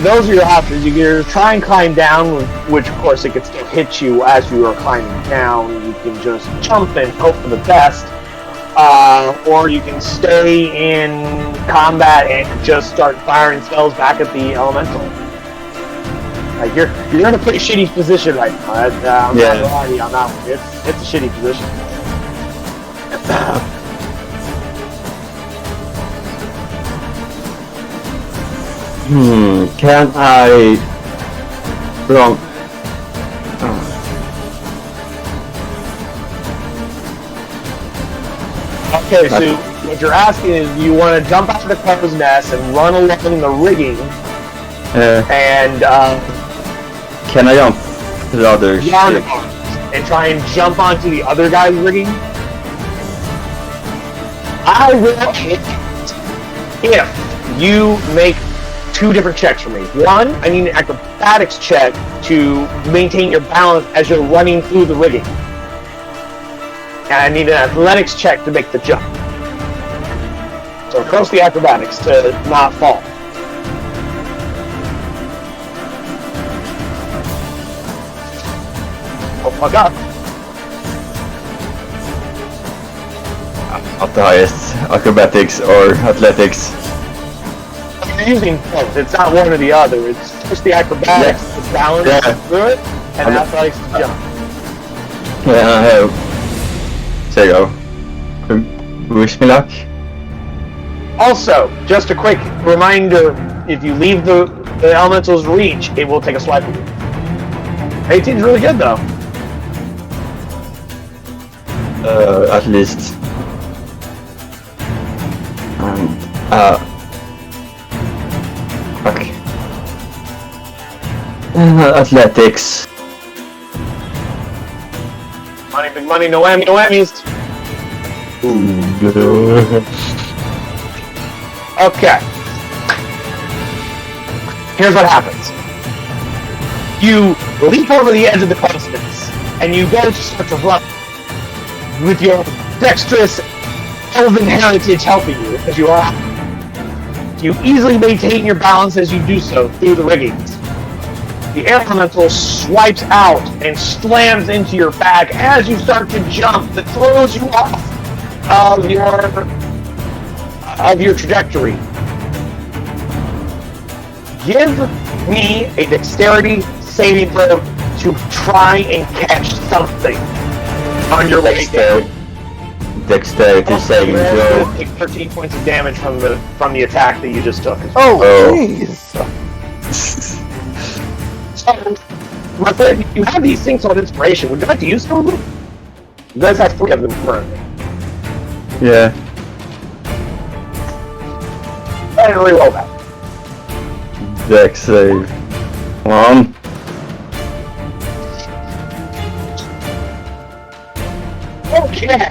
those are your options. You can try and climb down, which of course it can still hit you as you are climbing down. You can just jump and hope for the best. Or you can stay in combat and just start firing spells back at the elemental. Like you're in a pretty shitty position right now. I'm not gonna lie to you on that one. It's a shitty position. Can I... Wrong. Okay, so what you're asking is you want to jump out of the crow's nest and run along the rigging and can I jump to the other ship? and try and jump onto the other guy's rigging? I will if you make 2 different checks for me. One, I need an acrobatics check to maintain your balance as you're running through the rigging. And I need an athletics check to make the jump. So cross the acrobatics to not fall. Oh, fuck up. Not the highest. Acrobatics or athletics. You're using both. It's not one or the other. It's just the acrobatics to balance through it, and athletics to jump. Yeah, I have. There you go. Wish me luck. Also, just a quick reminder, if you leave the elemental's reach, it will take a swipe of you. 18's really good, though. At least. And, fuck. Athletics. Money, big money, no whammies. Okay. Here's what happens. You leap over the edge of the closeness, and you go to start to run with your dexterous elven heritage helping you, as you are. You easily maintain your balance as you do so through the riggings. The air elemental swipes out and slams into your back as you start to jump that throws you off of your trajectory. Give me a dexterity saving throw to try and catch something on your way down. Dexterity saving throw. Take 13 points of damage from the attack that you just took. Oh, jeez. So, my friend, you have these things on inspiration. Would you like to use some of them? You guys have 3 of them currently. Yeah. And reroll that. Dex save. Come on. Okay.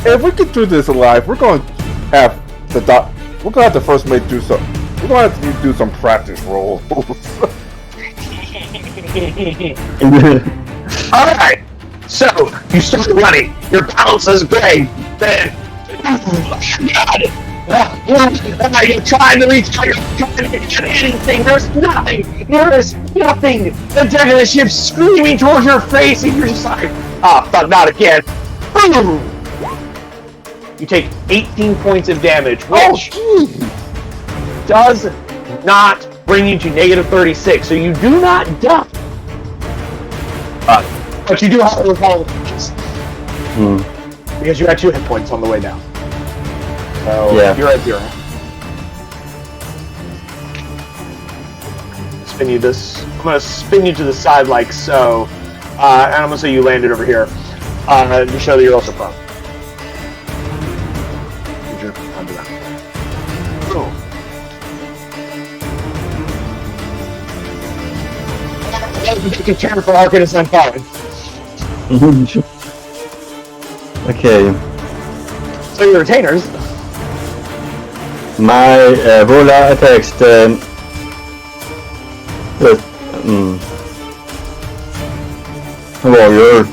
If we get through this alive, we're going to have the We're going to have to first make do some. We're going to have to do some practice rolls. Alright, so you start running, your balance is great, then you're trying to reach out, you're trying to get anything, there's nothing, the deck of the ship's screaming towards your face and you're just like, ah, fuck, not again. Boom! You take 18 points of damage, which does not bring you to negative 36, so you do not die. But you do have to recall the punches. Because you had 2 hit points on the way down. So you're at 0. Spin you this. I'm going to spin you to the side like so. And I'm going to say you landed over here. To show that you're also prone. I'll do that. Boom. Take a turn for Arcanist on fire. Okay. So your retainers. My Vola attacks the warrior.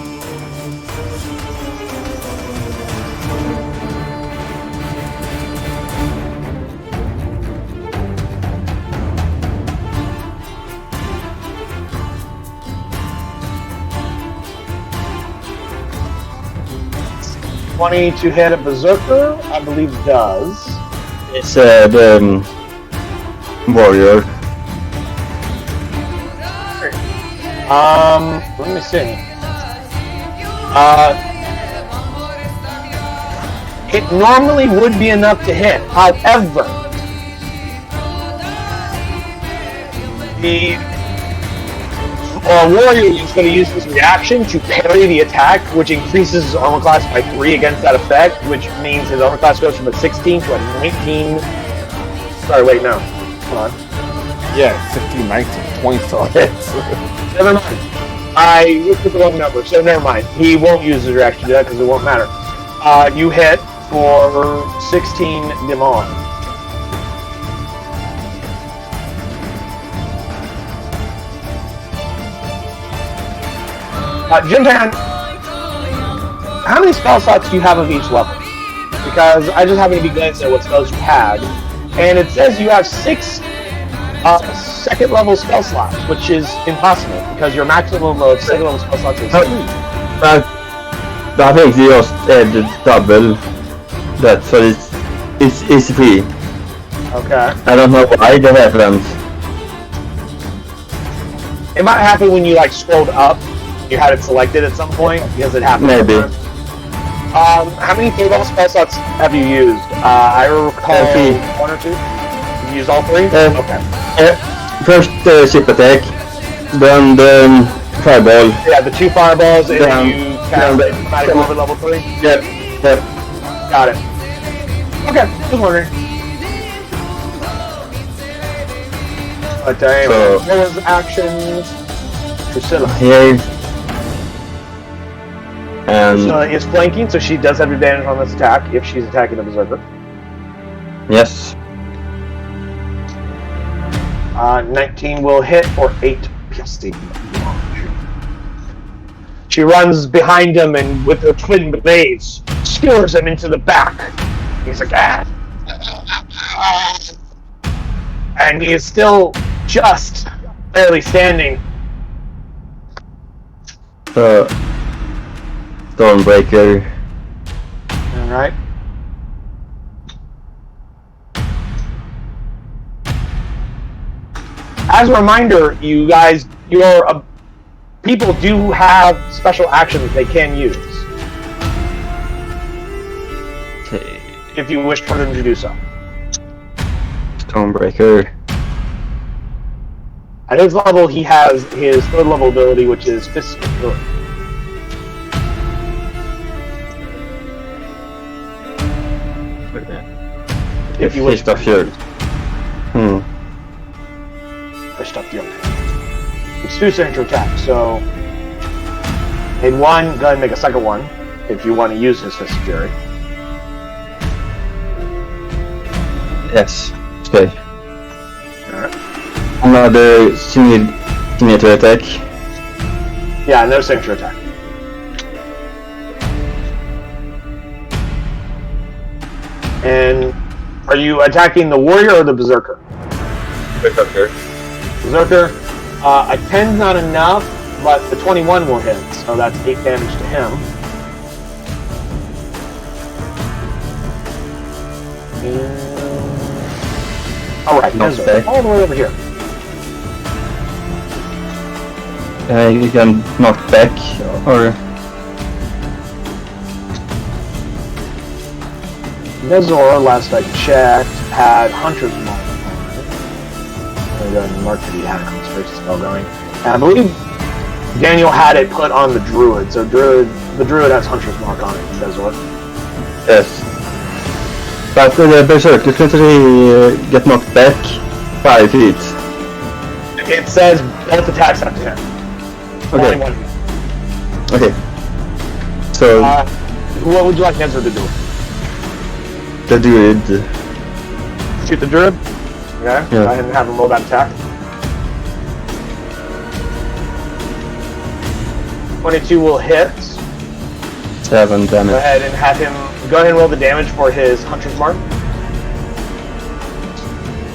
To hit a berserker, I believe does. It's the warrior. Let me see. It normally would be enough to hit. However, the warrior is going to use his reaction to parry the attack, which increases his armor class by 3 against that effect, which means his armor class goes from a 16 to a 19. Sorry, wait, no. Hold on. Yeah, 16, 19 points on it. Never mind. I looked at the wrong number, so never mind. He won't use his reaction to do that because it won't matter. You hit for 16 damage. Jintan, how many spell slots do you have of each level? Because I just happen to be glancing at what spells you had, and it says you have 6 second level spell slots, which is impossible because your maximum of second level spell slots is 3. I think they just added double that, so it's 3. Okay. I don't know why that happens. It might happen when you like scrolled up. You had it selected at some point because it happened. Maybe. How many 3rd level spell slots have you used? I recall 1 or 2. You used all 3? Okay. First ship attack, then the fireball. Yeah, the 2 fireballs, and then you cast the automatic over level 3. Yep. Got it. Okay, just wondering. But anyway, what was actions? Priscilla. Here. And Priscilla is flanking, so she does have advantage on this attack if she's attacking a berserker. yes. 19 will hit for 8 piercing. She runs behind him and with her twin blades skewers him into the back. He's like, ah. And he is still just barely standing. Stormbreaker. Alright. As a reminder, you guys, people do have special actions they can use. Okay. If you wish for them to do so. Stormbreaker. At his level, he has his third level ability, which is Fist of Fury. If you wish Fist of Fury. Fist of Fury. It's 2 signature attacks, so in one, go ahead and make a second one if you want to use his Fist of Fury. Yes. Okay. Alright. Another signature attack. Yeah, no signature attack. And are you attacking the warrior or the berserker? Berserker. Berserker, a 10's not enough, but the 21 will hit, so that's 8 damage to him. Alright, Nezor, all the way over here. You can knock back, or... Nezor, last I checked, had Hunter's Mark on it. I'm going to go ahead and mark that he had a concentration spell going. And I believe Daniel had it put on the Druid, so the Druid has Hunter's Mark on it in Nezor. Yes. But the Berserker can actually get knocked back 5 feet. It says both attacks have to hit. Okay. Only one hit. Okay. So, What would you like Nezor to do? the Druid. Shoot the Druid? Okay. Yeah. Go ahead and have him roll that attack. 22 will hit. 7 Go damage. ahead and have him go ahead and roll the damage for his Hunter's Mark.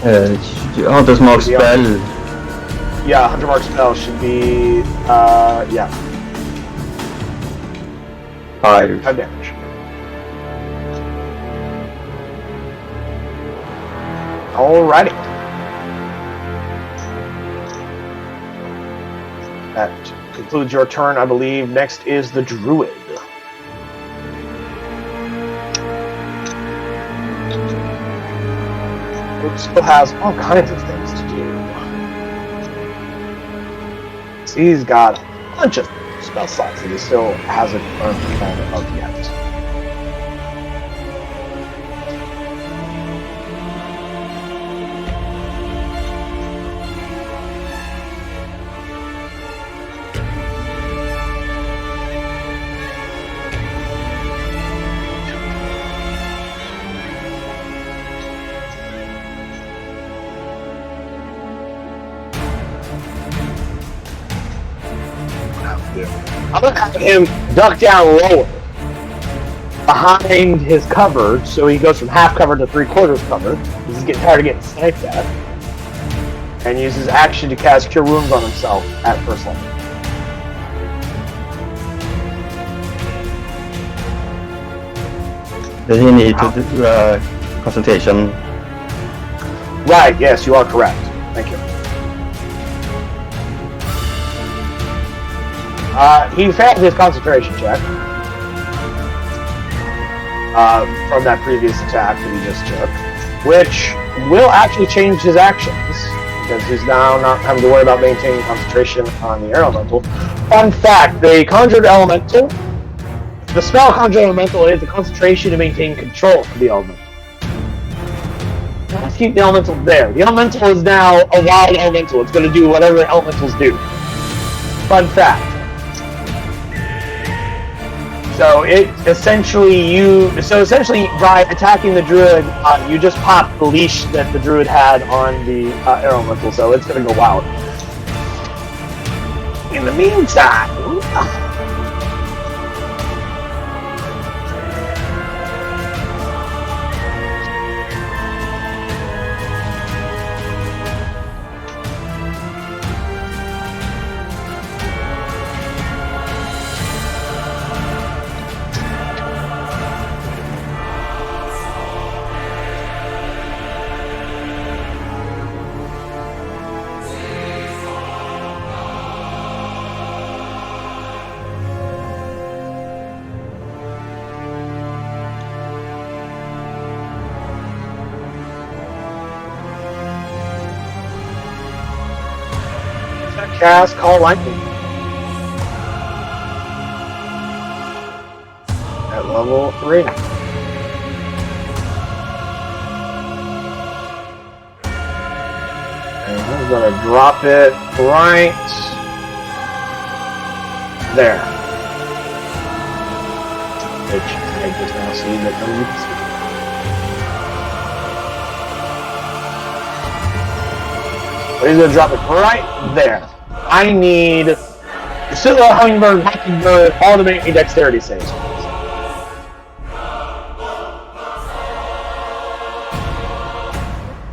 Hunter's Mark spell. Yeah, Hunter Mark spell should be yeah, 5. 5 damage. Alrighty. That concludes your turn, I believe. Next is the Druid. Who still has all kinds of things to do. So he's got a bunch of spell slots that he still hasn't earned control of yet. I'm gonna have him duck down lower behind his cover, so he goes from half cover to 3/4 cover. He's getting tired of getting sniped at, and uses action to cast Cure Wounds on himself at first level. Does he need to do concentration? Right? Yes, you are correct. Thank you. He failed his concentration check from that previous attack that he just took, which will actually change his actions because he's now not having to worry about maintaining concentration on the air elemental. Fun fact: the conjured elemental, the spell conjured elemental is the concentration to maintain control of the elemental. Let's keep the elemental there. The elemental is now a wild elemental. It's going to do whatever the elementals do. Fun fact. So essentially by attacking the druid, you just pop the leash that the druid had on the air elemental, so it's gonna go wild. In the meantime, cast Call Lightning. At level 3. And I'm going to drop it right there. Which I just now see that none of you can see. But he's going to drop it right there. I need Drusilla, Hummingbird, Mockingbird, all to make me dexterity saves.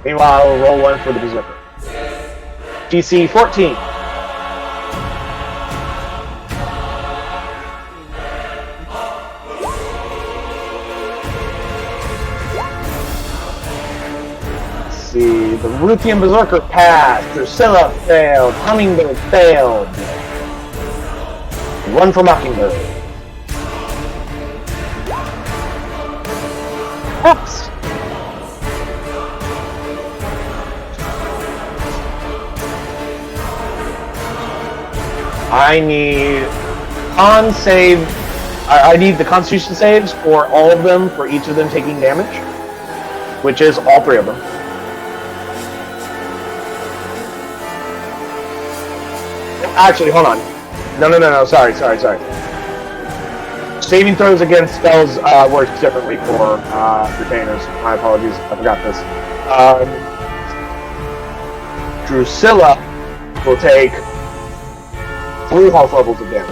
Meanwhile, I'll roll one for the Berserker. DC 14. Let's see, the Ruthian Berserker passed, Drusilla failed, Hummingbird failed. One for Mockingbird. Oops! I need I need the Constitution saves for all of them, for each of them taking damage, which is all 3 of them. Actually, hold on. No, sorry. Saving throws against spells works differently for retainers. My apologies, I forgot this. Drusilla will take 3 health levels of damage.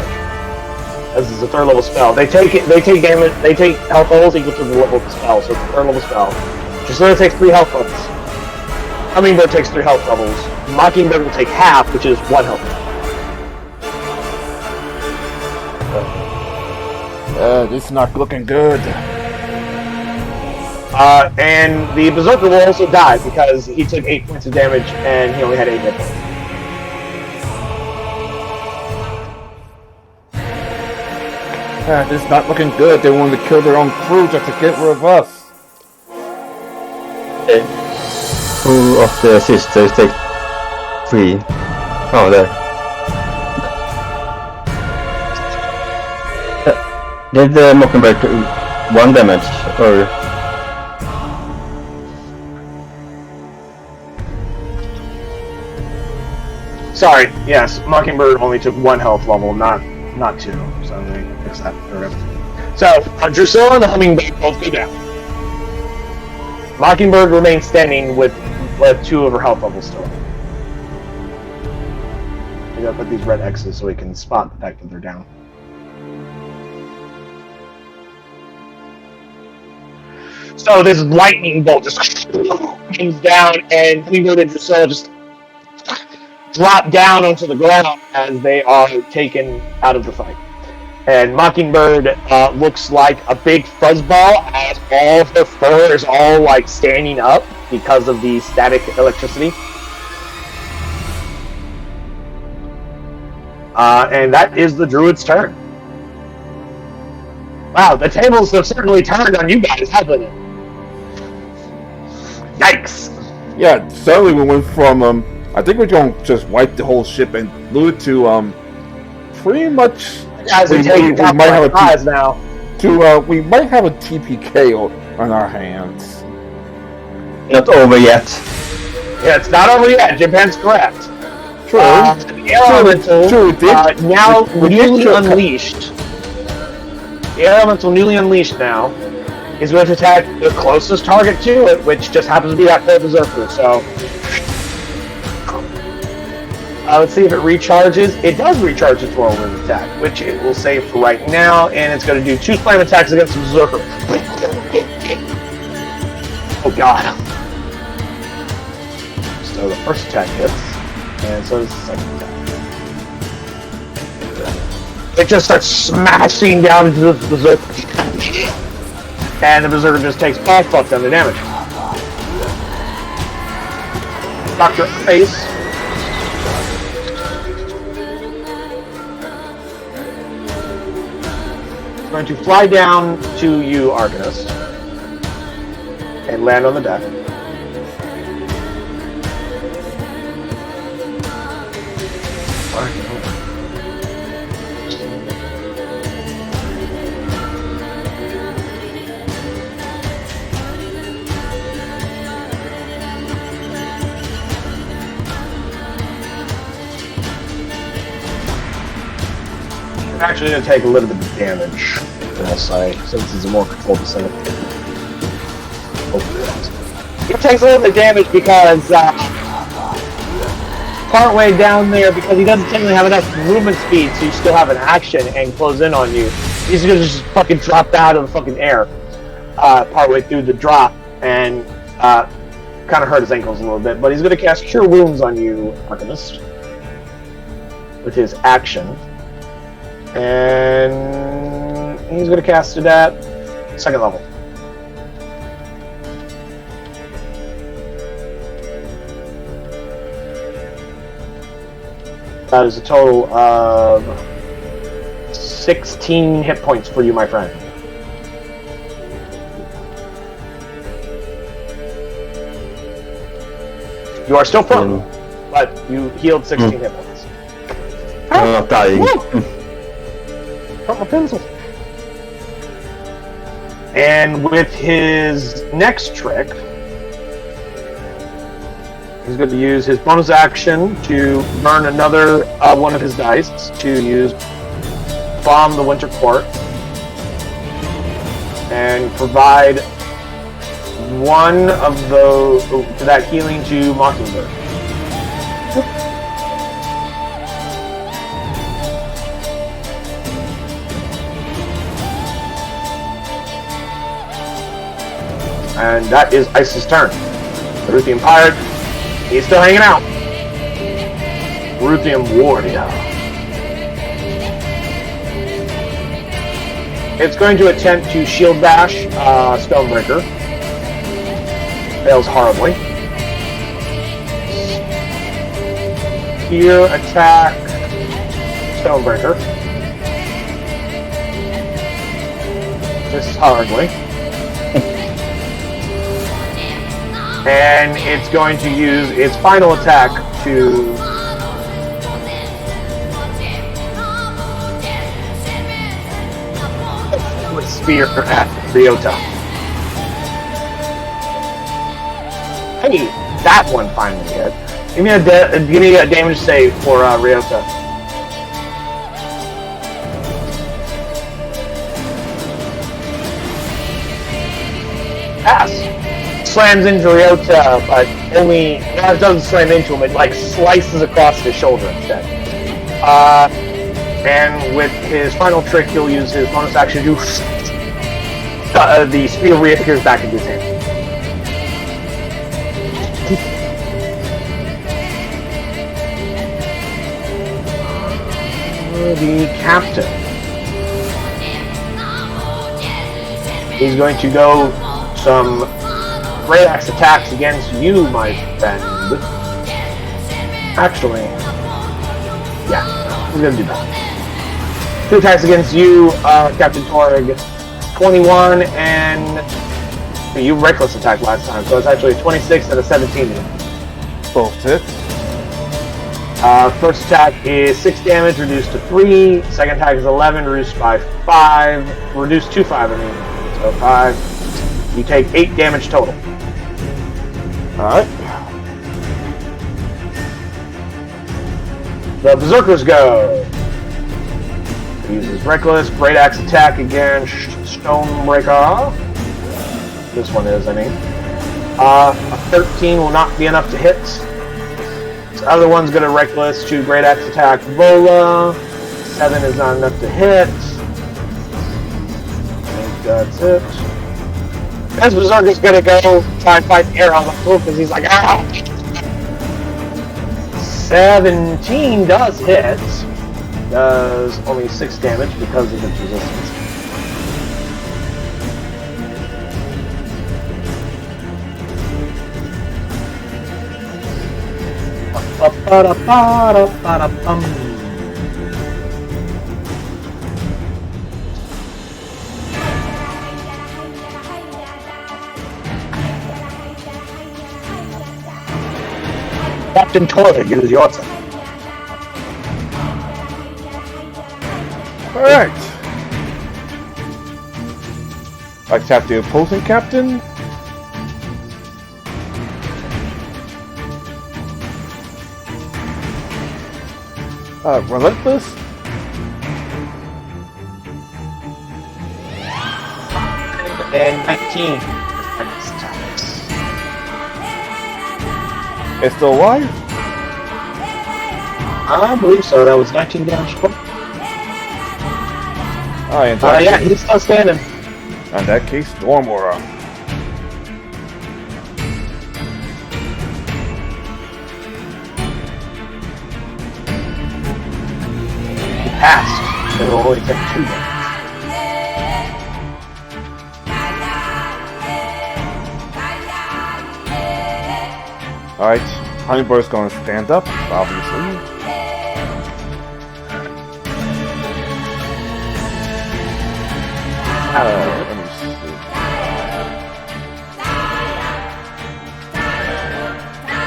This is a 3rd level spell. They take damage. They take health levels equal to the level of the spell. So it's a 3rd level spell. Drusilla takes 3 health levels. Hummingbird takes 3 health levels. Mockingbird will take half, which is 1 health level. This is not looking good. And the Berserker will also die because he took 8 points of damage and he only had 8 hit points. This is not looking good. They wanted to kill their own crew just to get rid of us. Okay. Who of the sisters take 3? Oh, there. Did the Mockingbird do 1 damage, or? Sorry, yes, Mockingbird only took 1 health level, not 2. So let me fix that. So Drusilla and the Hummingbird both go down. Mockingbird remains standing with 2 of her health levels still. I gotta put these red X's so we can spot the fact that they're down. So this lightning bolt just comes down, and Hummingbird and Drusilla just drop down onto the ground as they are taken out of the fight. And Mockingbird looks like a big fuzzball as all of her fur is all like standing up because of the static electricity. And that is the Druid's turn. Wow, the tables have certainly turned on you guys, haven't it? Yikes! Yeah, suddenly we went from I think we're going to just wipe the whole ship and lose it to pretty much. As we take top might have a prize now. We might have a TPK on our hands. Not over yet. Yeah, it's not over yet. Japan's correct. True. The air elemental now newly unleashed. The air elemental newly unleashed now is going to attack the closest target to it, which just happens to be that Berserker. So let's see if it recharges. It does recharge its whirlwind attack, which it will save for right now, and it's going to do 2 slam attacks against the Berserker. Oh god. So the first attack hits, and so does the second attack. It just starts smashing down into the Berserker. And the Berserker just takes all fuck ton of damage. Dr. Face. Going to fly down to you, Arcanist, and land on the deck. actually going to take a little bit of damage, I'll say, since it's a more controlled descent. He takes a little bit of damage because partway down there, because he doesn't technically have enough movement speed, so you still have an action and close in on you. He's going to just fucking drop out of the fucking air partway through the drop and kind of hurt his ankles a little bit. But he's going to cast Cure Wounds on you, Archivist, with his action. And he's going to cast it at 2nd level. That is a total of 16 hit points for you, my friend. You are still prone, but you healed 16 hit points. I'm not dying. Got my pencil. And with his next trick, he's going to use his bonus action to burn another one of his dice to use Bomb the Winter Court and provide one of that healing to Mockingbird. And that is Ice's turn. The Ruthian Pirate, he's still hanging out. Ruthian Warrior. It's going to attempt to shield bash Stormbreaker. Fails horribly. Spear attack Stormbreaker. Misses horribly. And it's going to use its final attack to spear at Ryota. Hey, that one finally hit. Give me a damage save for Ryota. Pass. Slams into Ryota, but only it doesn't slam into him. It like slices across his shoulder instead. And with his final trick, he'll use his bonus action to the spear reappears back into his hand. The captain. He's going to go some great axe attacks against you, my friend. Actually, yeah, he's going to do that. 2 attacks against you, Captain Torg. 21 and you reckless attack last time, so it's actually a 26 and a 17. Both hits. First attack is 6 damage, reduced to 3. Second attack is 11, reduced by 5. Reduced to 5, I mean. So 5. You take 8 damage total. Alright. The Berserkers go. He uses Reckless, Great Axe attack against Stormbreaker. This one is, I mean. A 13 will not be enough to hit. This other one's going to Reckless to Great Axe attack Vola. 7 is not enough to hit. I think that's it. This Berserker's going to go try and fight the air on the floor because he's like, ah! 17 does hit. Does only 6 damage because of its resistance. Captain Torg, it is your turn. Alright. I tap the opposing captain. Relentless. And 19. Attacks. It's still alive? I believe so. That was 19 damage. Alright, Yeah, he's still standing. in that case, Stormbreaker. He passed. It'll only take 2 damage. Alright, Honeywbird's gonna stand up, obviously. Let me see.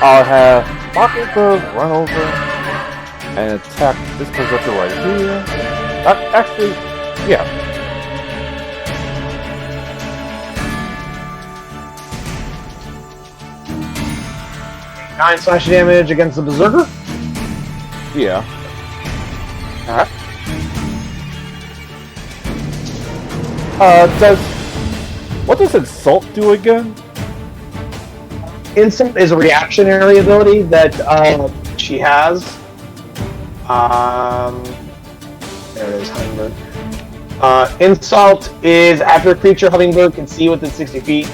I'll have Mockingbird run over and attack this berserker right here. Actually, yeah. Nine slash damage against the berserker. Yeah. Alright. What does Insult do again? Insult is a reactionary ability that she has. There it is, Hummingbird. Insult is after a creature Hummingbird can see within 60 feet,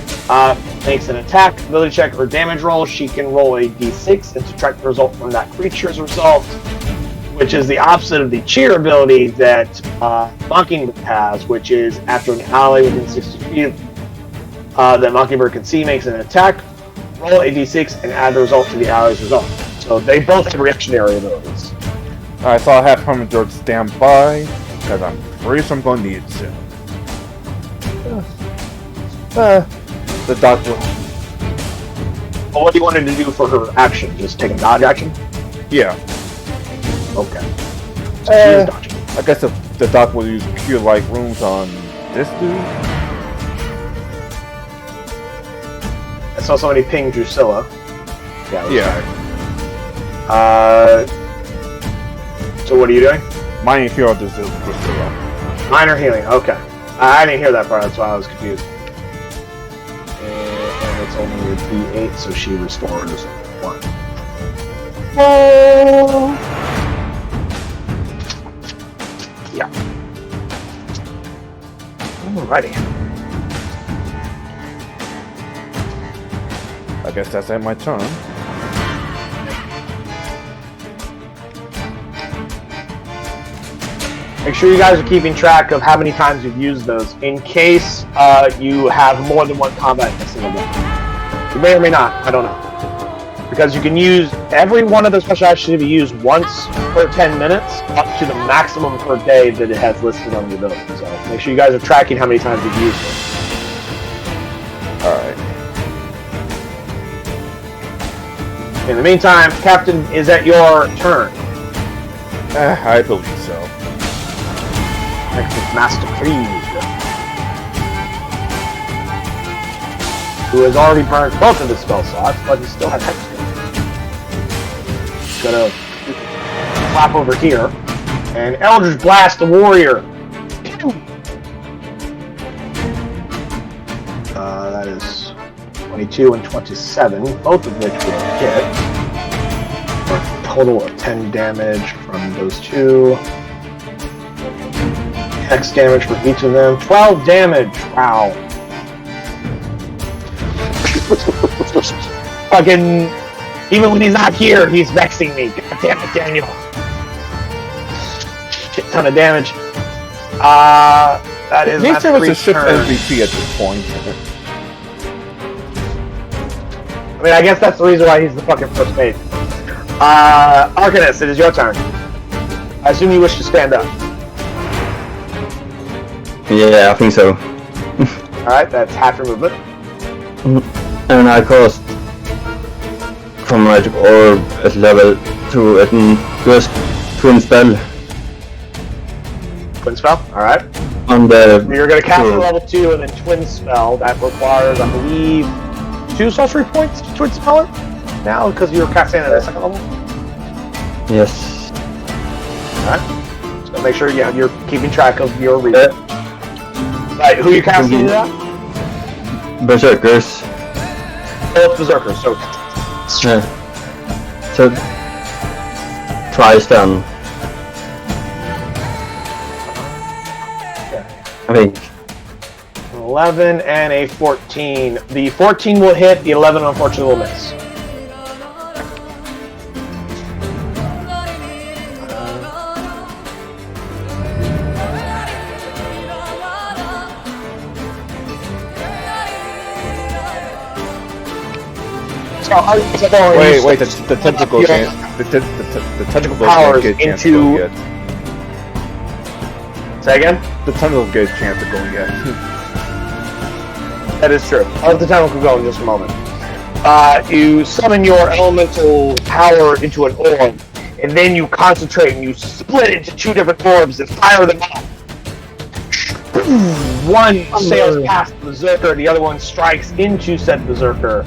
makes an attack, ability check, or damage roll, she can roll a d6 and subtract the result from that creature's result, which is the opposite of the cheer ability that Mockingbird has, which is after an ally within 60 feet that Mockingbird can see makes an attack, roll a d6, and add the result to the ally's result. So they both have reactionary abilities. Alright, so I'll have Hummingbird stand by, because I'm pretty sure I'm going to need it soon. The doctor. Well, what do you want her to do for her action? Just take a dodge action? Yeah. Okay. So she Uh, is dodging. I guess the doc will use Cure Light Runes on this dude. I saw somebody ping Drusilla. Yeah. So what are you doing? Mining Hero does this Drusilla. Minor healing. Okay. I didn't hear that part. That's why I was confused. And it's only a D8, so she restores 1. Yeah. Alrighty. I guess that's at my turn. Make sure you guys are keeping track of how many times you've used those, in case you have more than one combat in a single game. You may or may not, I don't know. Because you can use every one of the special actions to be used once per 10 minutes, up to the maximum per day that it has listed on the ability. So make sure you guys are tracking how many times you've used it. Alright. In the meantime, Captain, is at your turn. I believe so. Next is Master Creed, who has already burned both of the spell slots, but he still has Hexproof. He's gonna flap over here, and Eldritch Blast the Warrior. That is 22 and 27, both of which will hit. For a total of 10 damage from those two. Hex damage for each of them. 12 damage. Wow. Fucking. Even when he's not here, he's vexing me. God damn it, Daniel. Shit ton of damage. That is Nature was a ship's turn. MVP at this point. I mean, I guess that's the reason why he's the fucking first mate. Arcanist, it is your turn. I assume you wish to stand up. Yeah, I think so. Alright, that's half your movement. And I cast Chromatic Orb at level 2 at first twin spell Twin spell, alright. on the. You're going to cast Sure. a level 2 and then twin spell. That requires, I believe, 2 sorcery points to twin spell it now because you're casting it at a second level. Yes. Alright. So make sure you're keeping track of your reading. Right, who are you casting it at? berserkers. Both berserkers. So So twice then. I think. 11 and a 14. The 14 will hit. The 11 unfortunately will miss. Wait, the tentacle can't. The tentacle powers don't get a chance to into- go yet. Say again? The tentacle get a chance to go yet. That is true. I'll let the tentacle go in just a moment. You summon your elemental power into an orb, and then you concentrate and you split it into two different orbs and fire them off. One sails past the berserker, the other one strikes into said berserker.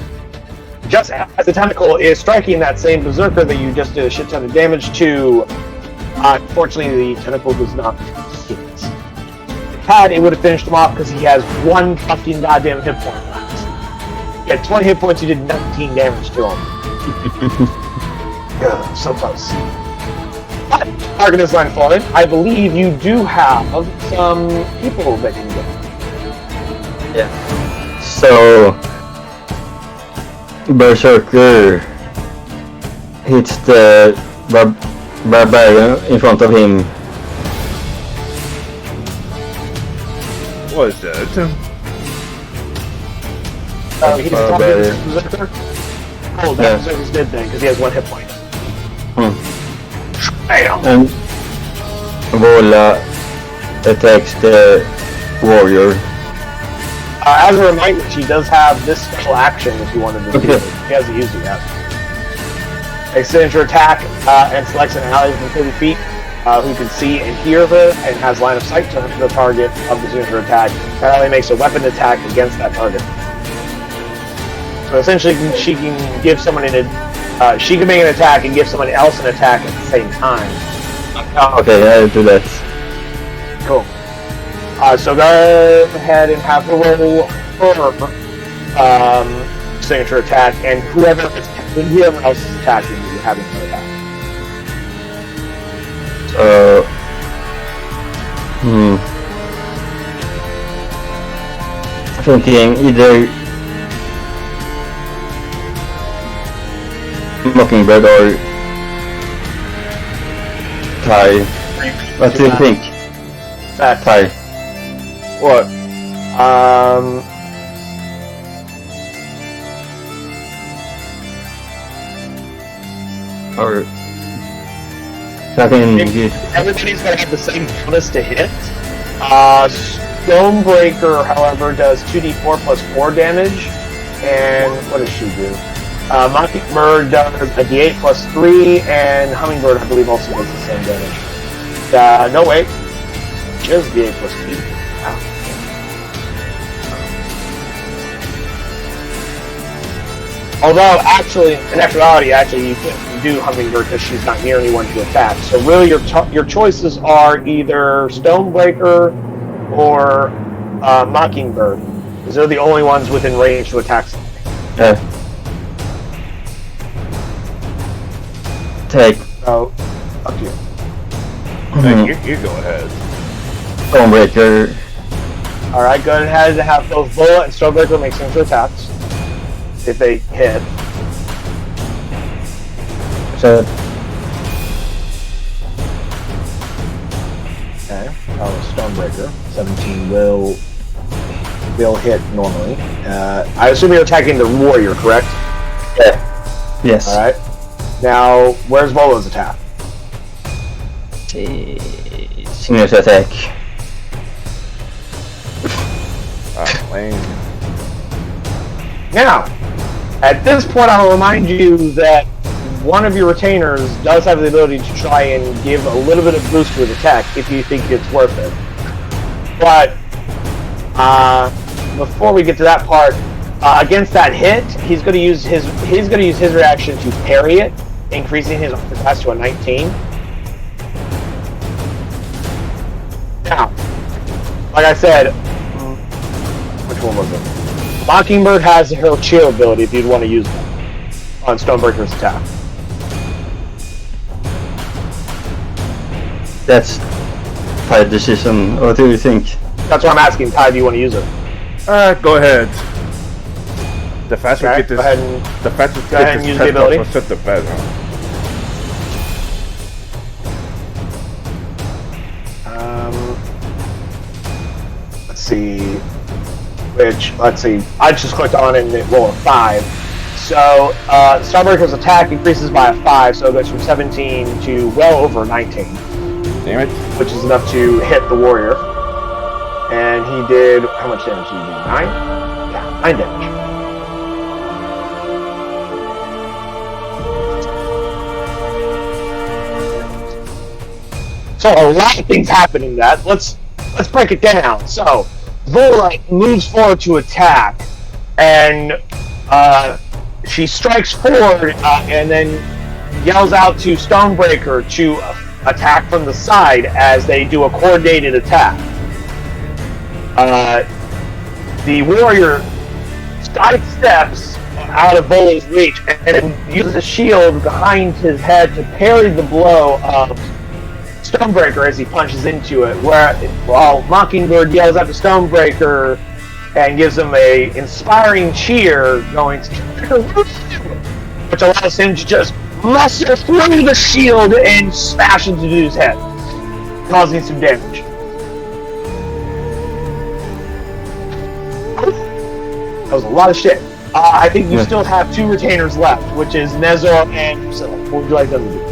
Just as the tentacle is striking that same berserker that you just did a shit ton of damage to, unfortunately the tentacle does not hit. If it had, it would have finished him off because he has one fucking goddamn hit point left. He had 20 hit points, you did 19 damage to him. Ugh, so close. But, target is blindfolded. I believe you do have some people that can get. Yeah. So berserker hits the barbarian in front of him. What is that? He just targeted the berserker. Oh, that berserker's dead then, because he has one hit point. Bam! And Vola attacks the warrior. As a reminder, she does have this special action if you wanted to do it. She hasn't used it yet. Makes an signature attack and selects an ally within 30 feet who can see and hear her and has line of sight to the target of the signature attack. That ally makes a weapon attack against that target. So essentially, she can give someone she can make an attack and give someone else an attack at the same time. Okay, I'll do that. Cool. So go ahead and have her roll her signature attack, and whoever else is attacking you, having her attack. Thinking either Mockingbird or Ty. What do you think? Ty. What? Or something good. Everybody's gonna have the same bonus to hit. Stormbreaker, however, does 2d4 plus 4 damage. And what does she do? Mockingbird does a d8 plus 3, and Hummingbird, I believe, also does the same damage. No, wait. She does d8 plus 3. Wow. Although, actually, in actuality, you can't do Hummingbird because she's not near anyone to attack. So really, your choices are either Stormbreaker or Mockingbird, because they're the only ones within range to attack something. Take. So, up to you. You go ahead. Stormbreaker. Alright, go ahead and have both Vola and Stormbreaker make signature attacks. If they hit. So Okay, Stormbreaker. 17 will hit normally. I assume you're attacking the warrior, correct? yeah. Yes. Alright. Now, where's Vola's attack? Signature attack. Lame. Now, at this point, I'll remind you that one of your retainers does have the ability to try and give a little bit of boost to his attack if you think it's worth it. But before we get to that part, against that hit, he's going to use his reaction to parry it, increasing his class to a 19. Now, like I said, which one was it? Mockingbird has her chill ability if you'd want to use it on Stormbreaker's attack. That's fight decision. What do you think? That's what I'm asking. Ty, do you want to use it? Go ahead. The faster we get this, go ahead and, the faster we go ahead and use the ability. Set the better. Let's see. Let's see. I just clicked on it and it rolled a 5. So Stormbreaker's attack increases by a 5, so it goes from 17 to well over 19. Damn it. Which is enough to hit the warrior. And he did, how much damage did he do? 9? Yeah, 9 damage. So a lot of things happen in that. Let's break it down. So Vola moves forward to attack, and she strikes forward and then yells out to Stormbreaker to attack from the side as they do a coordinated attack. The warrior sidesteps out of Vola's reach and uses a shield behind his head to parry the blow of Stormbreaker as he punches into it, while Mockingbird yells out to Stormbreaker and gives him a inspiring cheer, going, which allows him to just muster through the shield and smash into dude's head, causing some damage. That was a lot of shit. I think you still have 2 retainers left, which is Nezor and Priscilla. What would you like them to do?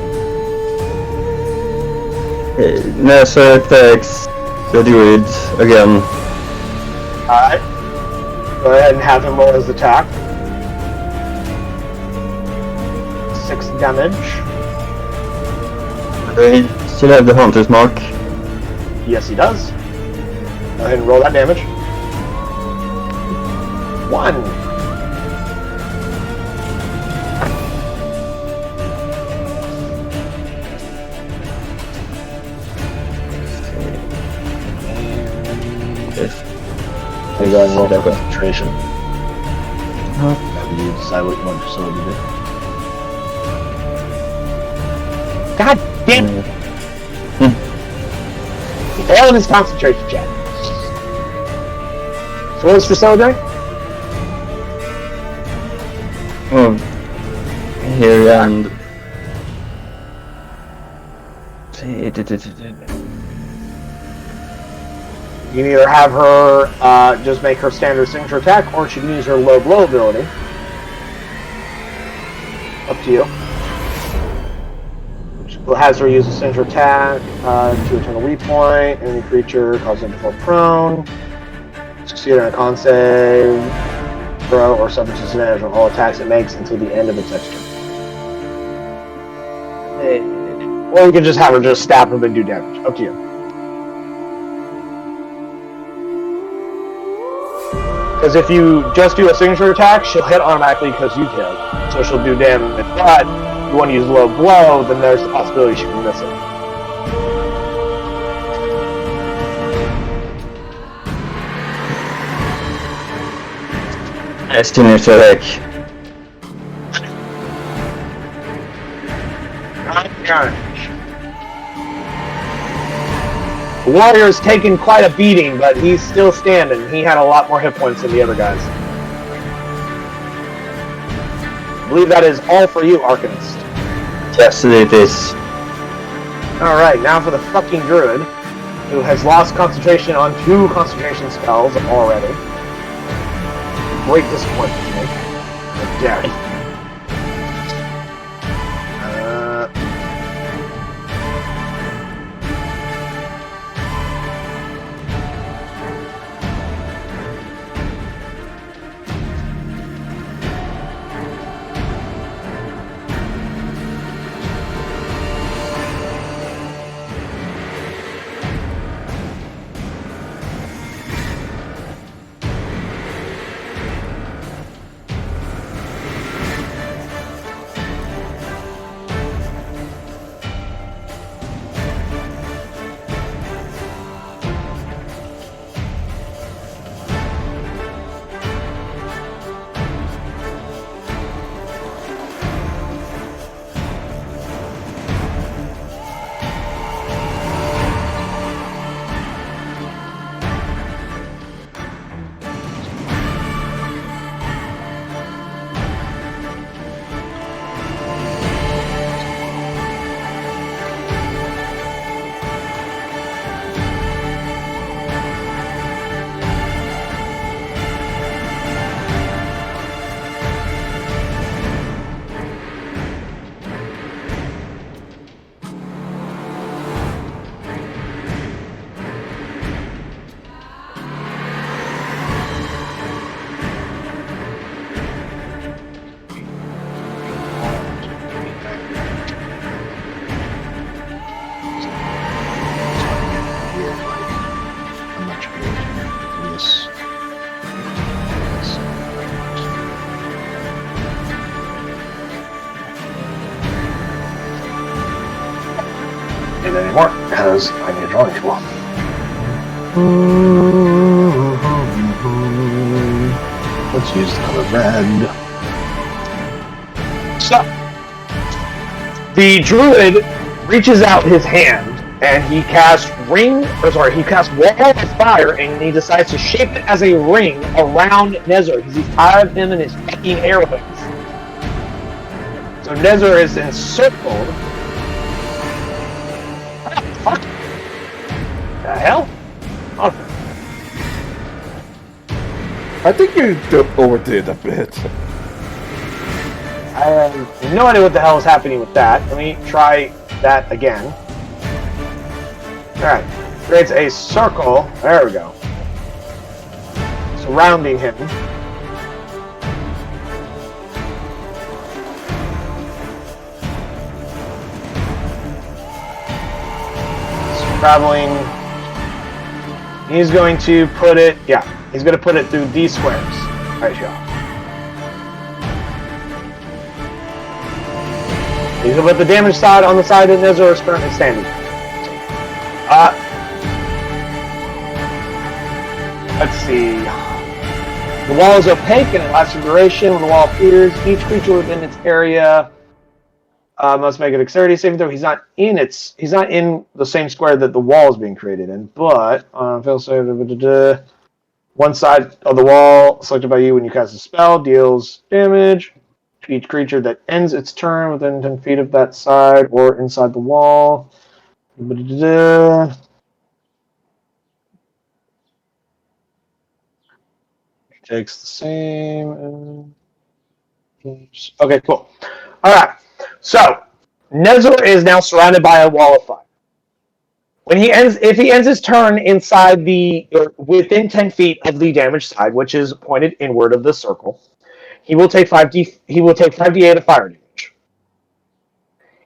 Nessa attacks the druid again. Alright. Go ahead and have him roll his attack. 6 damage. They still have the Hunter's Mark. Yes, he does. Go ahead and roll that damage. 1. You go ahead and roll that concentration. After you decide what you want Priscilla to do. God damn it! He failed his concentration check. So what was Priscilla doing? Oh, here and You can either have her just make her standard signature attack, or she can use her low blow ability. Up to you. Which has her use a signature attack to eternal weak point. Enemy creature causes them to fall prone. Succeed on a con save, throw, or suffer disadvantage on all attacks it makes until the end of its next turn. Or you can just have her just stab him and do damage. Up to you. Because if you just do a signature attack, she'll hit automatically because you've hit. So she'll do damage. But if you want to use low blow, then there's the possibility she can miss it. Estimate attack. The warrior's taken quite a beating, but he's still standing. He had a lot more hit points than the other guys. I believe that is all for you, Arcanist. Yes, it is. Alright, now for the fucking druid, who has lost concentration on 2 concentration spells already. Great disappointment to me. But damn. because I need a ritual. Let's use the color red. So, the druid reaches out his hand and he casts wall of fire, and he decides to shape it as a ring around Nezor because he's tired of him and his fucking arrowheads. So Nezor is encircled. What the hell? Okay. I think you overdid a bit. I have no idea what the hell is happening with that. Let me try that again. Alright. Creates a circle. There we go. Surrounding him. Traveling. He's going to put it, he's going to put it through these squares. Right here. He's going to put the damage side on the side that Nezor is currently standing. Let's see. The wall is opaque and it lasts a duration. When the wall appears, each creature within its area must make a dexterity saving throw. He's not in the same square that the wall is being created in, but fail save. One side of the wall selected by you when you cast a spell deals damage to each creature that ends its turn within 10 feet of that side or inside the wall. Takes the same. Okay, cool. All right. So Nezor is now surrounded by a wall of fire. If he ends his turn inside within 10 feet of the damaged side, which is pointed inward of the circle, he will take 5d8 of fire damage.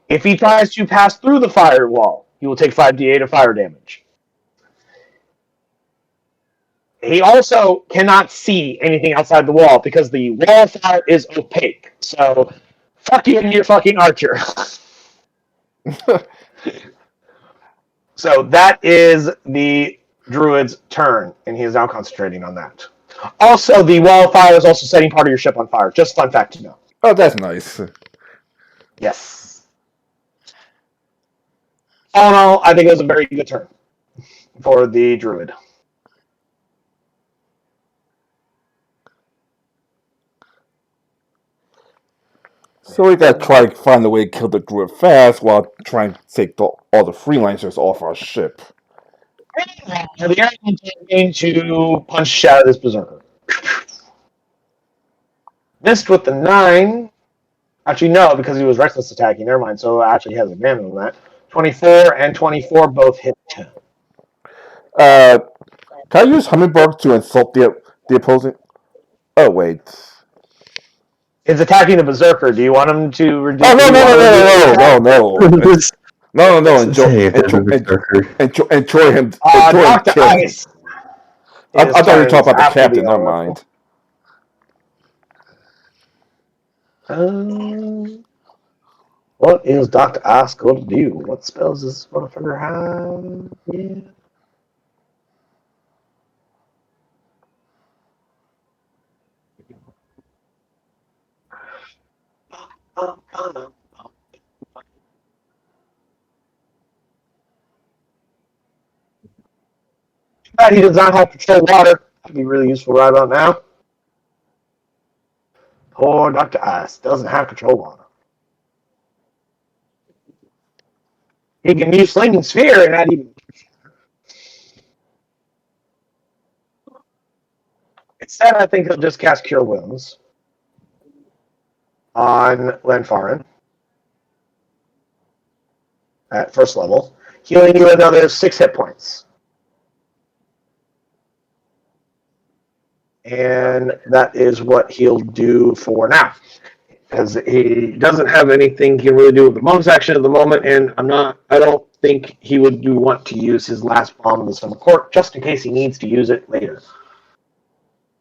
If he tries to pass through the fire wall, he will take 5d8 of fire damage. He also cannot see anything outside the wall because the wall of fire is opaque. So, fuck you and your fucking archer. So that is the druid's turn, and he is now concentrating on that. Also, the wall of fire is also setting part of your ship on fire. Just fun fact to know. Oh, that's nice. Yes. All in all, I think it was a very good turn for the druid. So we gotta try to find a way to kill the druid fast while trying to take all the freelancers off our ship. The Arrogant is going to punch out this berserker. Missed with the 9. Actually, no, because he was reckless attacking. Never mind. So actually has advantage on that. 24 and 24 both hit. Can I use Hummingbird to insult the opposing? Oh wait. It's attacking the berserker. Do you want him to reduce? Oh no! Enjoy him. Dr. Ice. I thought you were talking about the captain. Never mind. What is Dr. Ice going to do? What spells does this motherfucker have? Yeah. He does not have control water. That'd be really useful right about now. Poor Dr. Ice doesn't have control water. He can use Slinging Sphere and not even. Instead, I think he'll just cast Cure Wounds on Lanfarin at first level, healing you another 6 hit points. And that is what he'll do for now. Because he doesn't have anything he can really do with the bonus action at the moment, and I don't think he would want to use his last bomb in the Summer Court, just in case he needs to use it later.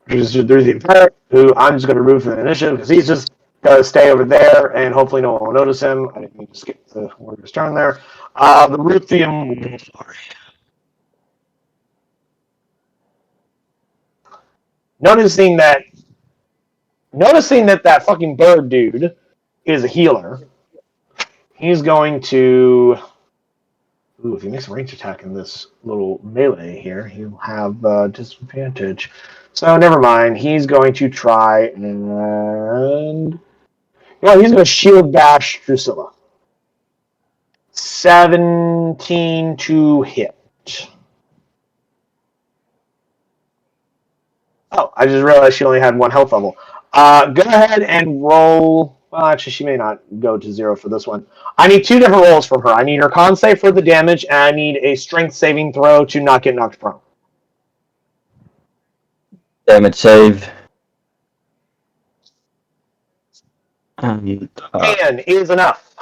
There's the Empire, who I'm just going to remove from the initiative, because he's just going to stay over there, and hopefully no one will notice him. I didn't mean to skip the warrior's turn there. The Ruthium. Noticing that that fucking bird dude is a healer, he's going to. Ooh, if he makes a range attack in this little melee here, he'll have disadvantage. So never mind. He's going to try and. Well, he's going to shield bash Drusilla. 17 to hit. Oh, I just realized she only had 1 health level. Go ahead and roll. Well, actually, she may not go to 0 for this one. I need 2 different rolls from her. I need her con save for the damage, and I need a strength saving throw to not get knocked prone. Damage save. And is enough.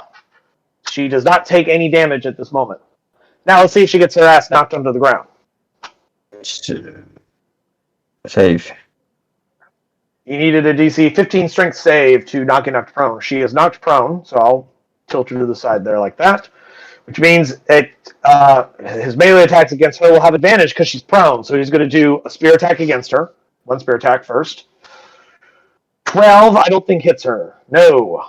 She does not take any damage at this moment. Now let's see if she gets her ass knocked onto the ground. Save. You needed a DC 15 strength save to not get knocked prone. She is knocked prone, so I'll tilt her to the side there like that. Which means his melee attacks against her will have advantage because she's prone. So he's going to do a spear attack against her. 1 spear attack first. 12, I don't think hits her. No.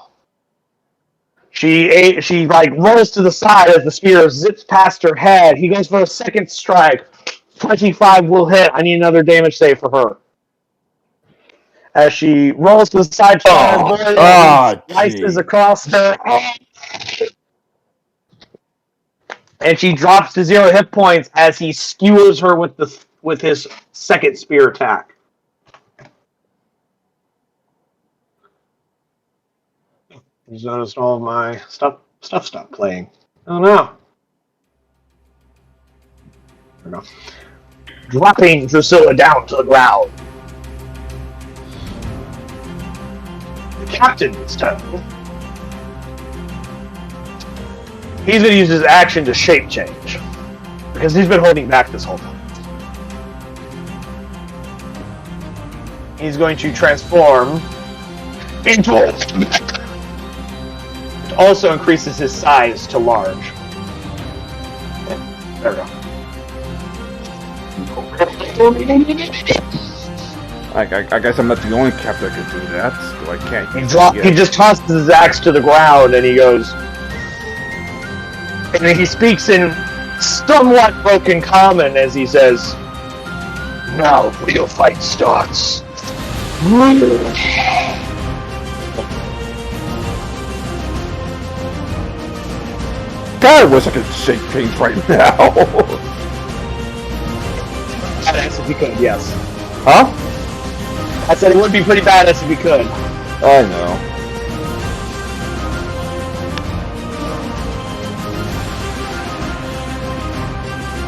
She rolls to the side as the spear zips past her head. He goes for a second strike. 25 will hit. I need another damage save for her. As she rolls to the side, slices across her. And she drops to 0 hit points as he skewers her with his second spear attack. He's noticed all of my stuff stopped playing. Oh no. There we go. Dropping Drusilla down to the ground. The captain's turn. He's going to use his action to shape change. Because he's been holding back this whole time. He's going to transform into a... It also increases his size to large. There we go. I guess I'm not the only captain that can do that. So I can't. He just tosses his axe to the ground and he goes... And he speaks in somewhat broken common as he says, "Now the real fight starts." God, I wish I could shake things right now. Badass if he could, yes. Huh? I said it would be pretty badass if he could. I know.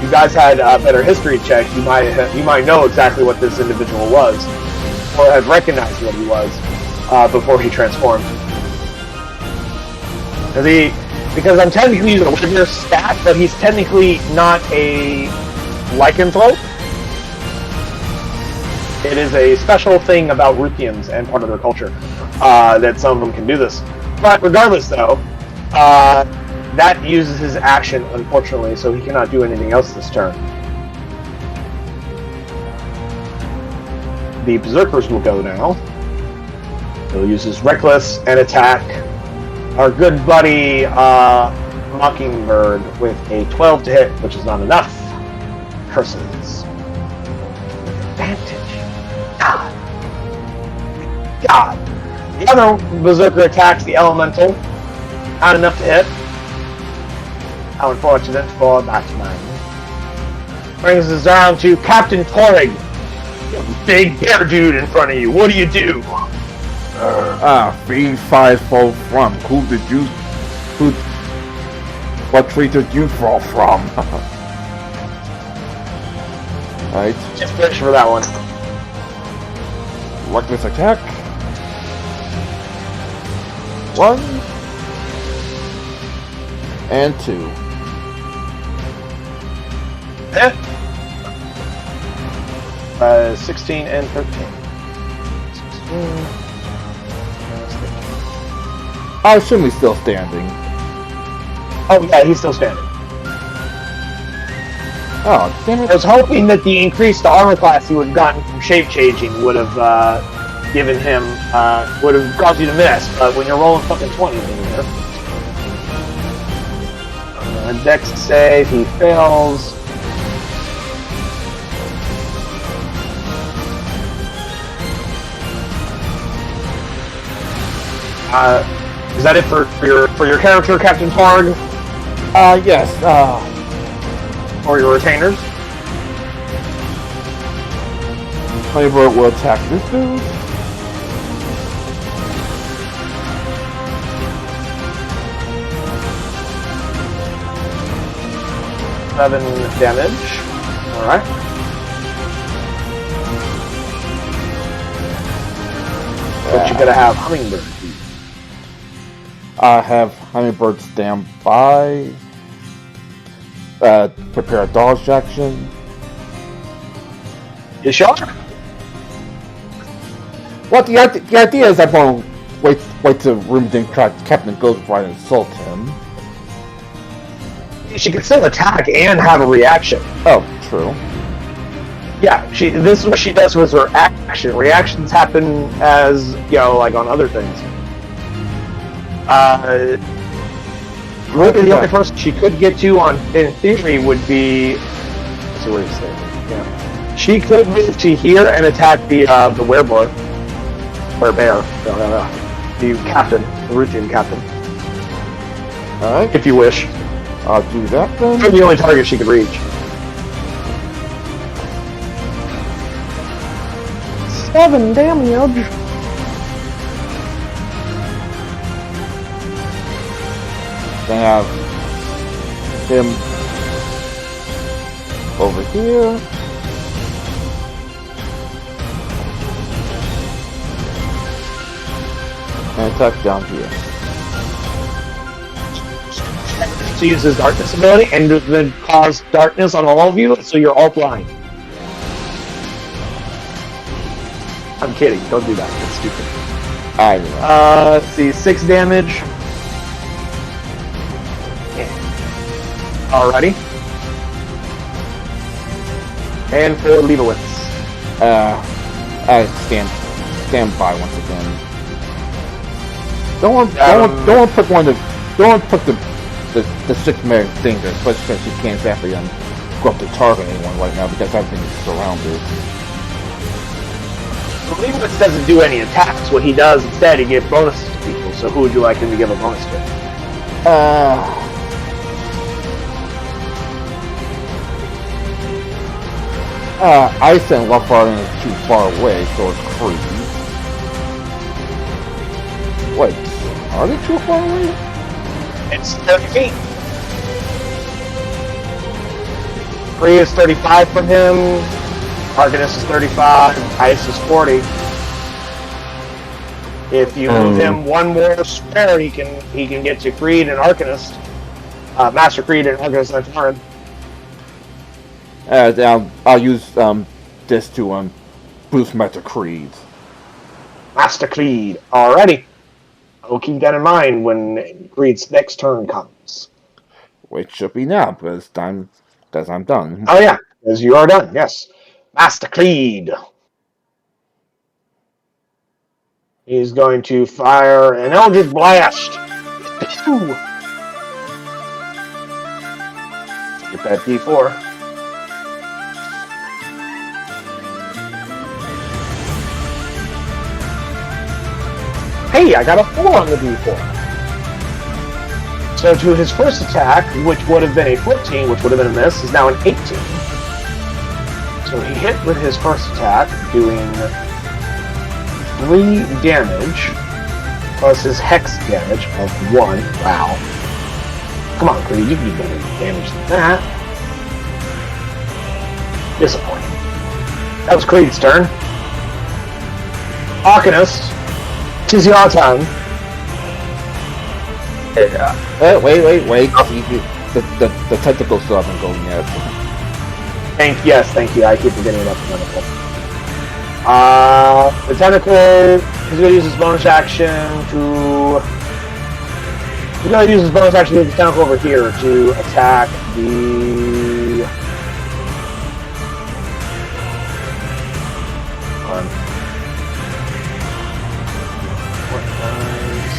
You guys had better history checks, you might know exactly what this individual was, or have recognized what he was before he transformed. Because I'm technically using a regular stat, but he's technically not a lycanthrope. It is a special thing about Ruthians and part of their culture that some of them can do this. But regardless, though, that uses his action, unfortunately, so he cannot do anything else this turn. The Berserkers will go now. He'll use his Reckless and attack our good buddy Mockingbird with a 12 to hit, which is not enough. Curses. Advantage. God. The other Berserker attacks the Elemental. Not enough to hit. How unfortunate for Batman. Brings us down to Captain Torrig. Big bear dude in front of you. What do you do? Being 5-4 from. What tree did you fall from? Right. Just finish for that one. Reckless attack. 1 and 2. 16 and 13. 16. I assume he's still standing. Oh yeah, he's still standing. Oh, damn I it. was hoping that the increased armor class he would have gotten from shape changing would have given him, would have caused you to miss, but when you're rolling fucking 20s in there. Dex save, he fails. Is that it for your character, Captain Targ? Yes, Or your retainers? Honeybird will attack this dude. Seven damage. Alright. But you gotta have Hummingbird. I have Hummingbird stand by. Prepare a dodge action. You sure? What the idea is I'm going to wait till Roomden Captain goes before I insult him. She can still attack and have a reaction. Oh, true. Yeah, this is what she does with her action. Reactions happen as, like on other things. Really, the only person she could get to in theory would be... Let's see where he's standing. Yeah. She could move to here and attack the werebear. Werebear. The captain. The Ruthian captain. Alright. If you wish. I'll do that then. You're the only target she could reach. 7 damage. Then I have him over here. And attack down here. She uses darkness ability and then cause darkness on all of you, so you're all blind. I'm kidding. Don't do that. That's stupid. I know. Let's see. 6 damage. Alrighty. And 4 Leibowitz. I stand by once again. Don't put the 6-man thing there, especially since you can't exactly go up to target anyone right now because I've been surrounded. Leibowitz doesn't do any attacks. What he does instead, he gives bonuses to people. So who would you like him to give a bonus to? Ice and Luffarden is too far away, so it's creepy. Wait, are they too far away? It's 30 feet. Free is 35 from him. Arcanist is 35. Ice is 40. If you move him one more square, he can get to Creed and Arcanist. Master Creed and Arcanist on turn. I'll use this to boost Master Creed. Master Creed. Alrighty. I'll keep that in mind when Creed's next turn comes. Which should be now, because I'm done. Oh yeah, as you are done, yes. Master Creed. He's going to fire an Eldritch Blast. Ooh. Get that D4. Hey, I got a 4 on the D4. So to his first attack, which would have been a 14, which would have been a miss, is now an 18. So he hit with his first attack, doing 3 damage, plus his hex damage of 1. Wow. Come on, Creed, you can do better damage than that. Disappointing. That was Creed's turn. Arcanist, 'tis your turn. Wait. The tentacles still haven't gone yet. Thank you. I keep forgetting about the tentacle. The tentacle, he's going to use his bonus action to... He's going to use his bonus action to use the tentacle over here to attack the on. What does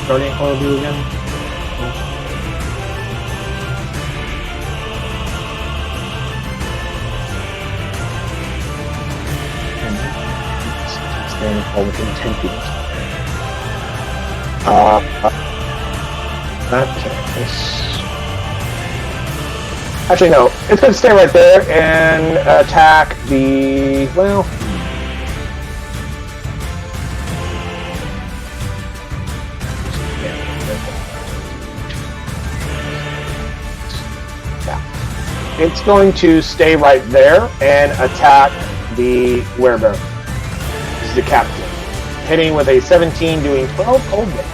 Guardian Coil do again? Standing all within 10 feet. Actually, no. It's going to stay right there and attack the... Well... Yeah. It's going to stay right there and attack the werebear. This is the captain. Hitting with a 17, doing 12 cold damage.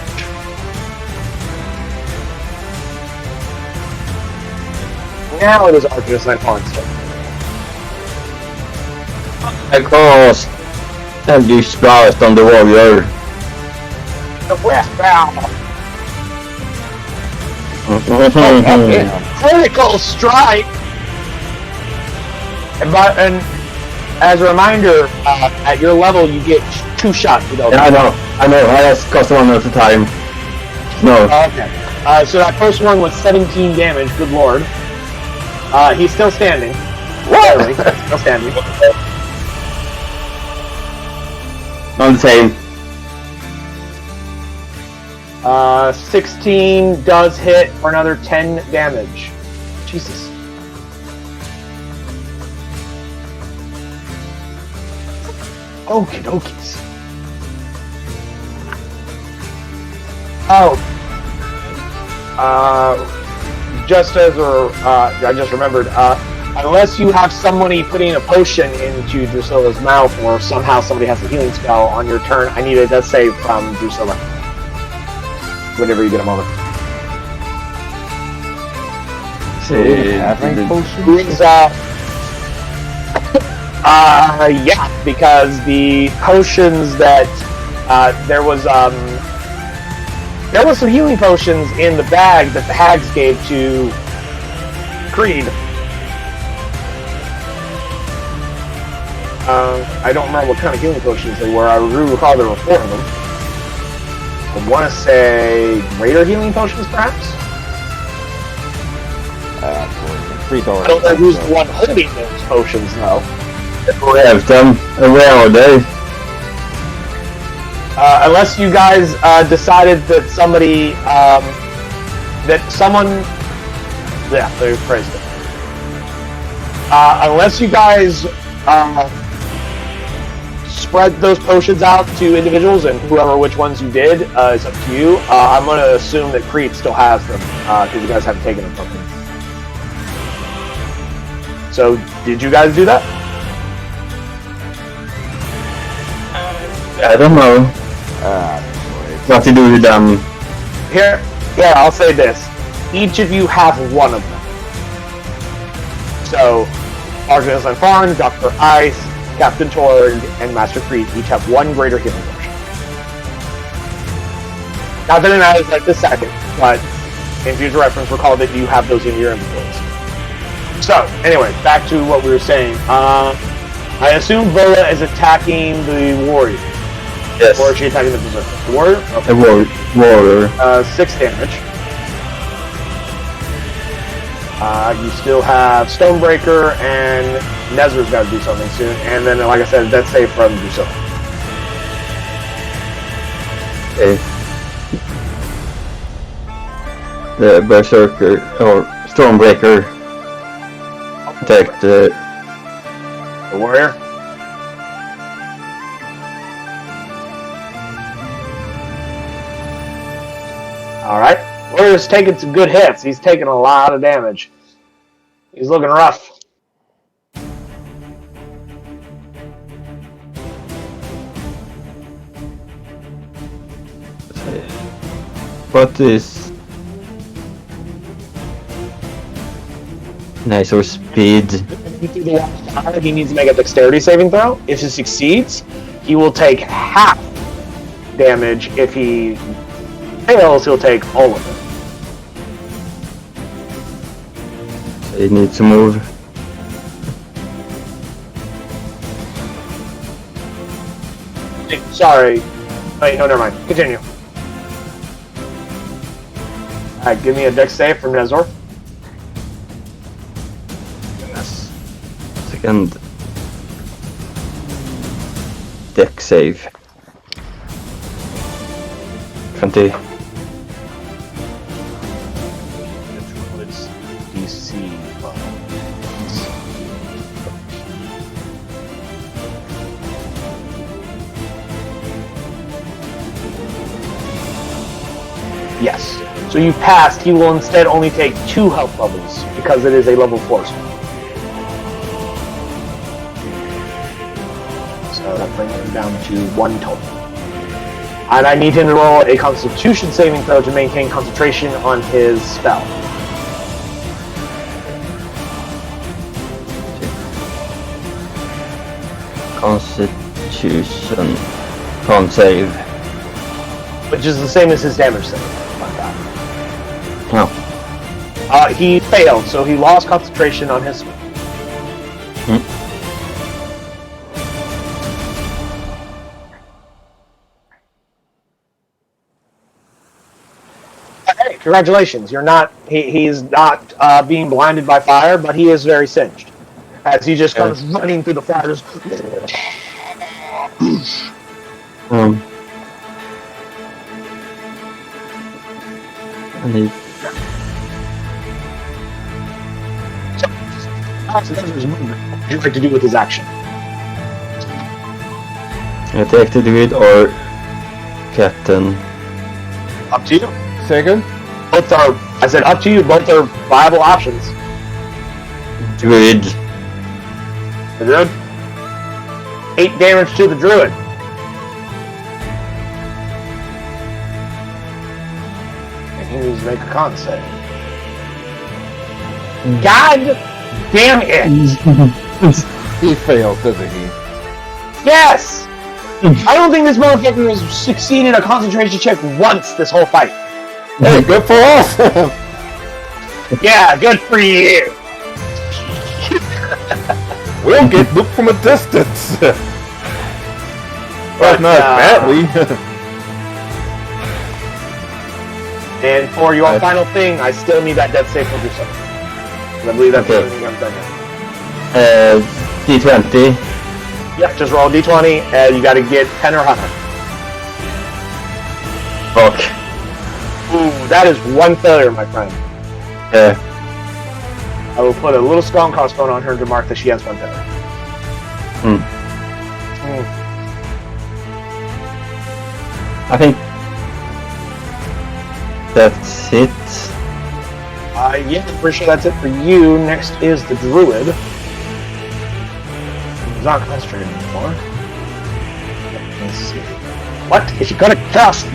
Now it is Arcanist Night Pawn's turn. I cast Eldritch Blast on the warrior. The West Bow. Critical strike! And as a reminder, at your level, you get 2 shots with Eldritch. I know. I just cast one at a time. No. Okay. So that first one was 17 damage, good lord. He's still standing. Barely. Still standing. On the same. 16 does hit for another 10 damage. Jesus. Okie dokies. Oh. Just as I just remembered, unless you have somebody putting a potion into Drusilla's mouth, or somehow somebody has a healing spell on your turn, I need a death save from Drusilla. Whenever you get a moment. Yeah, because the potions that there was some healing potions in the bag that the hags gave to Creed. I don't remember what kind of healing potions they were. I do recall there were 4 of them. I want to say greater healing potions, perhaps? I don't know who's the one holding those potions, though. We have them. Where are they? Unless you guys decided that yeah, they phrased it. Unless you guys spread those potions out to individuals, and which ones you did is up to you. I'm going to assume that Creep still has them, because you guys haven't taken them from him. So, did you guys do that? I don't know. What to do with them? Here, I'll say this. Each of you have one of them. So, Arcanist and Farn, Dr. Ice, Captain Torg, and Master Creed each have one greater healing potion. Not that it matters at this second, but in future reference, recall that you have those in your inventories. So, anyway, back to what we were saying. I assume Vola is attacking the warrior. Yes. Or is she attacking the berserker? The warrior? Okay. A warrior. 6 damage. You still have Stormbreaker, and Nezra's got to do something soon. And then, like I said, that's safe from Drusilla. Okay. The berserker or Stormbreaker attacked the warrior. Alright. Warrior's taking some good hits. He's taking a lot of damage. He's looking rough. What is nice or speed? He needs to make a dexterity saving throw. If he succeeds, he will take half damage. If he fails, he'll take all of it. He needs to move. Wait, sorry. Wait, no, never mind. Continue. Alright, give me a dex save from Nezor. Goodness. Second deck save. 20. It's DC. Yes. So you passed. He will instead only take 2 health levels because it is a level 4 spell. So that brings him down to 1 total. And I need him to roll a Constitution saving throw to maintain concentration on his spell. Constitution. Con save. Which is the same as his damage save. Oh. He failed, so he lost concentration on his spell. Hey, congratulations. You're not. He's not being blinded by fire, but he is very singed. As he just comes running through the fire. Just... I need. What would you like to do with his action? Attack the druid or captain. Up to you. Second. Both are. I said up to you. Both are viable options. Druid. The druid. 8 damage to the druid. And he needs to make a con save. God damn it! He failed, doesn't he? Yes! I don't think this motherfucker has succeeded a concentration check once this whole fight. Hey, good for us! Yeah, good for you! We'll get looked from a distance! But not badly. And for your final thing, I still need that death save from yourself. I believe that's the only thing I've done here. D20. Yep, just roll a d20, and you gotta get 10 or higher. Fuck. Ooh, that is 1 failure, my friend. Yeah. I will put a little strong crossbone on her to mark that she has 1 failure. I think that's it. Yeah, I'm pretty sure that's it for you. Next is the druid. He's not concentrating anymore. Let's see. What is she gonna cast?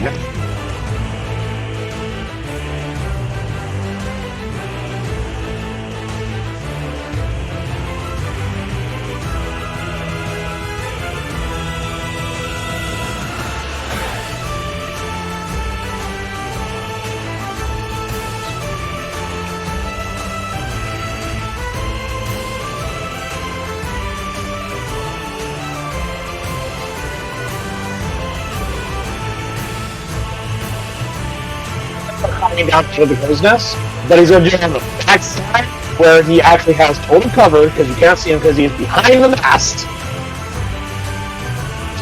Coming down to the crow's nest, but he's going to do it on the back side where he actually has total cover because you can't see him because he's behind the mast.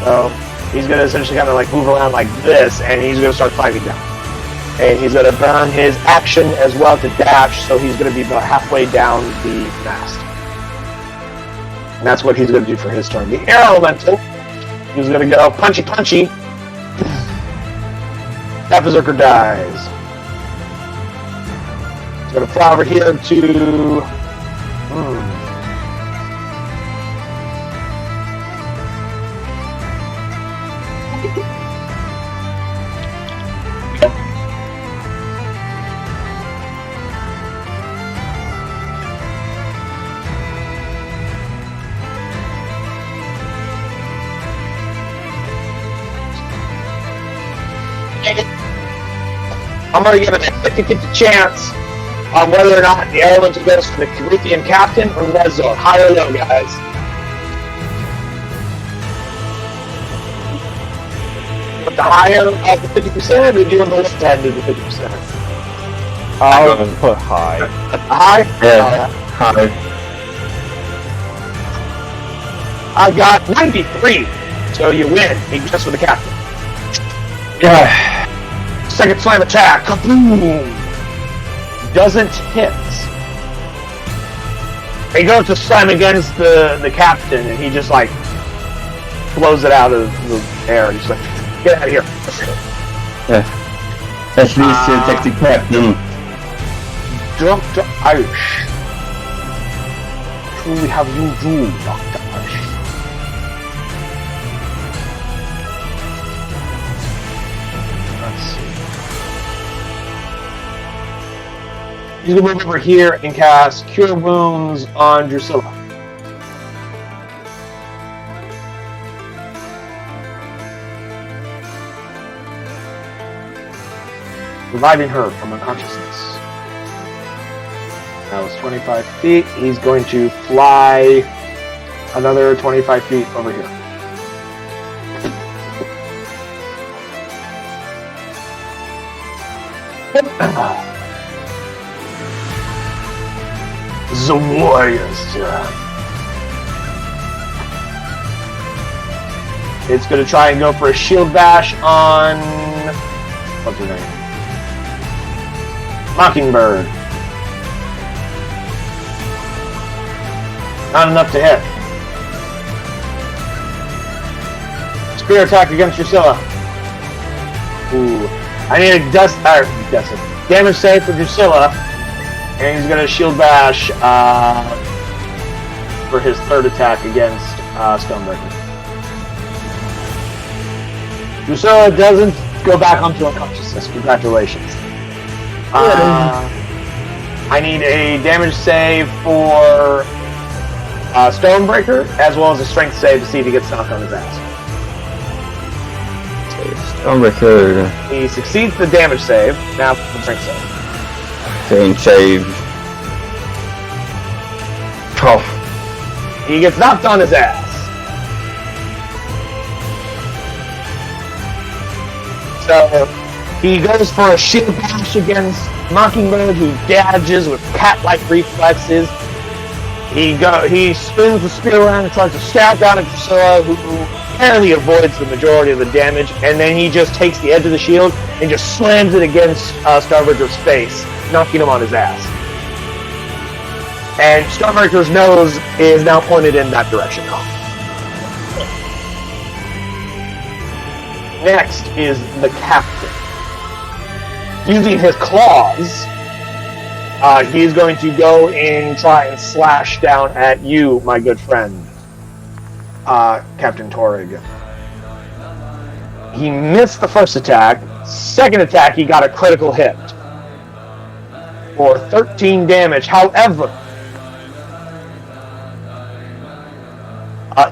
So he's going to essentially kind of like move around like this, and he's going to start climbing down. And he's going to burn his action as well to dash, so he's going to be about halfway down the mast. And that's what he's going to do for his turn. The air elemental, he's going to go punchy punchy. That berserker dies. He's going to fly over here to... I'm going to give it a 50-50 chance on whether or not the elemental goes to the Corinthian captain or Nezor. High or low, guys? With the higher of the 50%, or doing the left end of the 50%? I'll put high. High? Yeah. High. I got 93, so you win. Just for the captain. Yeah. Second slam attack, kaboom! Doesn't hit. He goes to slam against the captain, and he just like blows it out of the air. He's like, "Get out of here!" Yeah. At least take the captain. Dr. Irish. Truly have you ruled, Dr. Irish. Let's see. You can move over here and cast Cure Wounds on Drusilla. Reviving her from unconsciousness. That was 25 feet. He's going to fly another 25 feet over here. The warriors. It's going to try and go for a shield bash on... what's her name? Mockingbird. Not enough to hit. Spear attack against Drusilla. Ooh. I need a damage save for Drusilla. And he's going to shield bash for his third attack against Stormbreaker. Drusilla doesn't go back onto unconsciousness. Congratulations. I need a damage save for Stormbreaker, as well as a strength save to see if he gets knocked on his ass. Stormbreaker. He succeeds the damage save. Now the strength save. Strength save. Oh. He gets knocked on his ass. So he goes for a shield bash against Mockingbird, who dodges with cat-like reflexes. He spins the spear around and tries to stab down at Drusilla, who apparently avoids the majority of the damage, and then he just takes the edge of the shield and just slams it against Starbreaker's face, knocking him on his ass. And Starbreaker's nose is now pointed in that direction. Next is the captain. Using his claws, he's going to go and try and slash down at you, my good friend, Captain Torrig. He missed the first attack. Second attack, he got a critical hit for 13 damage. However,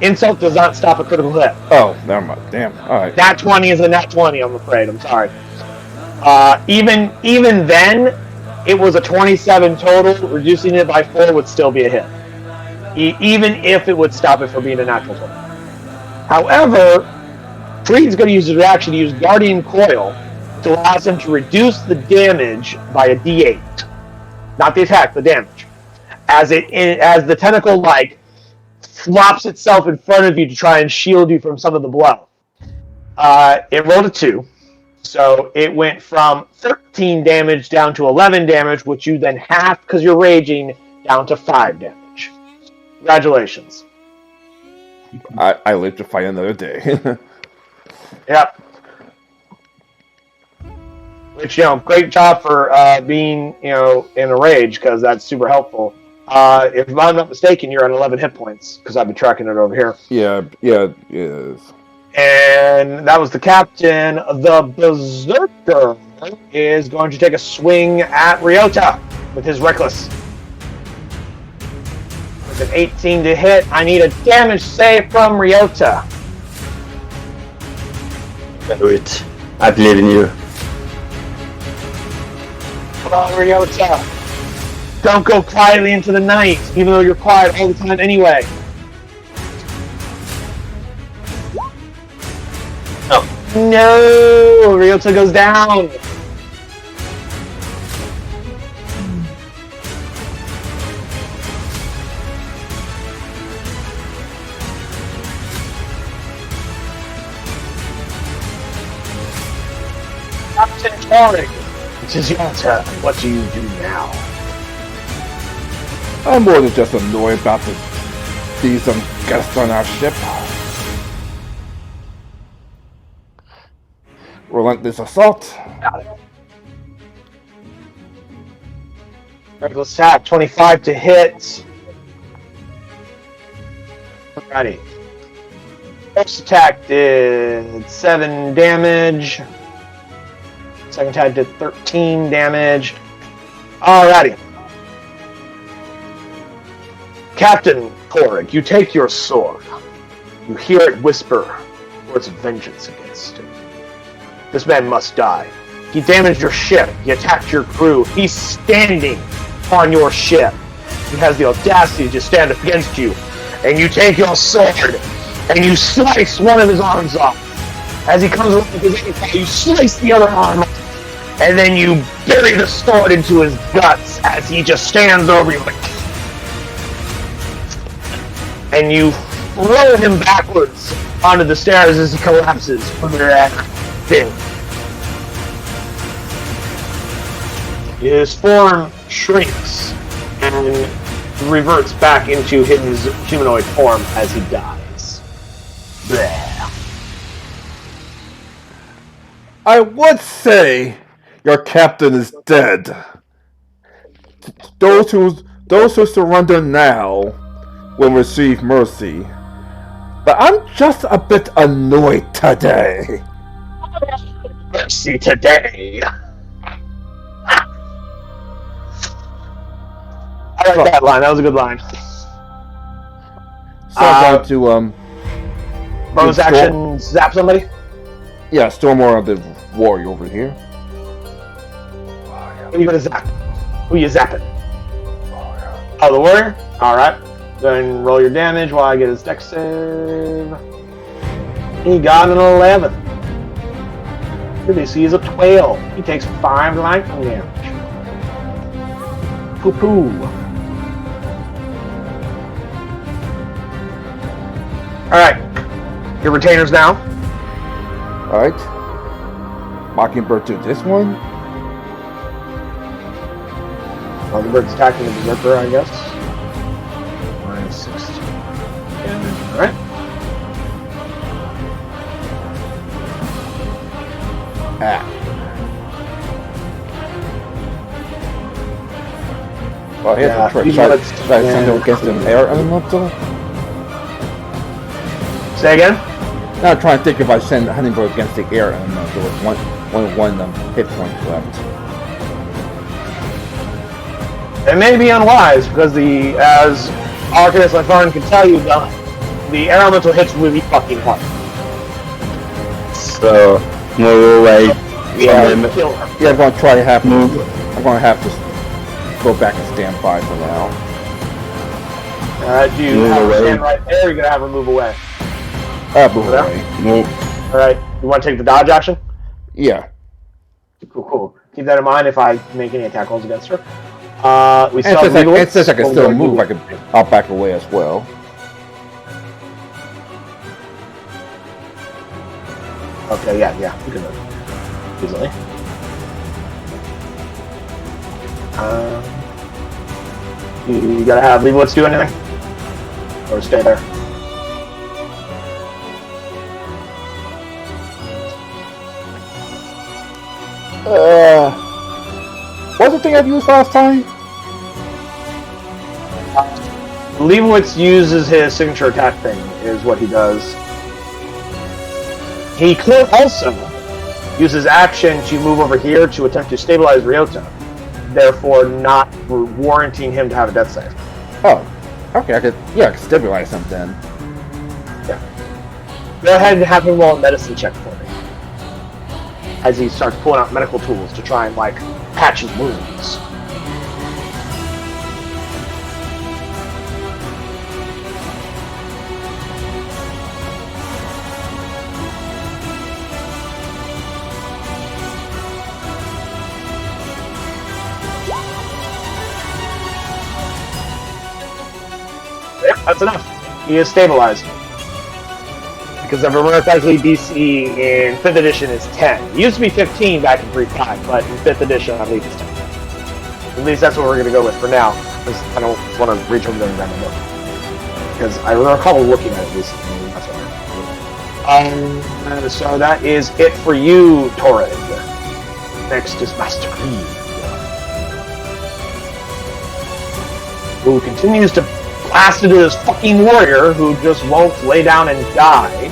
insult does not stop a critical hit. Oh, never mind. Damn. All right. Nat 20 is a nat 20, I'm afraid. I'm sorry. Even then, it was a 27 total. Reducing it by 4 would still be a hit. Even if it would stop it from being a natural total. However, Creed's going to use his reaction to use Guardian Coil to allow him to reduce the damage by a d8. Not the attack, the damage. As the tentacle, flops itself in front of you to try and shield you from some of the blow. It rolled a 2. So it went from 13 damage down to 11 damage, which you then half, because you're raging, down to 5 damage. Congratulations. I live to fight another day. Yep. Which, great job for being, in a rage, because that's super helpful. If I'm not mistaken, you're on 11 hit points, because I've been tracking it over here. Yeah, it is. And that was the captain. The Berserker is going to take a swing at Ryota with his Reckless. With an 18 to hit, I need a damage save from Ryota. Do it. I believe in you. Come on, Ryota. Don't go quietly into the night, even though you're quiet all the time anyway. No! Ryota goes down! Captain Torrig, it is your turn. What do you do now? I'm more than just annoyed about to see some guests on our ship. Relentless assault. Got it. Reckless attack, 25 to hit. Alrighty. First attack did 7 damage. Second attack did 13 damage. Alrighty. Captain Torrig, you take your sword. You hear it whisper words of vengeance against him. This man must die. He damaged your ship. He attacked your crew. He's standing on your ship. He has the audacity to stand up against you. And you take your sword and you slice one of his arms off. As he comes around with his aim, you slice the other arm off. And then you bury the sword into his guts as he just stands over you. And you throw him backwards onto the stairs as he collapses under that thing. His form shrinks and reverts back into his humanoid form as he dies. Bleh. I would say your captain is dead. Those who surrender now will receive mercy. But I'm just a bit annoyed today. Mercy today. I like that line. That was a good line. So I'm going to bonus action, zap somebody. Yeah, storm on the warrior over here. Who are you gonna zap? Who you zapping? Oh, the warrior? Alright. Then roll your damage while I get his dex save. He got an 11. This is a 12. He takes 5 lightning damage. Poo poo. Alright. Your retainers now. Alright. Mockingbird to this one. Mockingbirds attacking the berserker, I guess. Minus 16. Alright. Ah. Well, here's Yeah, the trick. these Should I bullets- send him against an air elemental? Say again? Now I'm trying to think if I send Honeyboy against the air elemental with one hit point left. It may be unwise because as Arcanist Lytharn can tell you, the air elemental hits really fucking hard. So, move away Yeah, from him. kill her. Yeah, I'm going to try to have Move. I'm going to have to go back and stand by for now. Alright, do you Move have her away. stand right there or are you going to have her move away? Move Yeah. away. Move. Alright, you want to take the dodge action? Yeah. Cool. Keep that in mind if I make any attack rolls against her. We And saw since I can Leibowitz. still move, I'll back away as well. Okay, yeah, you can move easily. You gotta have Leibowitz do anything? Or stay there? What's the thing I've used last time? Leibowitz uses his signature attack thing, is what he does. He could also use his action to move over here to attempt to stabilize Ryota, therefore not warranting him to have a death save. Oh, okay. I could stabilize him then. Yeah. Go ahead and have him roll a medicine check for me. As he starts pulling out medical tools to try and, patch his wounds. That's enough. He is stabilized. Because the reverse actually DC in 5th edition is 10. It used to be 15 back in 3.5, but in 5th edition I believe it's 10. At least that's what we're going to go with for now. Because I don't want to reach over there and grab my book. Because I recall looking at it recently. That's what so that is it for you, Torrid. Next is Master Creed, who continues to blast into this fucking warrior who just won't lay down and die.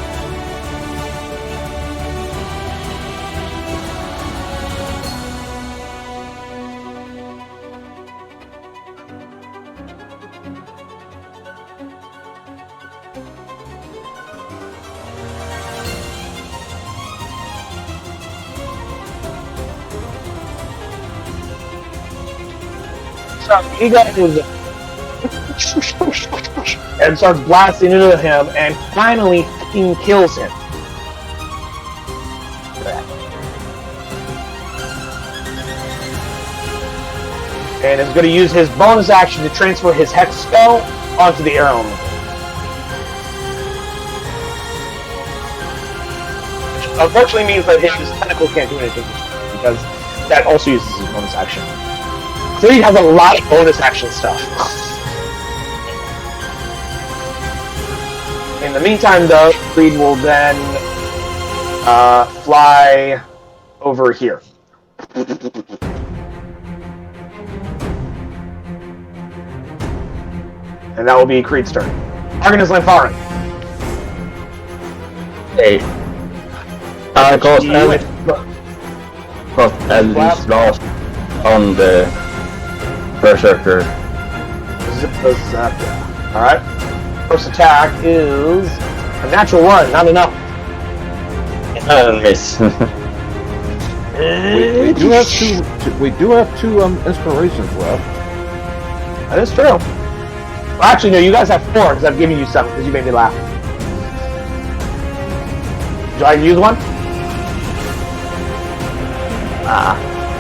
So he goes and starts blasting into him and finally fucking kills him. And is going to use his bonus action to transfer his Hex spell onto the air element. Which unfortunately means that his tentacle can't do anything because that also uses his bonus action. So he has a lot of bonus action stuff. In the meantime, though, Creed will then fly over here. And that will be Creed's turn. Argon Lanfarin. Hey. Cost Elvis last on the Berserker. Zip the zap. Alright. First attack is a natural 1, not enough. Miss. We do have two inspirations left. That is true. Well, actually, no, you guys have 4 because I've given you 7 because you made me laugh. Would you like to use one?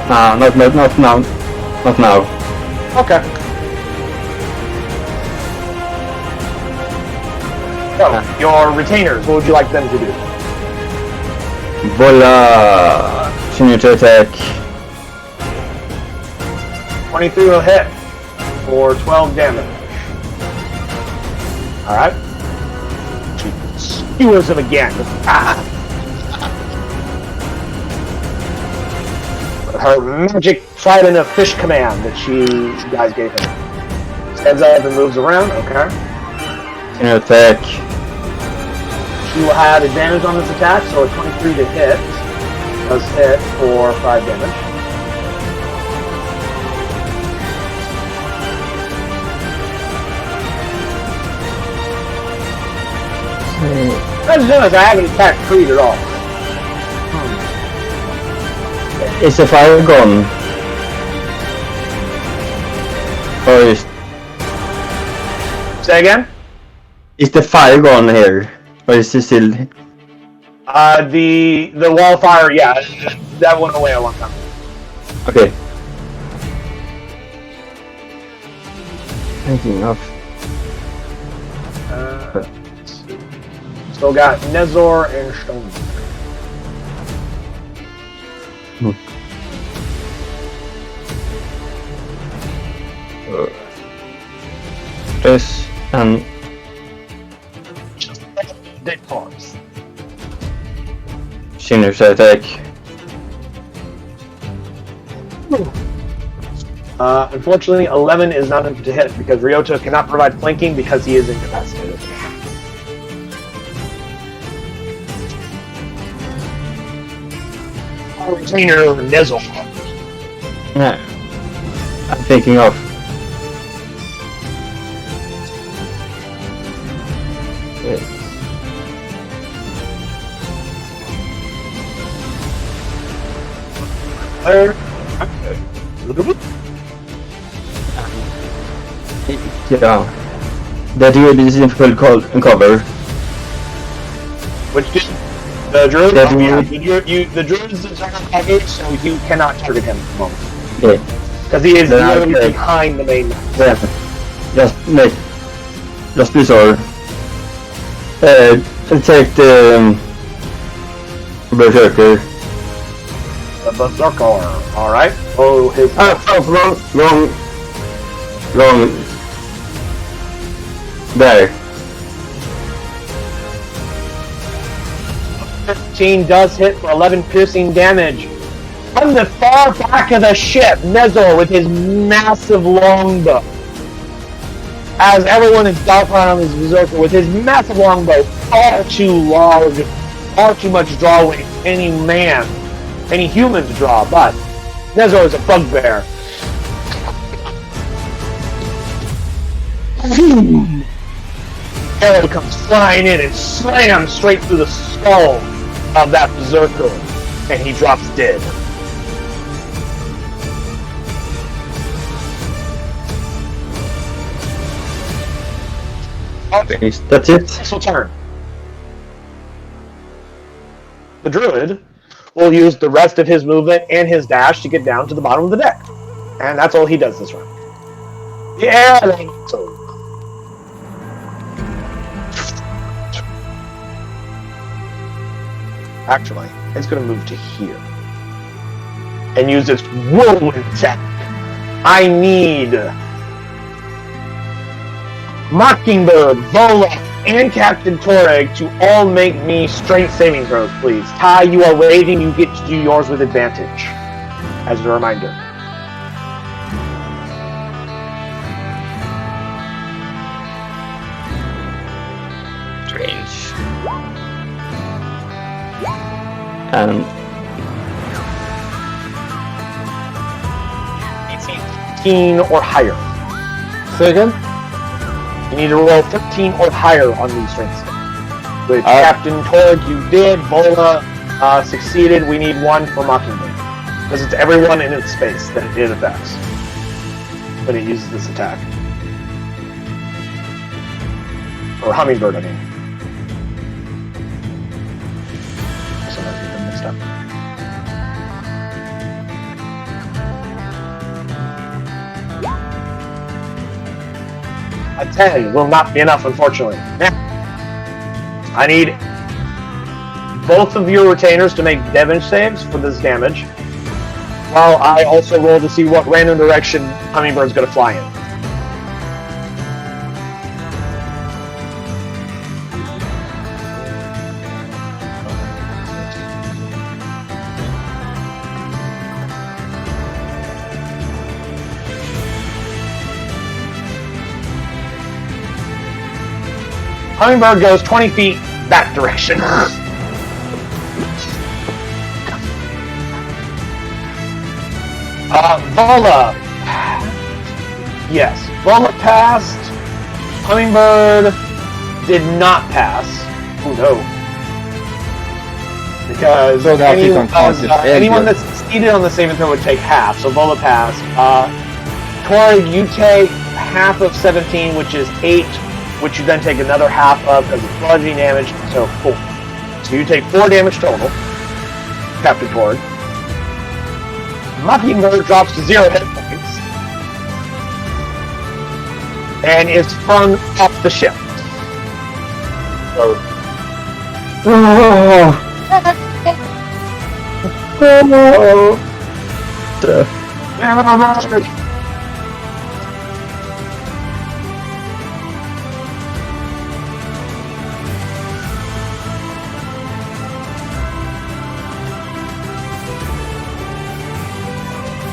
No, not now. Not now. Okay. So, your retainers, what would you like them to do? Bola. Continue to attack. 23 will hit for 12 damage. Alright. She skewers him again. Her magic trident of fish command that you guys gave him. Stands up and moves around, okay. Continue to attack. She will have advantage on this attack, so a 23 to hit. Does hit for 5 damage. As soon as I haven't attacked Creed at all. Is the fire gone? Or Say again? is the fire gone here? Or is it still? The wildfire, yeah, that went away a long time. Okay. Thinking of. Still got Nezor and Stone. Press and Dead pawns. Sinner's attack. Unfortunately, 11 is not enough to hit because Ryota cannot provide flanking because he is incapacitated. Retainer Nezzle. Yeah. I'm thinking of. Yeah. The druid is in full cover. Which did the druid? The The druid's attack covered, so you cannot target him at the moment. Yeah. Because he is Then literally okay. behind the main map. Yeah. Just make. Just be sorry. Take the Berserker. The Berserker. Alright. Oh, his. Wrong. There. 15 does hit for 11 piercing damage. From the far back of the ship, Nezor with his massive longbow. As everyone is dogfighting on this Berserker with his massive longbow, far too large, far too much draw weight for any man, any human to draw, but Nezor is a bugbear. Arrow comes flying in and slams straight through the skull of that Berserker, and he drops dead. That's it. Special turn. The Druid will use the rest of his movement and his dash to get down to the bottom of the deck. And that's all he does this round. Yeah! Actually, it's going to move to here. And use its whirlwind attack. I need Mockingbird, Vola, and Captain Toreg to all make me strength saving throws, please. Ty, you are waiting. You get to do yours with advantage. As a reminder. Strange. And 15 or higher. Say again? You need to roll 15 or higher on these strengths. With Captain Torg, you did. Vola succeeded. We need one for Mockingbird. Because it's everyone in its space that it affects when it uses this attack. Or Hummingbird, I mean. Sometimes get them mixed up. A 10 will not be enough, unfortunately. Now, I need both of your retainers to make damage saves for this damage, while I also roll to see what random direction Hummingbird's going to fly in. Hummingbird goes 20 feet that direction. Vola. Yes, Vola passed. Hummingbird did not pass. Oh no. Because So now she's unconscious and anyone good. that's succeeded on the saving throw would take half, so Vola passed. Torg, you take half of 17, which is 8, which you then take another half of because it's bludgeoning damage, so 4. So you take 4 damage total, Captain Torg. Mockingbird drops to 0 hit points and is flung off the ship. So,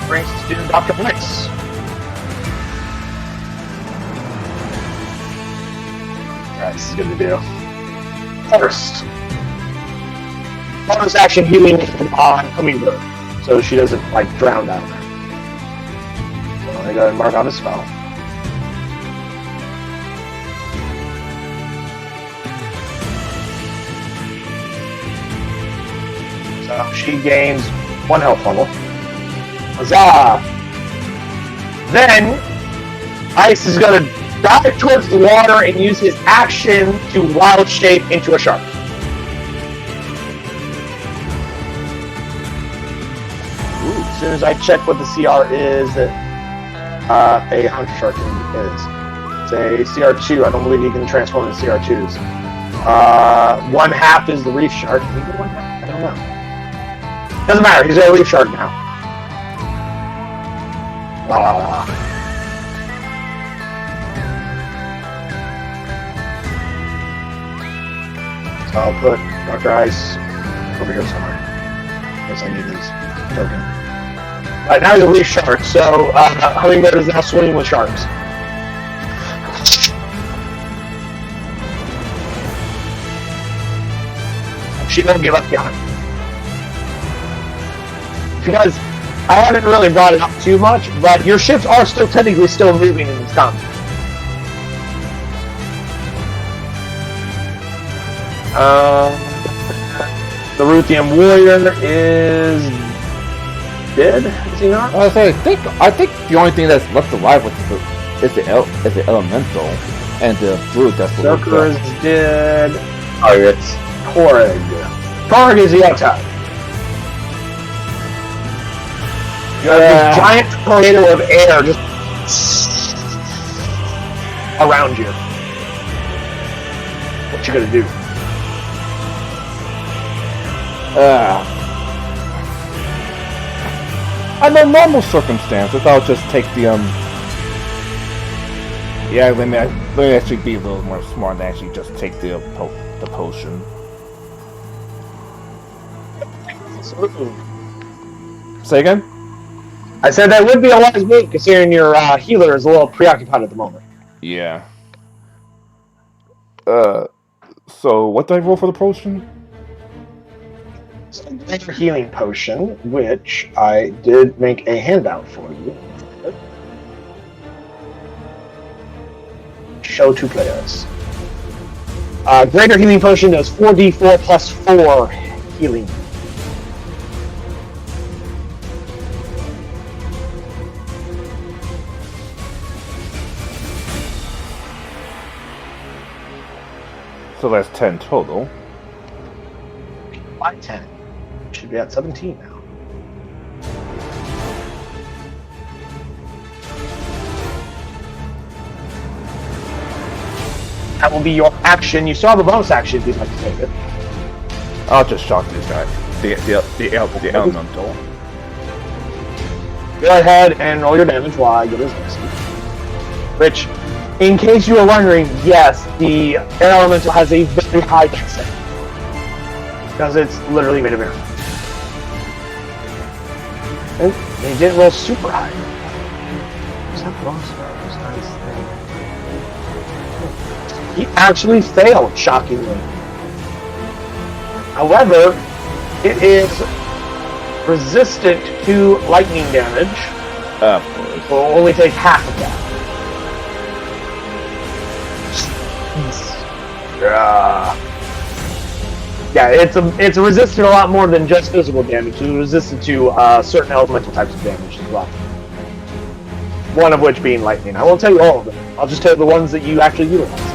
brings us to Dr. Blitz. Alright, this is good to do. First, bonus action healing on Hummingbird, so she doesn't, like, drown out. So I gotta mark out a spell. So she gains 1 health level. Huzzah! Then, Ice is gonna dive towards the water and use his action to wild shape into a shark. Ooh, as soon as I check what the CR is, a hunter shark is. It's a CR2. I don't believe you can transform into CR2s. 1/2 is the reef shark. Can he go 1/2? I don't know. Doesn't matter. He's a reef shark now. So I'll put Dr. Ice over here somewhere. Guess I need his token. Alright, now he's a reef shark, so Hummingbird is now swimming with sharks. She won't give up behind. Because I haven't really brought it up too much, but your ships are still technically still moving in this combat. The Ruthian warrior is dead. Is he not? I think the only thing that's left alive is the elemental and the brute. That's what Zerker is dead. Oh, it's Torg. Torg is the outside. You have this giant tornado of air just around you. What you gonna do? Under normal circumstances, I'll just take the Yeah, let me actually be a little more smart and actually just take the potion. Say again? I said that would be a wise move, considering your healer is a little preoccupied at the moment. Yeah. So what did I roll for the potion? So a healing potion, which I did make a handout for you. Show to players. Greater healing potion does 4d4 plus 4 healing. So that's 10 total. By 10. Should be at 17 now. That will be your action. You still have a bonus action if you'd like to take it. I'll just shock this guy. The elemental. Go ahead and roll your damage while I get his message. Which, in case you were wondering, yes, the air elemental has a very high dex save. Because it's literally made of air. And they didn't roll super high. What's that bonus? He actually failed, shockingly. However, it is resistant to lightning damage. Of course. Will only take half of that. Yeah, it's resistant a lot more than just physical damage. It's resistant to certain elemental types of damage as well. One of which being lightning. I won't tell you all of them. I'll just tell you the ones that you actually utilize.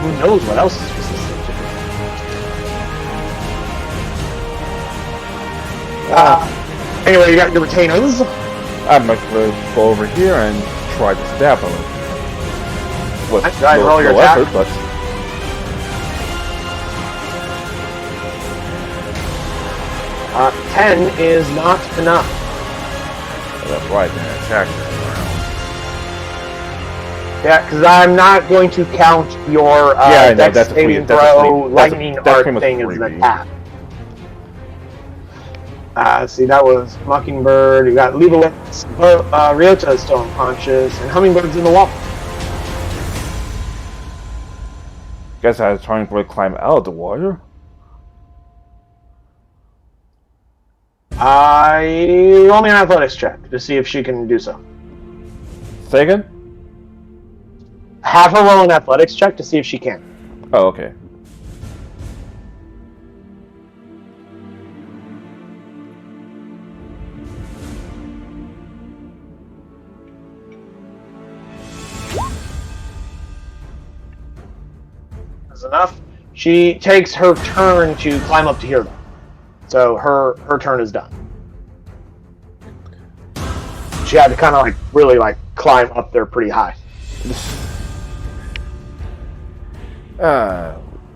Who knows what else is resistant to? Anyway, you got your retainers. I might go over here and try to stab him. With Right, roll your attack. effort, but 10 is not enough. that's right, then attack. Yeah, because I'm not going to count your I know, dex that's a free- saving that's a throw free- lightning that's a art pretty much thing as an freebie. attack. See, that was Mockingbird. You got Leibowitz, Ryota is still unconscious, and Hummingbird's in the wall. Guess I was trying to climb out of the water. Roll me an athletics check to see if she can do so. Say again? Have her roll an athletics check to see if she can. Oh, okay. That's enough. She takes her turn to climb up to here, though. So her turn is done. She had to kind of really climb up there pretty high.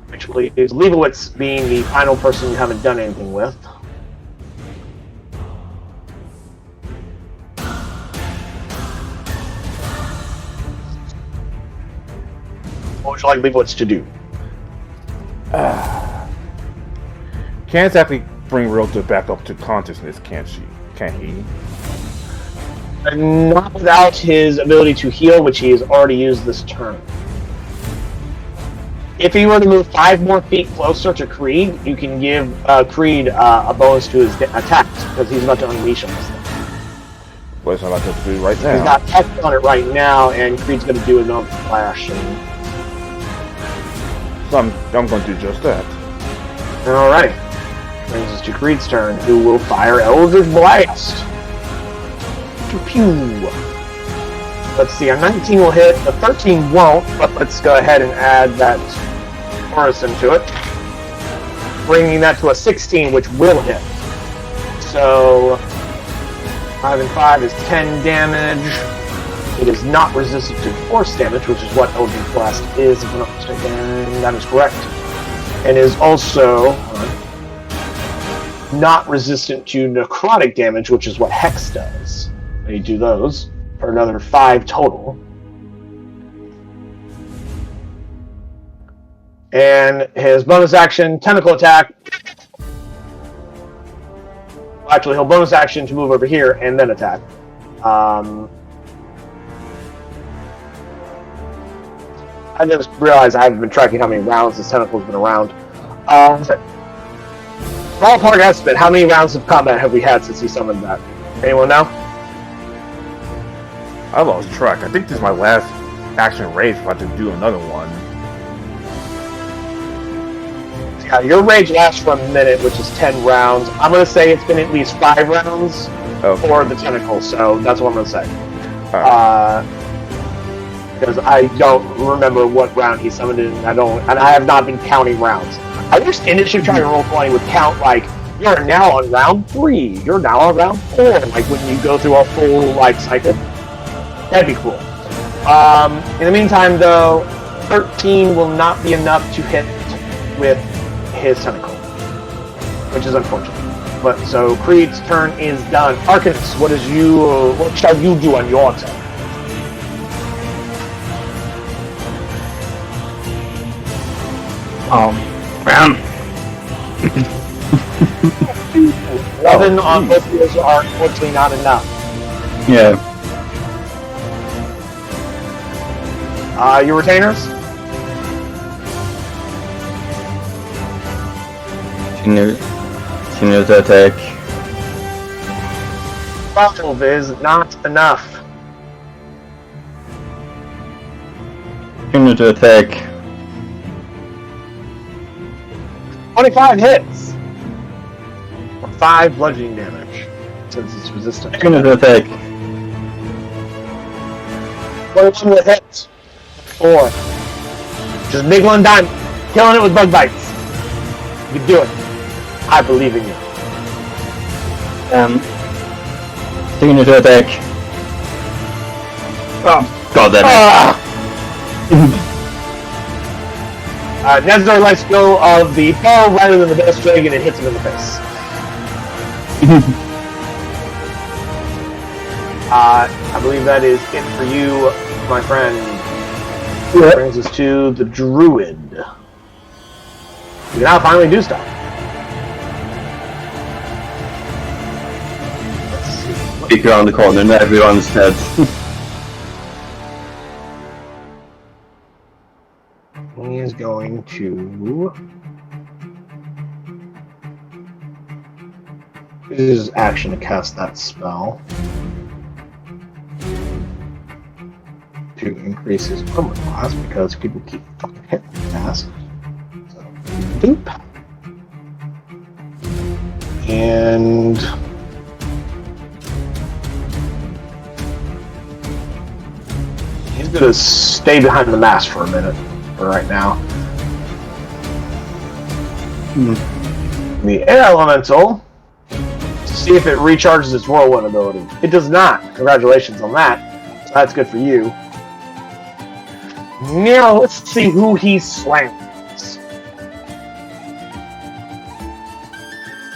Which leaves Leibowitz being the final person you haven't done anything with. What would you like Leibowitz to do? Can't exactly bring Rota back up to consciousness, can she? Can he? Not without his ability to heal, which he has already used this turn. If he were to move 5 more feet closer to Creed, you can give Creed a bonus to his attacks, because he's about to unleash on this thing. What's I'm about to do right He's now? got X on it right now, and Creed's going to do another flash. So I'm going to do just that. Alright. Brings us to Creed's turn, who will fire Eldritch Blast. Pew. Let's see, a 19 will hit, a 13 won't, but let's go ahead and add that chorus into it. Bringing that to a 16, which will hit. So, 5 and 5 is 10 damage. It is not resistant to force damage, which is what Eldritch Blast is, if I'm not mistaken. That is correct. And is also not resistant to necrotic damage, which is what Hex does. You do those for another 5 total. And his bonus action, tentacle attack. Well, actually, he'll bonus action to move over here and then attack. I just realized I haven't been tracking how many rounds this tentacle's been around. Ballpark estimate, how many rounds of combat have we had since he summoned that? Anyone know? I lost track. I think this is my last action rage if I have to do another one. Yeah, your rage lasts for a minute, which is 10 rounds. I'm going to say it's been at least 5 rounds for the tentacle, so that's what I'm going to say. Because I don't remember what round he summoned it, and I have not been counting rounds. I wish Initiative Trying to Roll 20 would count, like, you're now on round 3, you're now on round 4, like when you go through a full life cycle. That'd be cool. In the meantime, though, 13 will not be enough to hit with his tentacle, which is unfortunate. But so Creed's turn is done. Arcanus, what shall you do on your turn? Man. 11 on both of those are unfortunately not enough. Yeah. Your retainers? Continue to attack. 12 is not enough. Continue to attack. 25 hits! For 5 bludgeoning damage, since it's resistant. Continue to attack. 21 will hit. 4. Just big one dime. Killing it with bug bites. You can do it. I believe in you. Continue to attack. Oh. God damn it. Nezor lets go of the bow rather than the bowstring, and it hits him in the face. I believe that is it for you, my friend. Yeah. Brings us to the druid. You can now finally do stuff. Let's see. Peek around the corner and everyone's dead. He is going to use his action to cast that spell to increase his armor class because people keep fucking hitting fast. So, doop. And he's gonna stay behind the mast for a minute. For right now. The air elemental, to see if it recharges its whirlwind ability. It does not. Congratulations on that. So that's good for you. Now let's see who he slams.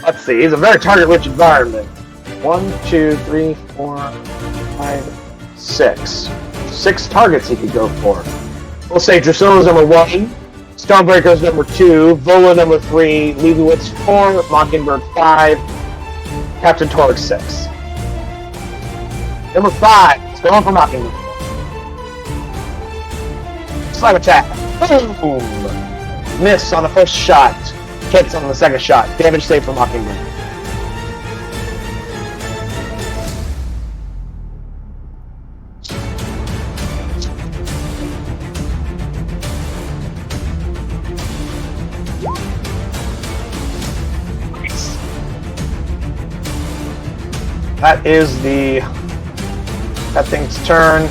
Let's see. He's a very target-rich environment. 1, 2, 3, 4, 5, 6. 6 targets he could go for. We'll say Drusilla is number 1, Stormbreaker is number 2, Vola number 3, Leibowitz 4, Mockingbird 5, Captain Torg 6. Number 5, it's going for Mockingbird. Slam attack. Boom! Miss on the first shot. Hits on the second shot. Damage save for Mockingbird. That is that thing's turn.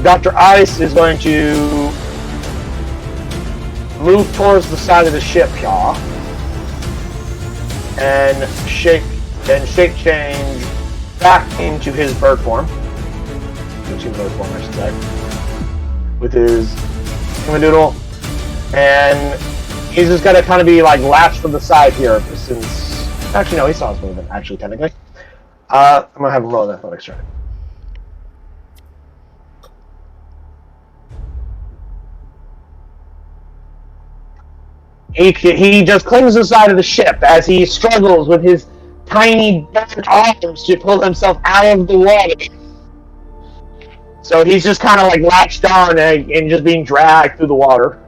Dr. Ice is going to move towards the side of the ship, y'all, and shape change back into his bird form. Into bird form, I should say. With his doodle, and he's just gonna kind of be like latched from the side here, since actually no, he saw his movement. Actually, technically, I'm gonna have him roll an athletics check. He just clings to the side of the ship as he struggles with his tiny bird arms to pull himself out of the water. So he's just kind of like latched on and just being dragged through the water.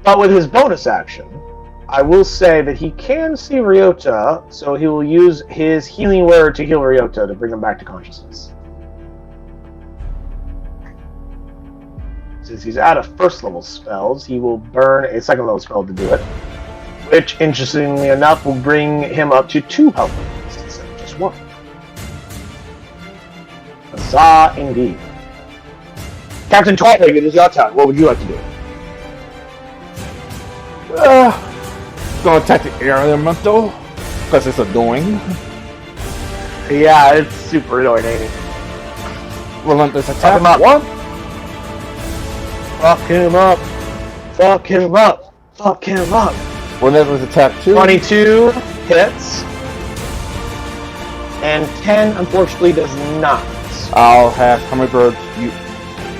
But with his bonus action, I will say that he can see Ryota, so he will use his healing word to heal Ryota to bring him back to consciousness. Since he's out of first level spells, he will burn a second level spell to do it. Which, interestingly enough, will bring him up to 2 health points instead of just 1. Huzzah, indeed. Captain Twilight, it is your turn. What would you like to do? Gonna attack the air elemental because it's annoying. Yeah, it's super annoying. Relentless Fuck attack. him up. 1. Fuck him up. Fuck him up. Fuck him up. Relentless attack 2. 22 hits. And 10, unfortunately, does not. I'll have Hummingbird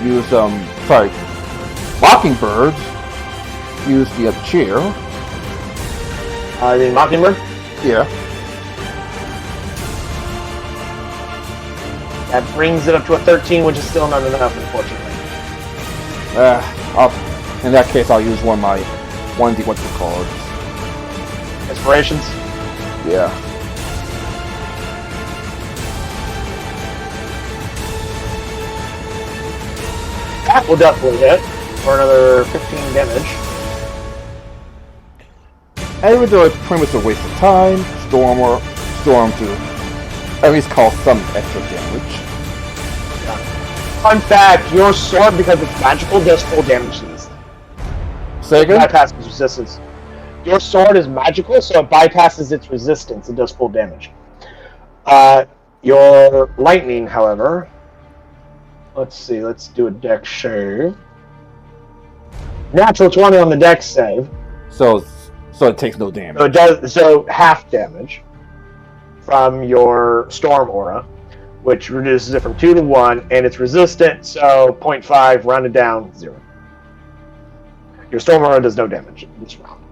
use Mockingbird use the chair. The Mockingbird? Yeah. That brings it up to a 13, which is still not enough, unfortunately. In that case, I'll use one of my 1d what's the cards. Inspirations? Yeah. That will definitely hit for another 15 damage. And even though it's pretty much a waste of time, Storm to at least cause some extra damage. Fun fact, your sword, because it's magical, does full damage to these things. Say again? Bypasses resistance. Your sword is magical, so it bypasses its resistance and does full damage. Your lightning, however... Let's see, let's do a dex save. Natural 20 on the dex save. So it takes no damage. So it does half damage from your storm aura, which reduces it from 2 to 1, and it's resistant, so 0.5 rounded down 0. Your storm aura does no damage this round.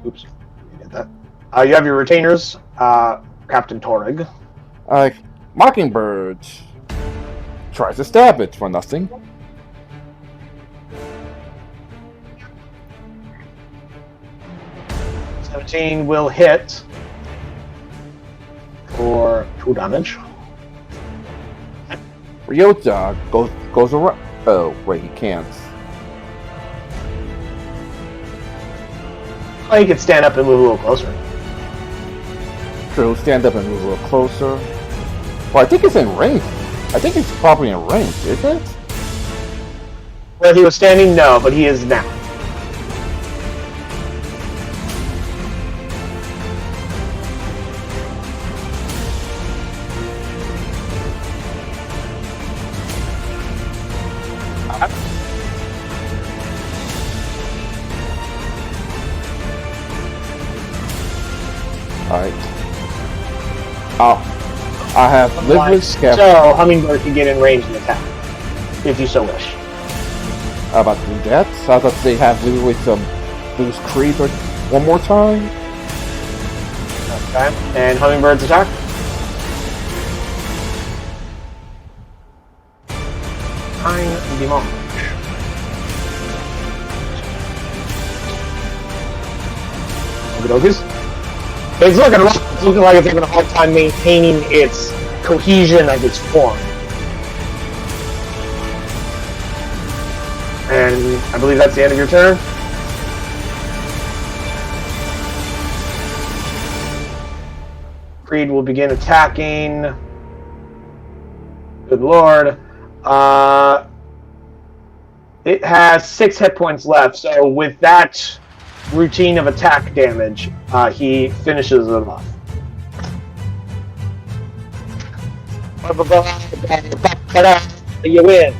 Oops, you get that. You have your retainers, Captain Torrig. Mockingbird tries to stab it for nothing. Will hit for 2 damage. Ryota goes around. Oh wait, he can't. Well, he can stand up and move a little closer. True, stand up and move a little closer. Well, I think it's in range. I think it's probably in range, isn't it? Where he was standing, no, but he is now. Alright. I have Livery Scaffold. So, Hummingbird can get in range and attack, if you so wish. How about to do that? So I thought they have Livery some boost creep one more time. Okay, and Hummingbird's attack? Nine Demon. It's looking rough. It's looking like it's having a hard time maintaining its cohesion of its form. And I believe that's the end of your turn. Creed will begin attacking. Good lord. It has 6 hit points left, so with that routine of attack damage, he finishes it off. You win.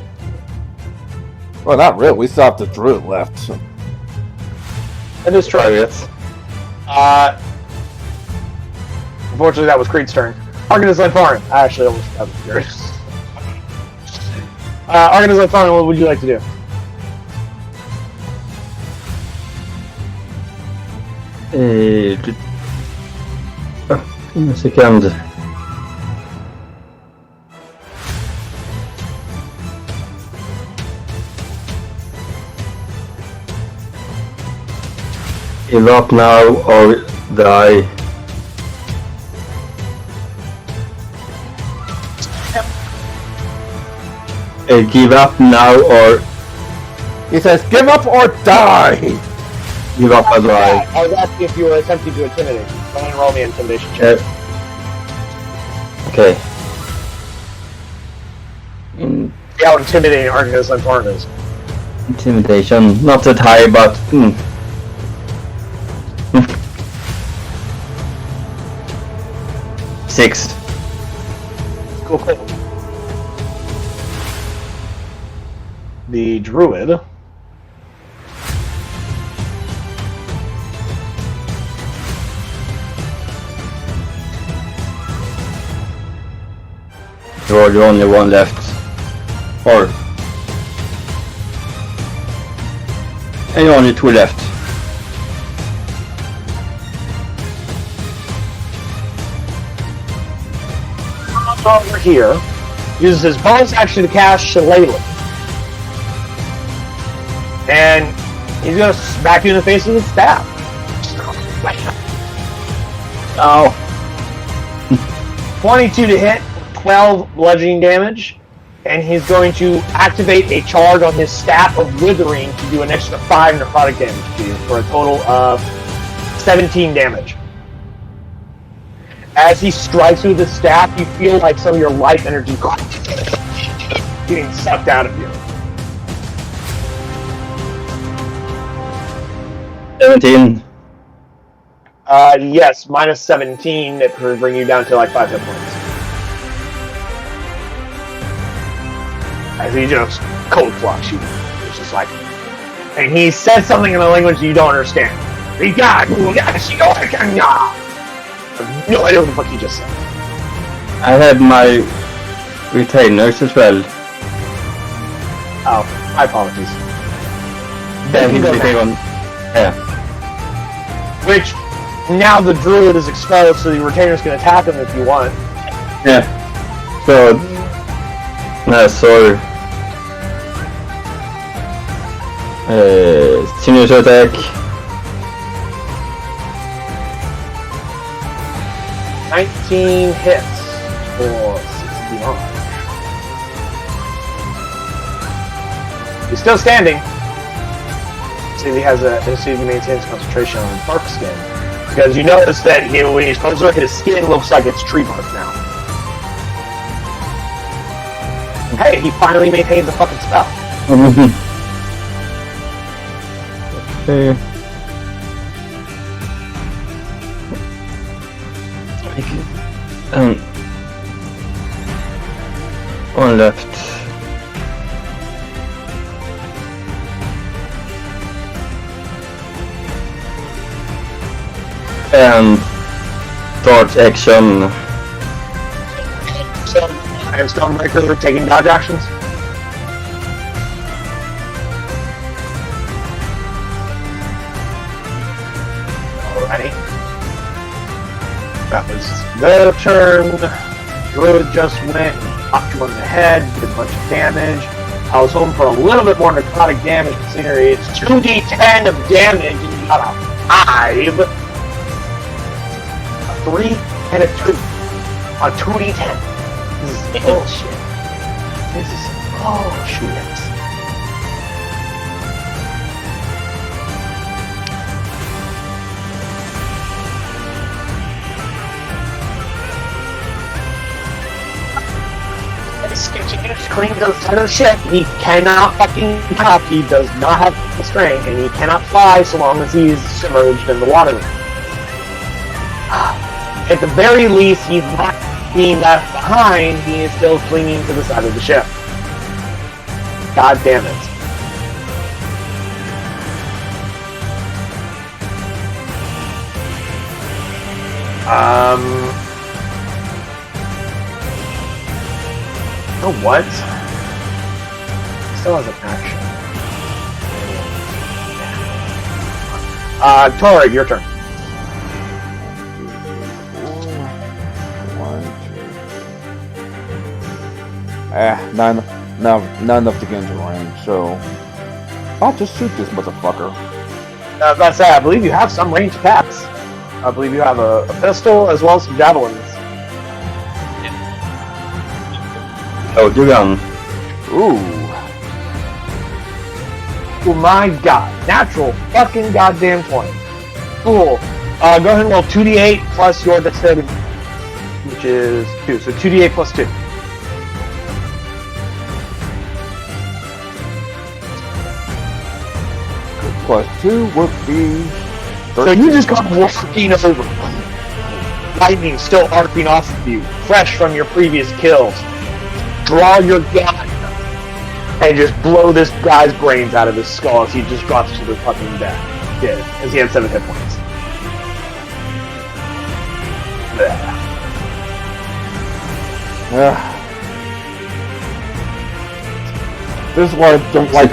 Well, not really. We still have the Druid left. That is true. Unfortunately, that was Creed's turn. Arcanist Lympharin. I actually almost forgot the yours. Arcanist Lympharin, what would you like to do? En sekund. Give up now or die. Give up now or... He says, give up or die! Give up or die. I was asking if you were attempting to intimidate. Go ahead and roll me an intimidation check. Okay. See how intimidating Arcanist Lympharin is. Intimidation. Not that high, but... 6. Cool. The Druid. You're the only one left. Or... And only 2 left. Over here, uses his bonus action to cast Shillelagh. And he's gonna smack you in the face with his staff. Oh. 22 to hit, 12 bludgeoning damage, and he's going to activate a charge on his staff of withering to do an extra 5 necrotic damage to you for a total of 17 damage. As he strikes you with his staff, you feel like some of your life energy getting sucked out of you. 17. Yes, minus 17, it would bring you down to like 5 hit points. As he just cold flocks you. It's just like... And he says something in a language you don't understand. I have no idea what the fuck he just said. I had my retainers as well. Oh, my apologies. Yeah, he's the big one. Yeah. Which, now the druid is exposed, so the retainers can attack him if you want. Yeah. So... so... Senior attack. 19 hits for 61. He's still standing. See if he has see if he maintains concentration on bark skin. Because you notice that when he's close to it, his skin looks like it's tree bark now. Hey, he finally maintains a fucking spell. Okay. One left. And start action. And Stormbreaker taking dodge actions. Alrighty. That was their turn. Druid just went, knocked you on the head, did a bunch of damage. I was hoping for a little bit more necrotic damage considering it's 2d10 of damage and you got a 5. A 3 and a 2. On 2d10. This is bullshit. This is bullshit. Continues clean to the center of the ship. He cannot fucking hop. He does not have the strength, and he cannot fly so long as he's submerged in the water. At the very least, he's not being left behind. He is still clinging to the side of the ship. God damn it. Oh, what? Still has an action. Torrid, your turn. 1, 2. Not enough to get into range, so I'll just shoot this motherfucker. That's I believe you have some ranged attacks. I believe you have a pistol as well as some javelins. Oh, you gun. Ooh. Oh my god. Natural fucking goddamn 20. Cool. Go ahead and roll 2d8 plus your dexterity, which is 2. So 2d8 plus 2. Plus 2 would be 13. So you just got walking over. Lightning still arcing off of you, fresh from your previous kills. Draw your gun and just blow this guy's brains out of his skull as he just drops to the fucking dead. Dead, as he had 7 hit points. This is why I don't like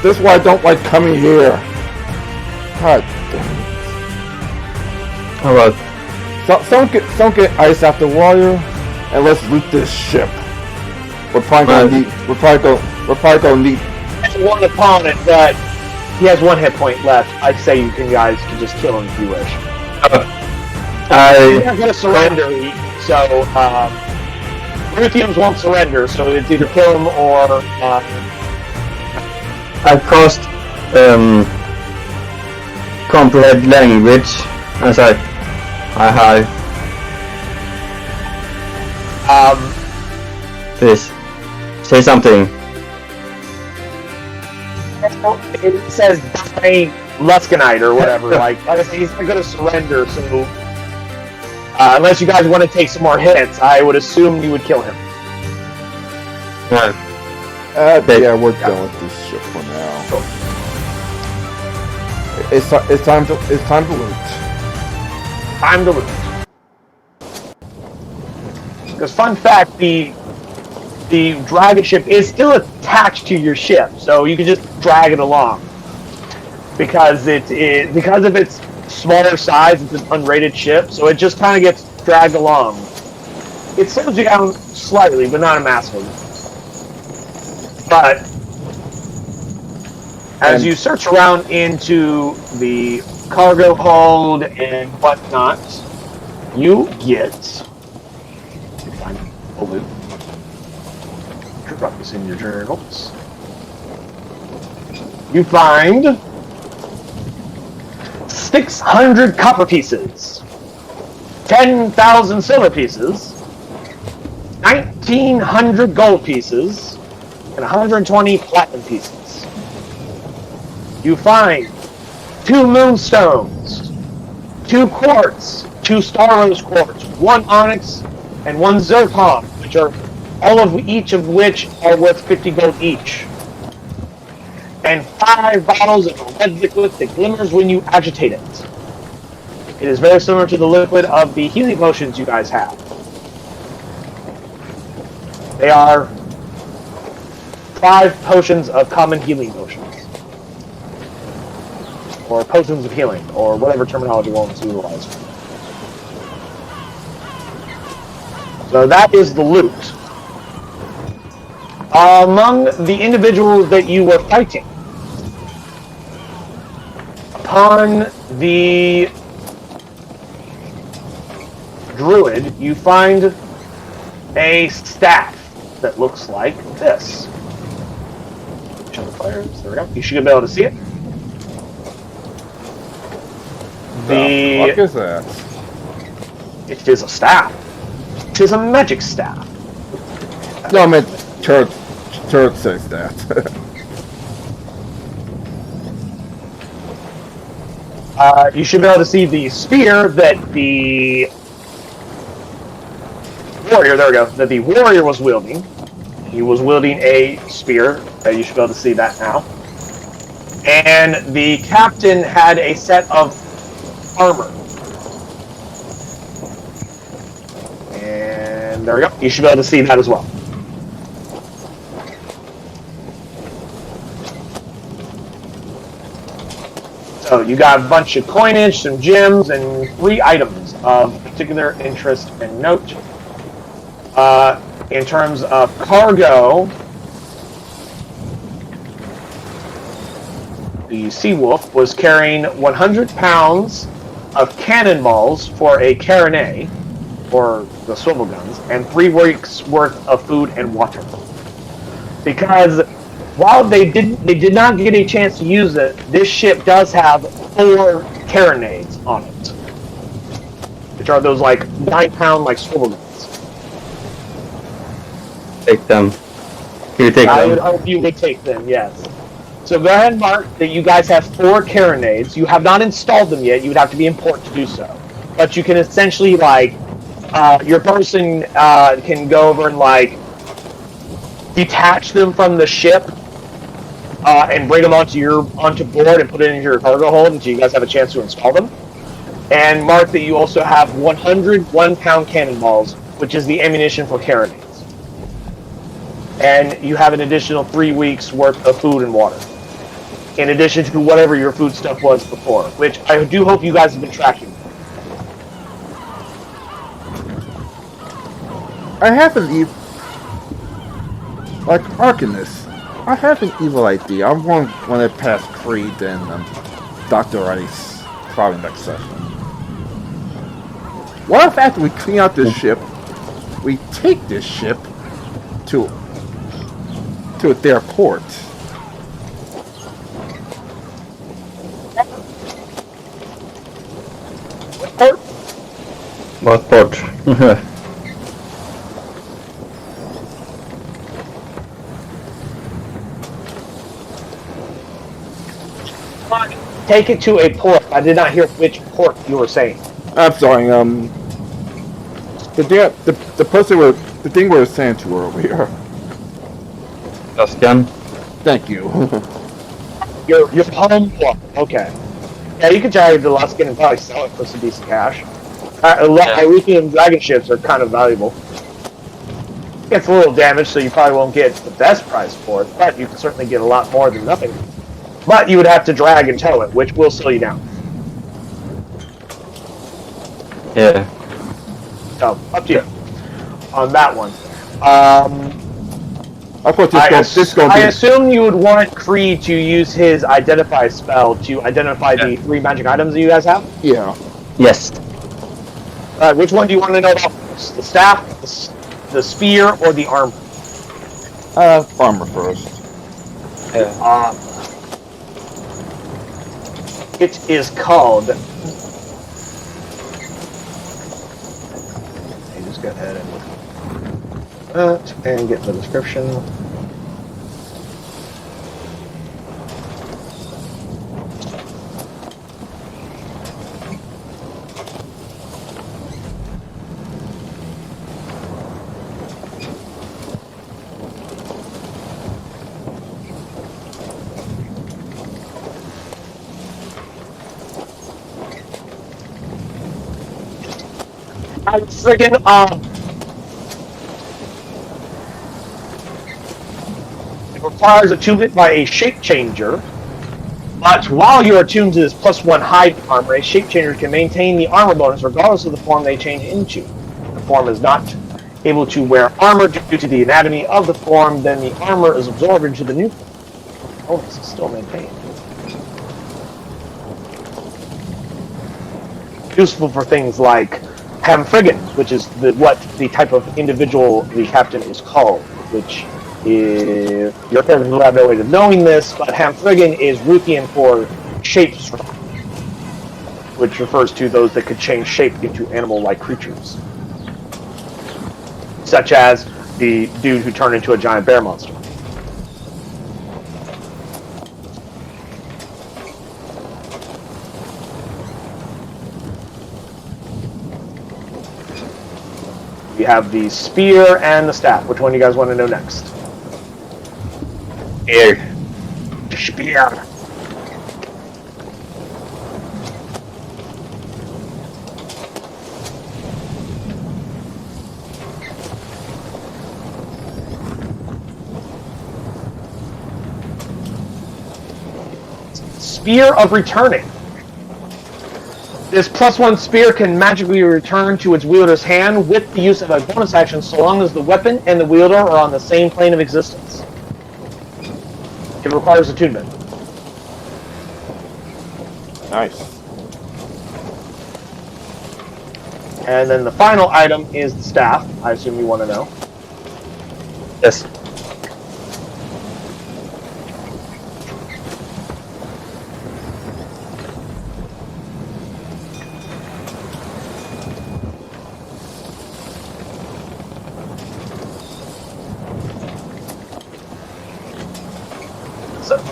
This is why I don't like coming here. God damn it. Alright. Don't get ice after water, and let's loot this ship. We're probably gonna need. There's one opponent that he has 1 hit point left. I say you guys can just kill him if you wish. He's not gonna surrender, so Ruthiums won't surrender. So it's either kill him or. I cast comprehend language as I hi. Please say something. It says die Luskanite or whatever. like I say, he's not going to surrender. So unless you guys want to take some more hits, I would assume you would kill him. Right. Yeah, we're done with this ship for now. Cool. It's time to loot. Time to loot. Because fun fact, the dragon ship is still attached to your ship, so you can just drag it along. Because because of its smaller size, it's an unrated ship, so it just kind of gets dragged along. It slows you down slightly, but not a massive. But as you search around into the cargo hold and whatnot, you get. Hold it. Drop this in your journals. You find 600 copper pieces, 10,000 silver pieces, 1,900 gold pieces, and 120 platinum pieces. You find 2 moonstones, 2 quartz, 2 star rose quartz, 1 onyx, and 1 zircon, which are each of which are worth 50 gold each. And 5 bottles of a red liquid that glimmers when you agitate it. It is very similar to the liquid of the healing potions you guys have. They are 5 potions of common healing potions. Or potions of healing, or whatever terminology you want to utilize. So that is the loot. Among the individuals that you were fighting, upon the druid, you find a staff that looks like this. Show the players. There we go. You should be able to see it. The fuck is that? It is a staff. It is a magic staff. No, I meant church says that. You should be able to see the spear that the warrior, there we go, that the warrior was wielding. He was wielding a spear. You should be able to see that now. And the captain had a set of armor. And there we go. You should be able to see that as well. So you got a bunch of coinage, some gems, and 3 items of particular interest and note. In terms of cargo, the Seawolf was carrying 100 pounds of cannonballs for a carronade, or the swivel guns, and 3 weeks worth of food and water. Because while they did not get a chance to use it, this ship does have 4 carronades on it, which are those like 9-pound like swivel guns. Take them. You take I them. would hope you would take them, yes. So go ahead and mark that you guys have 4 carronades. You have not installed them yet. You would have to be in port to do so. But you can essentially, like, your person can go over and, like, detach them from the ship and bring them onto board and put it into your cargo hold until you guys have a chance to install them. And mark that you also have 100 1-pound cannonballs, which is the ammunition for carronades. And you have an additional 3 weeks worth of food and water, in addition to whatever your food stuff was before, which I do hope you guys have been tracking. I have an like Arcanist. I have an evil idea. I want to run it past Creed and Dr. Rice probably next session. What if after we clean out this ship, we take this ship to their port? Port? What port? Take it to a port. I did not hear which port you were saying. I'm sorry. The thing we were saying to earlier. Tuscan. Thank you. Your palm port. Okay. Yeah, you could try the Luskin and probably sell it for some decent cash. Lithium dragon ships are kind of valuable. It's a little damage, so you probably won't get the best price for it, but you can certainly get a lot more than nothing. But you would have to drag and tow it, which will slow you down. Yeah. So, up to you on that one. I assume you would want Creed to use his Identify spell to identify the 3 magic items that you guys have? Yeah. Yes. Which one do you want to know about first? The staff, the spear, or the armor? Armor first. It is called... Let me just go ahead and look at that and get the description. Friggin', it requires attunement by a shape changer. But while you're attuned to this +1 hide armor, a shape changer can maintain the armor bonus regardless of the form they change into. If the form is not able to wear armor due to the anatomy of the form, then the armor is absorbed into the new form. Oh, this is still maintained. Useful for things like Hamfriggin, which is what the type of individual the captain is called, which is, your characters will have no way of knowing this, but Hamfriggin is Ruthian for shape-strong, which refers to those that could change shape into animal-like creatures, such as the dude who turned into a giant bear monster. We have the spear and the staff. Which one do you guys want to know next? Here. Spear. Spear of Returning. This +1 spear can magically return to its wielder's hand with the use of a bonus action so long as the weapon and the wielder are on the same plane of existence. It requires attunement. Nice. And then the final item is the staff. I assume you want to know. Yes.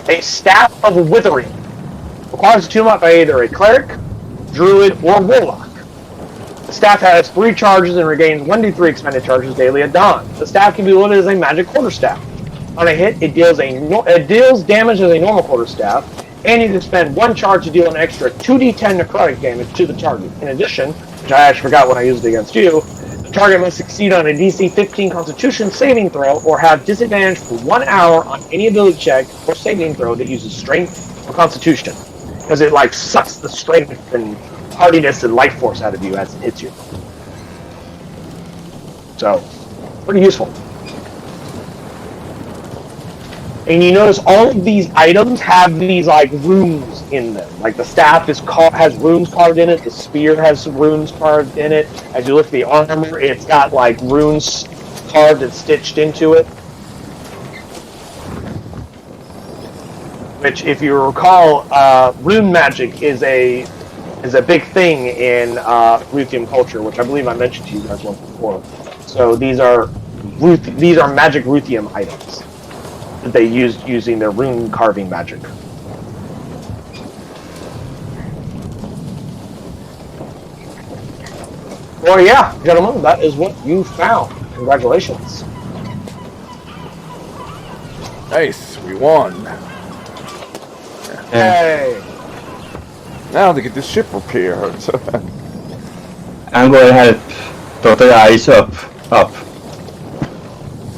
A Staff of Withering. Requires attunement by either a cleric, druid, or warlock. The staff has 3 charges and regains 1d3 expended charges daily at dawn. The staff can be wielded as a magic quarterstaff. On a hit, it deals damage as a normal quarterstaff, and you can spend 1 charge to deal an extra 2d10 necrotic damage to the target. In addition, which I actually forgot when I used it against you, the target must succeed on a DC 15 Constitution saving throw or have disadvantage for 1 hour on any ability check or saving throw that uses Strength or Constitution, because it like sucks the strength and hardiness and life force out of you as it hits you. So, pretty useful. And you notice all of these items have these like runes in them. Like the staff has runes carved in it. The spear has runes carved in it. As you look at the armor, it's got like runes carved and stitched into it. Which, if you recall, rune magic is a big thing in Ruthian culture, which I believe I mentioned to you guys once before. So these are magic Ruthian items that they used using their rune carving magic. Well, yeah, gentlemen, that is what you found. Congratulations. Nice, we won. Hey! Now to get this ship repaired. I'm going to help Dr. Ice up.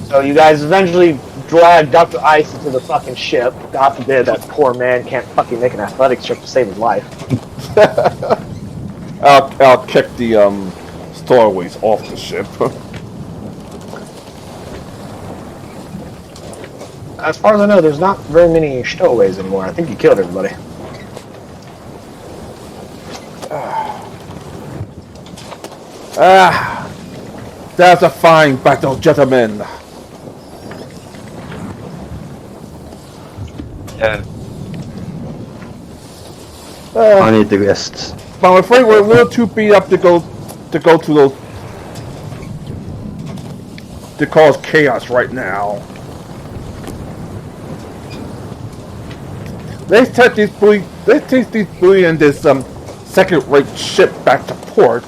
So you guys eventually drag Dr. Ice into the fucking ship. God forbid that poor man can't fucking make an athletics trip to save his life. I'll kick the stowaways off the ship. As far as I know, there's not very many stowaways anymore. I think you killed everybody. That's a fine battle, gentlemen. Yeah. I need the rest. But I'm afraid we're a little too beat up to go to those to cause chaos right now. Let's take these buoy and this second-rate ship back to port.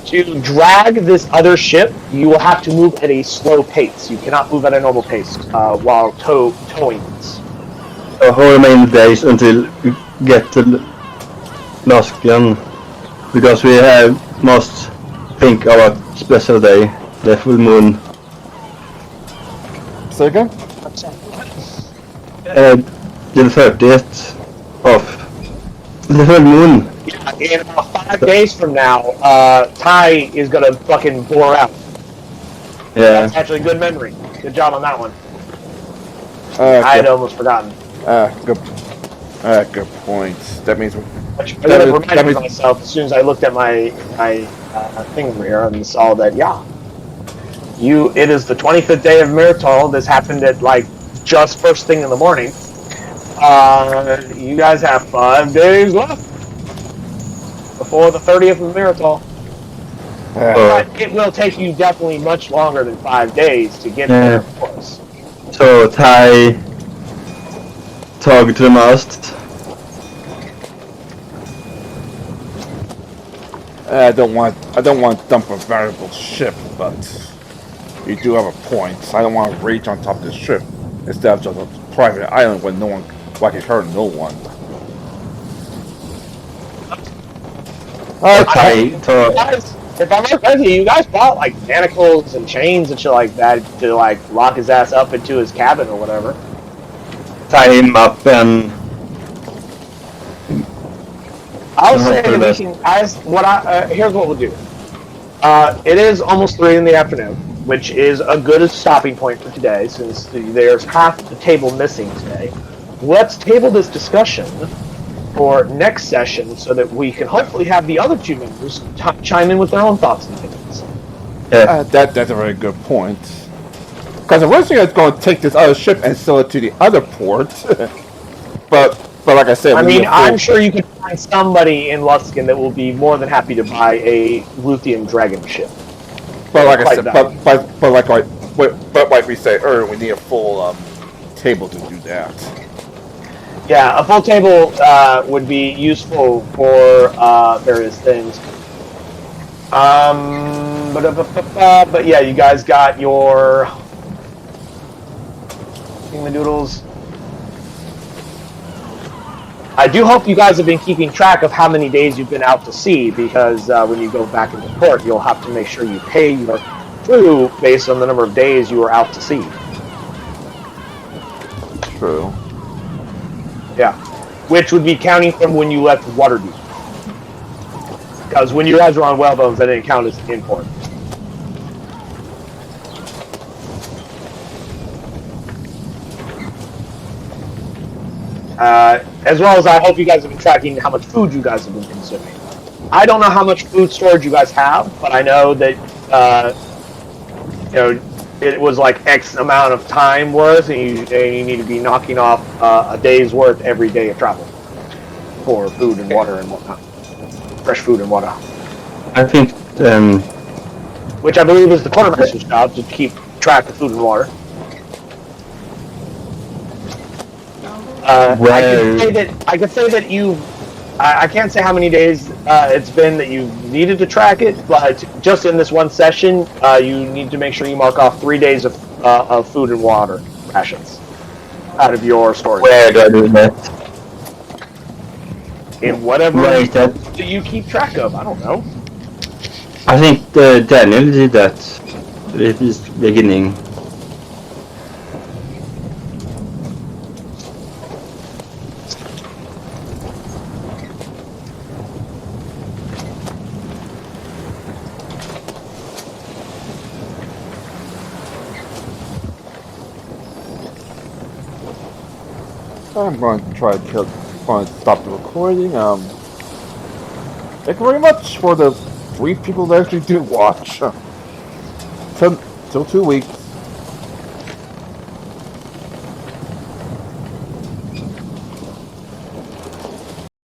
To drag this other ship, you will have to move at a slow pace. You cannot move at a normal pace while towing this. So how many days until we get the last gun? because we must think about special day, the full moon. Say again? The 30th of the full moon. Yeah, in about 5 days from now, Ty is gonna fucking bore out. Yeah. That's actually a good memory. Good job on that one. I Good. had almost forgotten. Good point. That means I reminded myself as soon as I looked at my thing over here and saw that, yeah, it is the 25th day of Myrtle. This happened at like just first thing in the morning. You guys have 5 days left before the 30th of Myrtle. But it will take you definitely much longer than 5 days to get there, of course. So Ty tog to the mast. I don't want to dump a valuable ship, but you do have a point. I don't want to rage on top of the ship instead of just a private island where I can hurt no one. If I'm not crazy, you guys bought like manacles and chains and shit like that to like lock his ass up into his cabin or whatever. Tie him up and I was saying that we can. Here's what we'll do. It is almost 3 in the afternoon, which is a good stopping point for today, since there's half the table missing today. Let's table this discussion for next session, so that we can hopefully have the other 2 members chime in with their own thoughts and opinions. That's a very good point. Because originally I was going to take this other ship and sell it to the other port, but like I said, I'm sure you can find somebody in Luskin that will be more than happy to buy a Luthian dragon ship. But like I said, but like we said earlier, we need a full table to do that. Yeah, a full table would be useful for various things. But yeah, you guys got your doodles. I do hope you guys have been keeping track of how many days you've been out to sea, because when you go back into port, you'll have to make sure you pay your crew based on the number of days you were out to sea. True. Yeah, which would be counting from when you left Waterdeep. Because when you guys were on Whalebones, that didn't count as import. As well as I hope you guys have been tracking how much food you guys have been consuming. I don't know how much food storage you guys have, but I know that it was like X amount of time worth, and you need to be knocking off a day's worth every day of travel for food and water and whatnot. Fresh food and water. I think which I believe is the quartermaster's job, to keep track of food and water. I could say that I can't say how many days it's been that you've needed to track it, but just in this one session, you need to make sure you mark off 3 days of food and water rations out of your storage. Where do I do that? In whatever Where is that? do you keep track of? I don't know. I think Daniel did that at the beginning. I'm going to try to stop the recording. Thank you very much for the 3 people that actually did watch. Till 2 weeks.